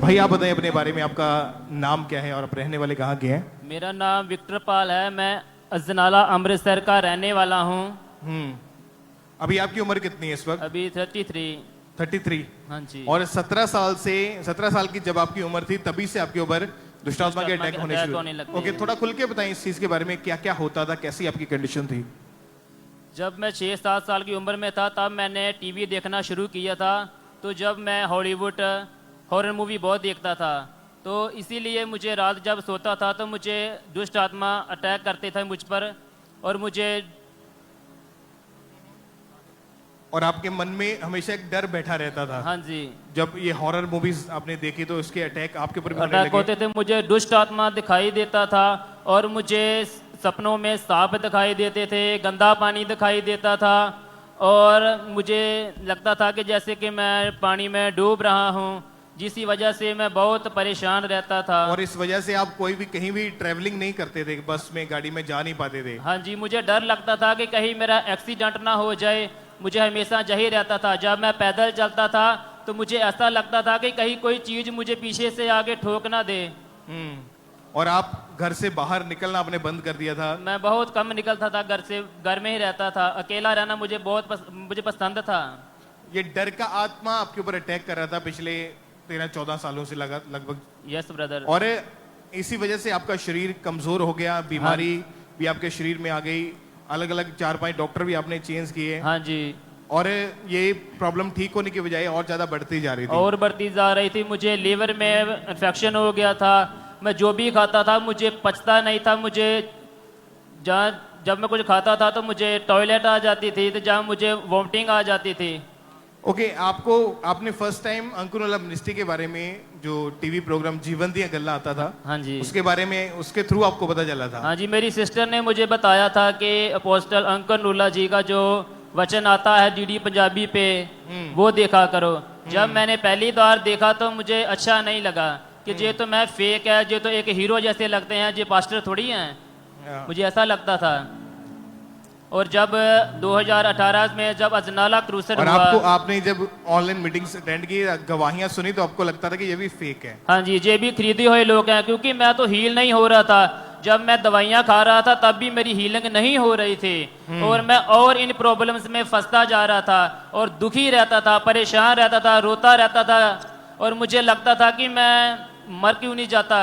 भाई आप बताएं अपने बारे में, आपका नाम क्या है और आप रहने वाले कहाँ के हैं? मेरा नाम विक्टर पाल है, मैं अजनाला अमृतसर का रहने वाला हूँ। अभी आपकी उम्र कितनी है इस वक्त? अभी 33। हाँ जी। और 17 साल की जब आपकी उम्र थी, तभी से आपके ऊपर दुष्टात्मा के अटैक होने शुरू हुए? ओके, थोड़ा खुल के बताएं इस चीज के बारे में, क्या क्या होता था, कैसी आपकी कंडीशन थी? जब मैं 6-7 साल की उम्र में था, तब मैंने टीवी देखना शुरू किया था। तो जब मैं हॉलीवुड हॉरर मूवी बहुत देखता था, तो इसीलिए मुझे रात जब सोता था तो मुझे दुष्ट आत्मा अटैक करते थे मुझ पर, और मुझे, और आपके मन में हमेशा एक डर बैठा रहता था? हाँ जी। जब ये हॉरर मूवीज आपने देखी तो उसके अटैक आपके ऊपर अटैक होते थे, मुझे दुष्ट आत्मा दिखाई देता था, और मुझे सपनों में सांप दिखाई देते थे, गंदा पानी दिखाई देता था, और मुझे लगता था कि जैसे कि मैं पानी में डूब रहा हूँ, जिसकी वजह से मैं बहुत परेशान रहता था। और इस वजह से आप कोई भी कहीं भी ट्रैवलिंग नहीं करते थे, बस में, गाड़ी में जा नहीं पाते थे? हाँ जी, मुझे डर लगता था कि कहीं मेरा एक्सीडेंट ना हो जाए, मुझे हमेशा यही रहता था। जब मैं पैदल चलता था तो मुझे ऐसा लगता था कि कहीं कोई चीज मुझे पीछे से आगे ठोक ना दे। और आप घर से बाहर निकलना आपने बंद कर दिया था? मैं बहुत कम निकलता था घर से, घर में ही रहता था। अकेला रहना मुझे मुझे पसंद था। ये डर का आत्मा आपके ऊपर अटैक कर रहा था पिछले 13-14 सालों से लगभग? Yes brother. और इसी वजह से आपका शरीर कमजोर हो गया, बीमारी भी आपके शरीर में आ गई, अलग अलग 4-5 डॉक्टर भी आपने चेंज किए? हाँ जी। और ये प्रॉब्लम ठीक होने की बजाय और ज्यादा बढ़ती जा रही थी? और बढ़ती जा रही थी। मुझे लीवर में इन्फेक्शन हो गया था। मैं जो भी खाता था मुझे पचता नहीं था। मुझे जब मैं कुछ खाता था तो मुझे टॉयलेट आ जाती थी, तो जहाँ मुझे वॉमिटिंग आ जाती थी। ओके, आपने फर्स्ट टाइम अंकुरवाला मिनिस्ट्री के बारे में, जो टीवी प्रोग्राम जीवन दिया गल्ला आता था, हाँ जी, उसके बारे में, उसके थ्रू आपको पता चला था? हाँ जी, मेरी सिस्टर ने मुझे बताया था कि अपोस्टल अंकुरवाला जी का जो वचन आता है डीडी पंजाबी पे, वो देखा करो। जब मैंने पहली बार देखा तो मुझे अच्छा नहीं लगा कि ये तो मैं फेक है, ये तो एक हीरो जैसे लगते हैं, ये पास्टर थोड़ी हैं, मुझे ऐसा लगता था। और जब 2018 में जब अजनाला क्रूसर और हुआ, आपने जब ऑनलाइन मीटिंग्स अटेंड की, गवाहियां सुनी, तो आपको लगता था कि ये भी फेक है? हाँ जी, ये भी खरीदे हुए लोग हैं, क्योंकि मैं तो हील नहीं हो रहा था। जब मैं दवाइयाँ खा रहा था तब भी मेरी हीलिंग नहीं हो रही थी, और मैं और इन प्रॉब्लम्स में फंसता जा रहा था, और दुखी रहता था, परेशान रहता था, रोता रहता था, और मुझे लगता था कि मैं मर क्यों नहीं जाता,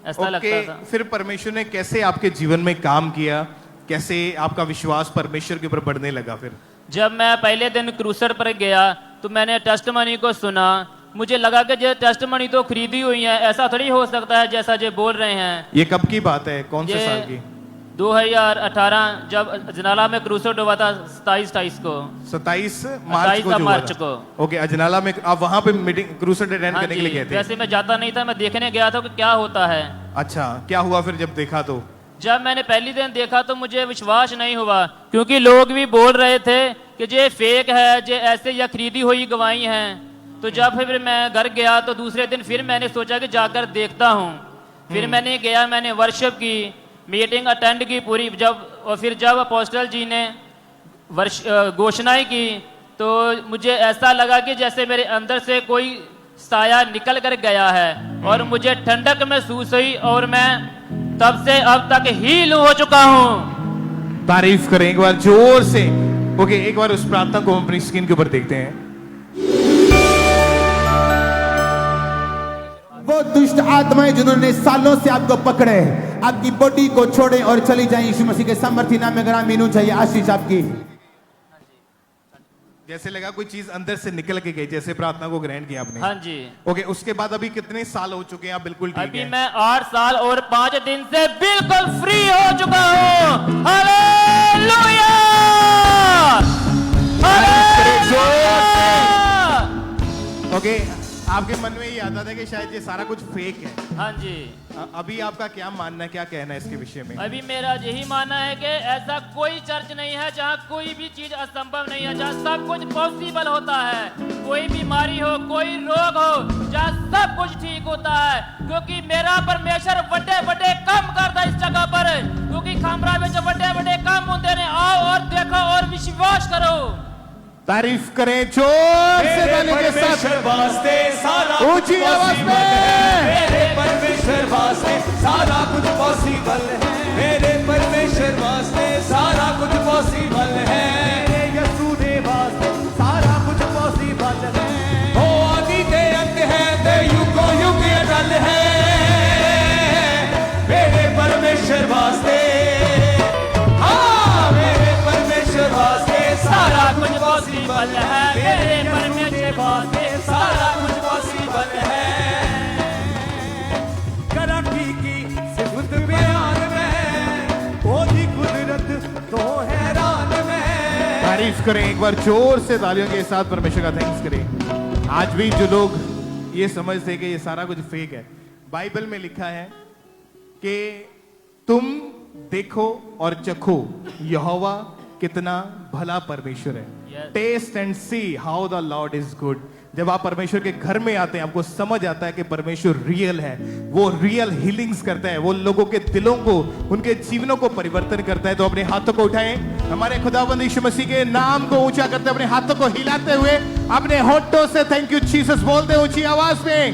ऐसा लगता था। फिर परमेश्वर ने कैसे आपके जीवन में काम किया, कैसे आपका विश्वास परमेश्वर के ऊपर बढ़ने लगा? फिर जब मैं पहले दिन क्रूसर पर गया तो मैंने टेस्टमनी को सुना, मुझे लगा कि ये टेस्ट मनी तो खरीदी हुई है, ऐसा थोड़ी हो सकता है जैसा जो बोल रहे हैं। ये कब की बात है, कौन से साल की? 2018 जब अजनाला में क्रूसेड हुआ था, 27 को 27 मार्च को। ओके, अजनाला में आप वहां पे मीटिंग क्रूसेड अटेंड करने के लिए गए थे? वैसे मैं जाता नहीं था, मैं देखने गया था कि क्या होता है। अच्छा, क्या हुआ फिर जब देखा तो? जब मैंने पहली दिन देखा तो मुझे विश्वास नहीं हुआ, क्योंकि लोग भी बोल रहे थे कि ये फेक है, ये ऐसे या खरीदी हुई गवाही हैं। तो जब फिर मैं घर गया तो दूसरे दिन फिर मैंने सोचा कि जाकर देखता हूँ। फिर मैंने गया, मैंने वर्शिप की, मीटिंग अटेंड की पूरी। फिर जब अपोस्टल जी ने घोषणाएं की तो मुझे ऐसा लगा कि जैसे मेरे अंदर से कोई साया निकल कर गया है और मुझे ठंडक महसूस हुई और मैं तब से अब तक हील हो चुका हूं। तारीफ करें एक बार जोर से। ओके, एक बार उस प्रार्थना को अपनी स्क्रीन के ऊपर देखते हैं। वो दुष्ट आत्माएं जिन्होंने सालों से आपको पकड़े, आपकी बॉडी को छोड़े और चली जाए यीशु मसीह के सामर्थ्य नाम में। ग्राम मीनू चाहिए आशीष आपकी। जैसे लगा कोई चीज अंदर से निकल के गई, जैसे प्रार्थना को ग्रहण किया आपने। हाँ जी। ओके, उसके बाद अभी कितने साल हो चुके हैं आप बिल्कुल ठीक अभी हैं? मैं 8 साल और 5 दिन से बिल्कुल फ्री हो चुका हूँ। हालेलुया! ओके, आपके मन में ये आता था कि शायद ये सारा कुछ फेक है। हाँ जी। अभी आपका क्या मानना है, क्या कहना है इसके विषय में? अभी मेरा यही मानना है कि ऐसा कोई चर्च नहीं है जहाँ कोई भी चीज असंभव नहीं है, जहाँ सब कुछ पॉसिबल होता है। कोई बीमारी हो, कोई रोग हो, जहाँ सब कुछ ठीक होता है, क्योंकि मेरा परमेश्वर बड़े बड़े काम करता है इस जगह पर। क्योंकि खामरा में जो बड़े बड़े काम होते हैं, आओ और देखो और विश्वास करो। तारीफ करें जोर से ताली के साथ, वास्ते सारा ऊंची आवाज में। मेरे परमेश्वर वास्ते सारा कुछ पॉसिबल है। मेरे परमेश्वर वास्ते सारा कुछ पॉसिबल है। मेरे यीशु दे वास्ते सारा कुछ पॉसिबल है। ओ आदि के अंत है, ते युगों युग अटल है। मेरे परमेश्वर वास्ते, हाँ मेरे परमेश्वर वास्ते सारा कुछ पॉसिबल है। मेरे परमेश्वर वास्ते सारा कुछ पॉसिबल है। कराठी की सिफत बयान में, ओदी कुदरत तो हैरान में। तारीफ करें एक बार जोर से तालियों के साथ, परमेश्वर का थैंक्स करें। आज भी जो लोग ये समझते हैं कि ये सारा कुछ फेक है, बाइबल में लिखा है कि तुम देखो और चखो यहोवा कितना भला परमेश्वर है। Taste and see how the Lord is good. जब आप परमेश्वर के घर में आते हैं, आपको समझ आता है कि परमेश्वर रियल है। वो रियल हीलिंग्स करता है, वो लोगों के दिलों को, उनके जीवनों को परिवर्तन करता है। तो अपने हाथों को उठाएं, हमारे खुदावंद यीशु मसीह के नाम को ऊंचा करते, अपने हाथों को हिलाते हुए अपने होठों से थैंक यू जीसस बोलते ऊंची आवाज में।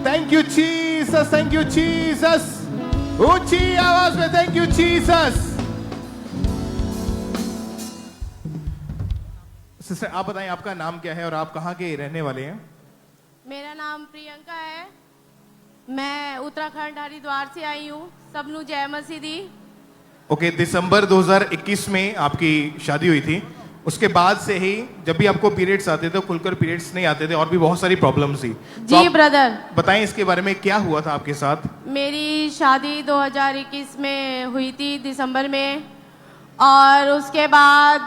Thank you Jesus, thank you Jesus, ऊंची आवाज में थैंक यू जीसस। सिस्टर आप बताएं आपका नाम क्या है और आप कहाँ के रहने वाले हैं? मेरा नाम प्रियंका है, मैं उत्तराखंड हरिद्वार से आई हूँ। सबनू जय मसीह दी। ओके, दिसंबर 2021 में आपकी शादी हुई थी। उसके बाद से ही जब भी आपको पीरियड्स आते थे, खुलकर पीरियड्स नहीं आते थे और भी बहुत सारी प्रॉब्लम्स थी। जी ब्रदर, बताएं इसके बारे में, क्या हुआ था आपके साथ? मेरी शादी 2021 में हुई थी दिसंबर में, और उसके बाद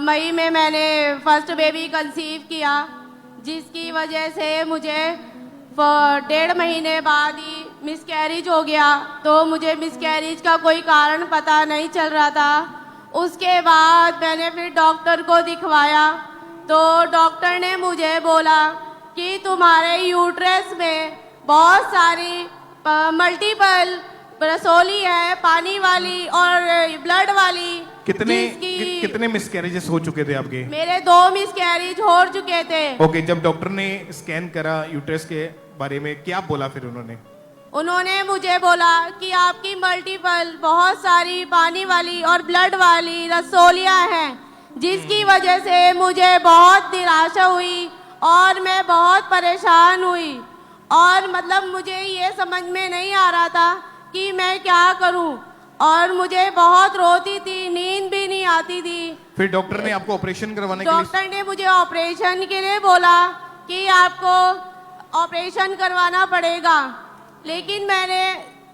मई में मैंने फर्स्ट बेबी कंसीव किया, जिसकी वजह से मुझे 1.5 महीने बाद ही मिसकैरेज हो गया। तो मुझे मिसकैरेज का कोई कारण पता नहीं चल रहा था। उसके बाद मैंने फिर डॉक्टर को दिखवाया, तो डॉक्टर ने मुझे बोला कि तुम्हारे यूट्रस में बहुत सारी मल्टीपल रसोली है, पानी वाली और ब्लड वाली। कितने मिसकैरेजेस हो चुके थे आपके? मेरे 2 मिसकैरेज हो चुके थे। ओके, जब डॉक्टर ने स्कैन करा यूट्रस के बारे में, क्या बोला फिर उन्होंने? उन्होंने मुझे बोला कि आपकी मल्टीपल बहुत सारी पानी वाली और ब्लड वाली रसोलियां हैं, जिसकी वजह से मुझे बहुत निराशा हुई और मैं बहुत परेशान हुई। और मतलब मुझे ये समझ में नहीं आ रहा था कि मैं क्या करूं, और मुझे बहुत रोती थी, नींद भी नहीं आती थी। फिर डॉक्टर ने आपको ऑपरेशन करवाने के लिए? डॉक्टर ने मुझे ऑपरेशन के लिए बोला कि आपको ऑपरेशन करवाना पड़ेगा, लेकिन मैंने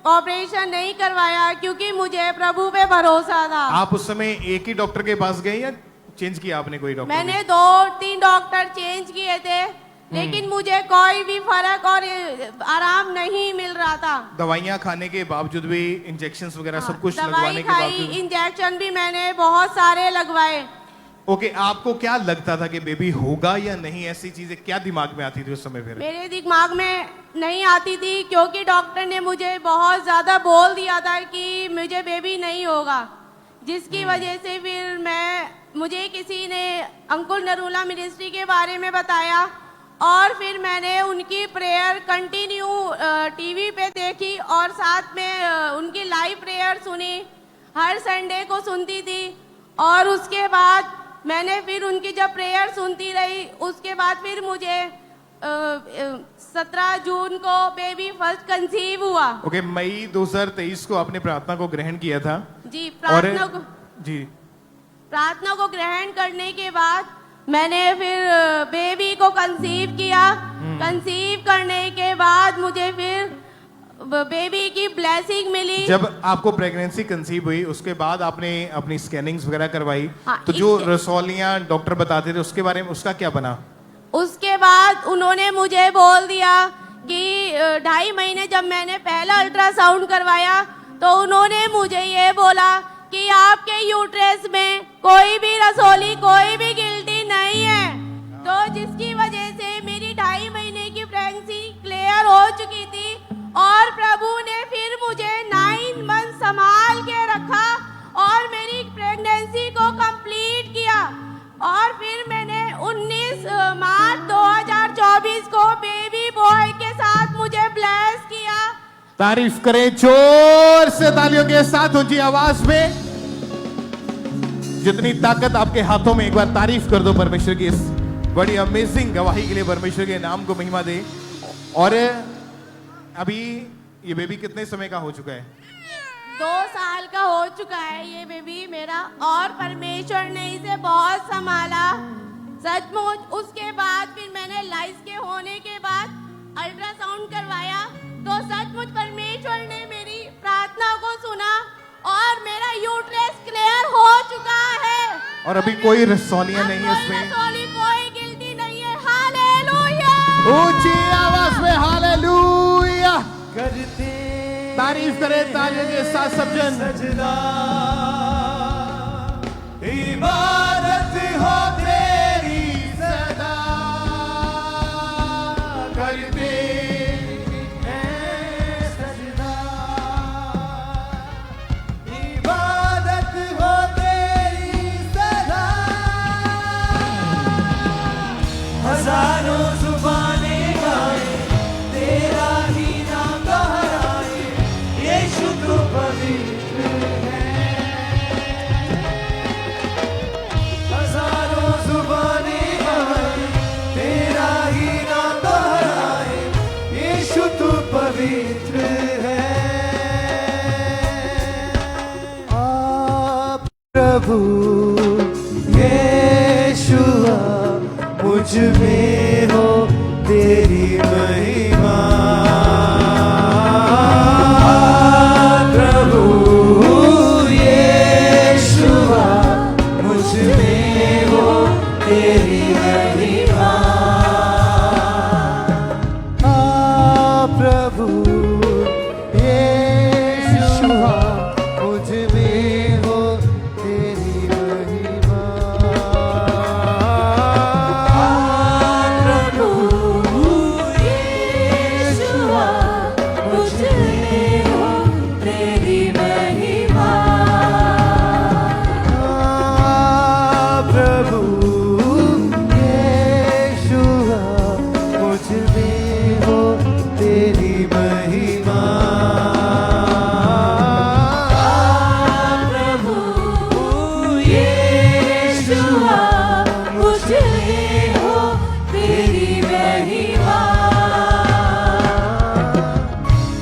ऑपरेशन नहीं करवाया क्योंकि मुझे प्रभु पे भरोसा था। आप उस समय एक ही डॉक्टर के पास गए या चेंज किया आपने कोई डॉक्टर? मैंने 2-3 डॉक्टर चेंज किए थे, लेकिन मुझे कोई भी फर्क और आराम नहीं मिल रहा था। दवाइयाँ खाने के बावजूद भी, इंजेक्शंस वगैरह सब कुछ दवाई लगवाने के खाई, बावजूद? इंजेक्शन भी मैंने बहुत सारे लगवाए। ओके, आपको क्या लगता था कि बेबी होगा या नहीं? ऐसी चीजें क्या दिमाग में आती थी उस समय? फिर मेरे दिमाग में नहीं आती थी क्योंकि डॉक्टर ने मुझे बहुत ज्यादा बोल दिया था कि मुझे बेबी नहीं होगा, जिसकी वजह से फिर मुझे किसी ने अंकुर नरूला मिनिस्ट्री के बारे में बताया और फिर मैंने उनकी प्रेयर कंटिन्यू टीवी पे देखी और साथ में उनकी लाइव प्रेयर सुनी, हर संडे को सुनती थी। और उसके बाद मैंने फिर उनकी जब प्रेयर सुनती रही, उसके बाद फिर मुझे 17 जून को बेबी फर्स्ट कंसीव हुआ। ओके, मई 2023 को आपने प्रार्थना को ग्रहण किया था? जी, प्रार्थना को ग्रहण करने के बाद मैंने फिर बेबी को कंसीव किया। कंसीव करने के बाद मुझे फिर बेबी की ब्लेसिंग मिली। जब आपको प्रेगनेंसी कंसीव हुई उसके बाद आपने अपनी स्कैनिंग्स वगैरह करवाई, हाँ, तो जो रसौलियां डॉक्टर बताते थे उसके बारे में उसका क्या बना? उसके बाद उन्होंने मुझे बोल दिया कि 2.5 महीने जब मैंने पहला अल्ट्रासाउंड करवाया तो उन्होंने मुझे ये बोला कि आपके यूट्रस में कोई भी रसौली, कोई भी गिल्टी नहीं है। तो जिसकी वजह से मेरी 2.5 महीने की प्रेगनेंसी क्लियर हो चुकी थी और प्रभु ने फिर मुझे 9 मंथ संभाल के रखा और मेरी प्रेगनेंसी को कंप्लीट किया। और फिर मैंने 19 मार्च 2024 को बेबी बॉय के साथ मुझे ब्लेस किया। तारीफ करें जोर से तालियों के साथ, ऊंची आवाज में। जितनी ताकत आपके हाथों में, एक बार तारीफ कर दो परमेश्वर की इस बड़ी अमेजिंग गवाही के लिए। परमेश्वर के नाम को महिमा दे। और अभी ये बेबी कितने समय का हो चुका है? 2 साल का हो चुका है ये बेबी मेरा, और परमेश्वर ने इसे बहुत संभाला सचमुच। उसके बाद फिर मैंने लाइस के होने के बाद अल्ट्रासाउंड करवाया तो सचमुच परमेश्वर ने मेरी प्रार्थना को सुना और मेरा यूट्रस क्लियर हो चुका है। और अभी कोई रसौलियां नहीं है उसमें? कोई गिल्टी नहीं है। हालेलुया! ऊंची आवाज में हालेलुया करते, तारीफ करें तालियों के साथ सब जन। सजदा इबादत हो तेरी सदा करते हैं, सजदा इबादत हो तेरी सदा। हजारों जुबानें गाए तेरा ही नाम दोहराए, यीशु तू पवित्र है। हजारों जुबानें गाए तेरा ही नाम दोहराए, यीशु तू पवित्र है। आप प्रभु यीशुआ मुझ में हो तेरी महिमा। प्रभु यीशुआ मुझ में हो तेरी महिमा। प्रभु यीशुआ मुझ में हो तेरी महिमा।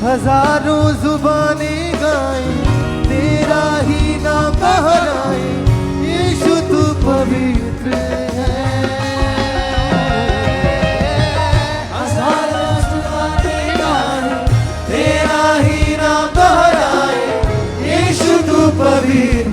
हजारों जुबानें गाए तेरा ही नाम दोहराए, यीशु तू पवित्र है। दी